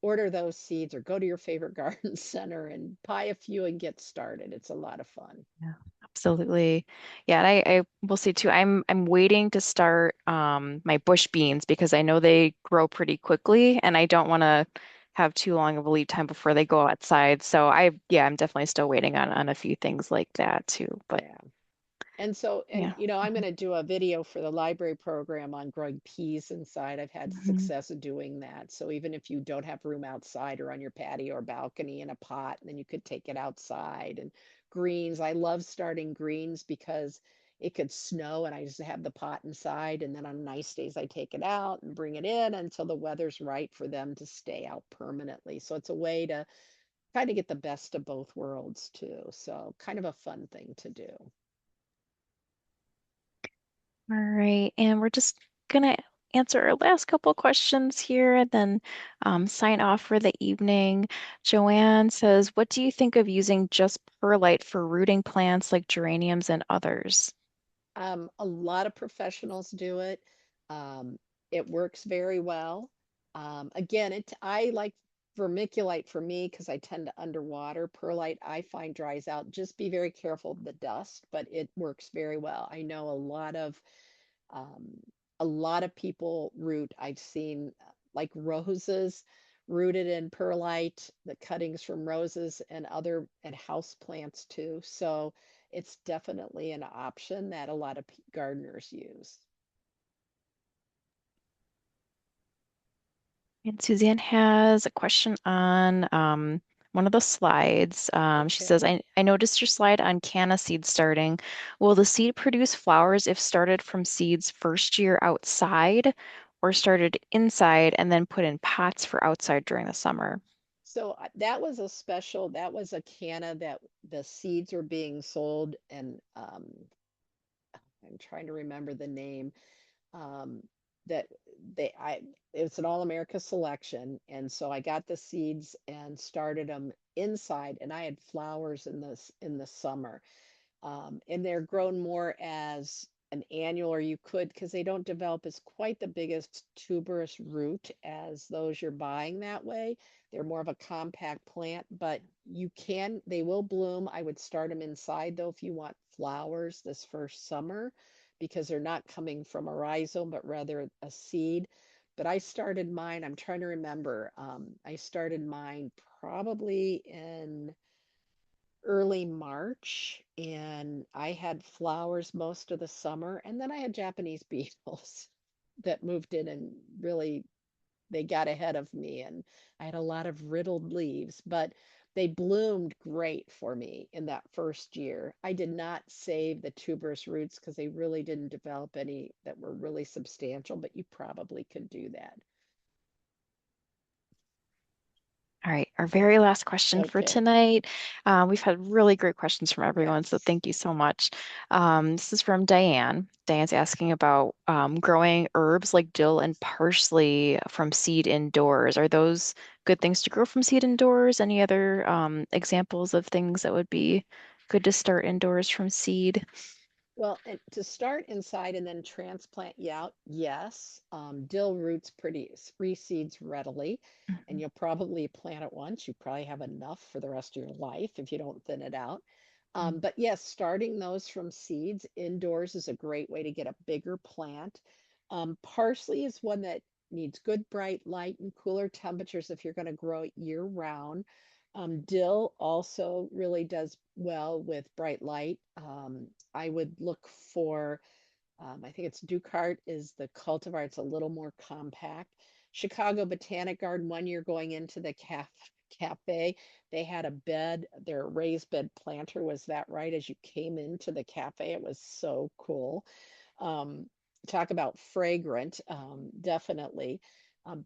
order those seeds or go to your favorite garden center and buy a few and get started. It's a lot of fun. Yeah, absolutely. Yeah, and I will say too, I'm waiting to start my bush beans because I know they grow pretty quickly and I don't want to have too long of a lead time before they go outside. So I'm definitely still waiting on a few things like that too. But Yeah. And so, and yeah. you know, I'm going to do a video for the library program on growing peas inside. I've had Mhm. success in doing that. So even if you don't have room outside or on your patio or balcony in a pot, then you could take it outside. And greens, I love starting greens because it could snow and I just have the pot inside. And then on nice days, I take it out and bring it in until the weather's right for them to stay out permanently. So it's a way to kind of get the best of both worlds too. So kind of a fun thing to do. All right, and we're just gonna answer our last couple questions here and then sign off for the evening. Joanne says, what do you think of using just perlite for rooting plants like geraniums and others? A lot of professionals do it. Um, it works very well. Again, I like vermiculite for me because I tend to underwater. Perlite I find dries out. Just be very careful of the dust, but it works very well. I know um, a lot of people root. I've seen like roses rooted in perlite, the cuttings from roses and other and house plants too. So it's definitely an option that a lot of gardeners use. And Suzanne has a question on one of the slides. She says, Okay. I noticed your slide on canna seed starting. Will the seed produce flowers if started from seeds first year outside or started inside and then put in pots for outside during the summer? So that was a special, that was a canna that the seeds are being sold and I'm trying to remember the name. um, that I it's an all America selection, and so I got the seeds and started them inside, and I had flowers in the summer, and they're grown more as an annual, or you could because they don't develop as quite the biggest tuberous root as those you're buying that way. They're more of a compact plant, but they will bloom. I would start them inside though if you want flowers this first summer because they're not coming from a rhizome, but rather a seed. But I started mine, I'm trying to remember. I started mine probably in early March, and I had flowers most of the summer. And then I had Japanese beetles that moved in and really they got ahead of me. And I had a lot of riddled leaves, but they bloomed great for me in that first year. I did not save the tuberous roots because they really didn't develop any that were really substantial, but you probably could do that. All right, our very last question for Okay. tonight. We've had really great questions from everyone, so Yes. thank you so much. This is from Diane. Diane's asking about growing herbs like dill and parsley from seed indoors. Are those good things to grow from seed indoors? Any other examples of things that would be good to start indoors from seed? Well, and to start inside and then transplant you out, yes. Dill roots reseeds readily, and Mhm. you'll probably plant it once. You probably have enough for the rest of your life if you don't thin it out. But yes, starting those from seeds indoors is a great way to get a bigger plant. Parsley is one that needs good bright light and cooler temperatures if you're going to grow it year round. Dill also really does well with bright light. I would look for, I think it's Ducart is the cultivar. It's a little more compact. Chicago Botanic Garden, one year going into the cafe, they had a bed, their raised bed planter was that right as you came into the cafe. It was so cool. Um, Talk about fragrant, definitely.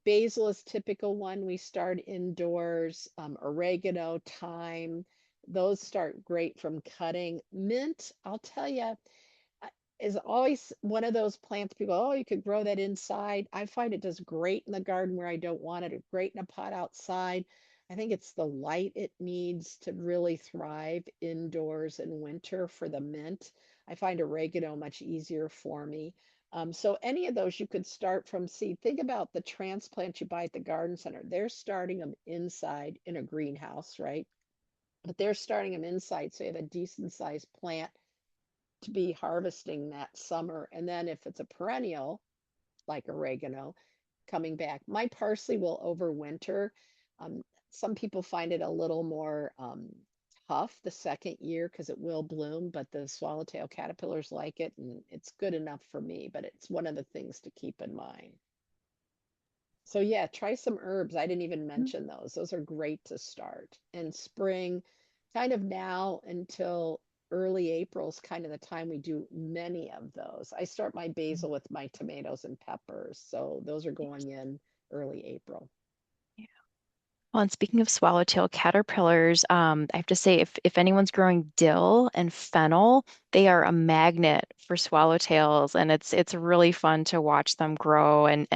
Basil is typical one we start indoors. Oregano, thyme, those start great from cutting. Mint, I'll tell you, is always one of those plants people, oh, you could grow that inside. I find it does great in the garden where I don't want it, or great in a pot outside. I think it's the light it needs to really thrive indoors in winter for the mint. I find oregano much easier for me. So any of those you could start from seed. Think about the transplants you buy at the garden center. They're starting them inside in a greenhouse, right? But they're starting them inside, so you have a decent sized plant to be harvesting that summer. And then if it's a perennial, like oregano, coming back. My parsley will overwinter. Um, some people find it a little more tough the second year because it will bloom, but the swallowtail caterpillars like it, and it's good enough for me. But it's one of the things to keep in mind. So yeah, try some herbs. I didn't even mention those. Those are great to start. And spring, kind of now until early April is kind of the time we do many of those. I start my basil with my tomatoes and peppers. So those are going in early April. Well, and speaking of swallowtail caterpillars, I have to say, if anyone's growing dill and fennel, they are a magnet for swallowtails, and it's really fun to watch them grow and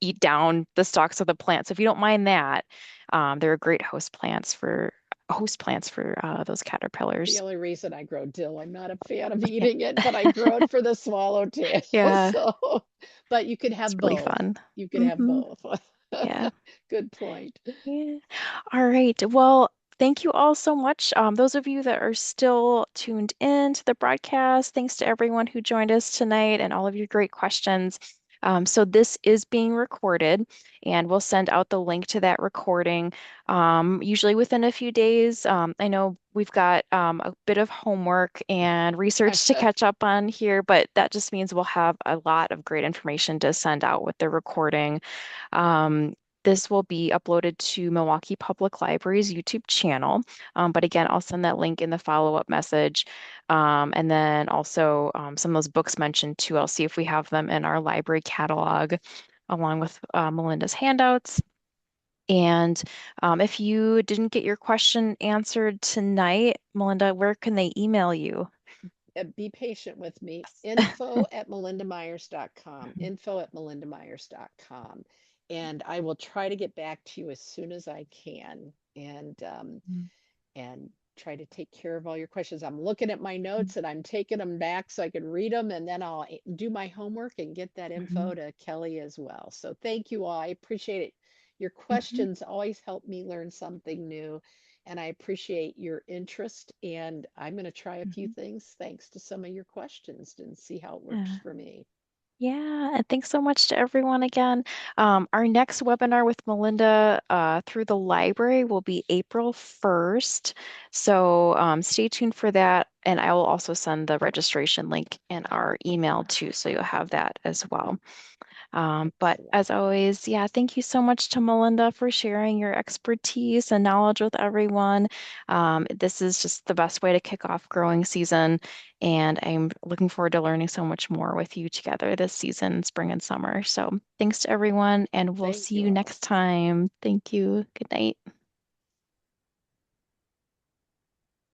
eat down the stalks of the plants. So if you don't mind that, they're great host plants for those The caterpillars. only reason I grow dill, I'm not a fan of eating it, but I grow it for the swallowtail. Yeah, So, but you could it's have really both. fun. You could have Hmm. both. Yeah. Good point. Yeah. All right. Well, thank you all so much. Those of you that are still tuned in to the broadcast, thanks to everyone who joined us tonight and all of your great questions. So this is being recorded, and we'll send out the link to that recording usually within a few days. I know we've got a bit of homework and research to catch up on here, but that just means we'll have a lot of great information to send out with the recording. Um, this will be uploaded to Milwaukee Public Library's YouTube channel. But again, I'll send that link in the follow-up message. And then also some of those books mentioned too. I'll see if we have them in our library catalog along with Melinda's handouts. And if you didn't get your question answered tonight, Melinda, where can they email you? Be patient with me. Yes. Info@melindamyers.com. Info@melindamyers.com. And I will try to get back to you as soon as I can. And try to take care of all your questions. I'm looking at my notes and I'm taking them back so I can read them, and then I'll do my homework and get that Mhm. info to Kelly as well. So thank you all. I appreciate it. Your Mhm. questions always help me learn something new, and I appreciate your interest. And I'm going to try a few Mhm. things thanks to some of your questions and see how it works Yeah. for me. Yeah, and thanks so much to everyone again. Our next webinar with Melinda through the library will be April 1st. So stay tuned for that. And I will also send the registration link in our email too, so you'll have that as well. But Excellent. as always, yeah, thank you so much to Melinda for sharing your expertise and knowledge with everyone. This is just the best way to kick off growing season, and I'm looking forward to learning so much more with you together this season, spring and summer. So thanks to everyone, and we'll Thank see you you all. next time. Thank you. Good night.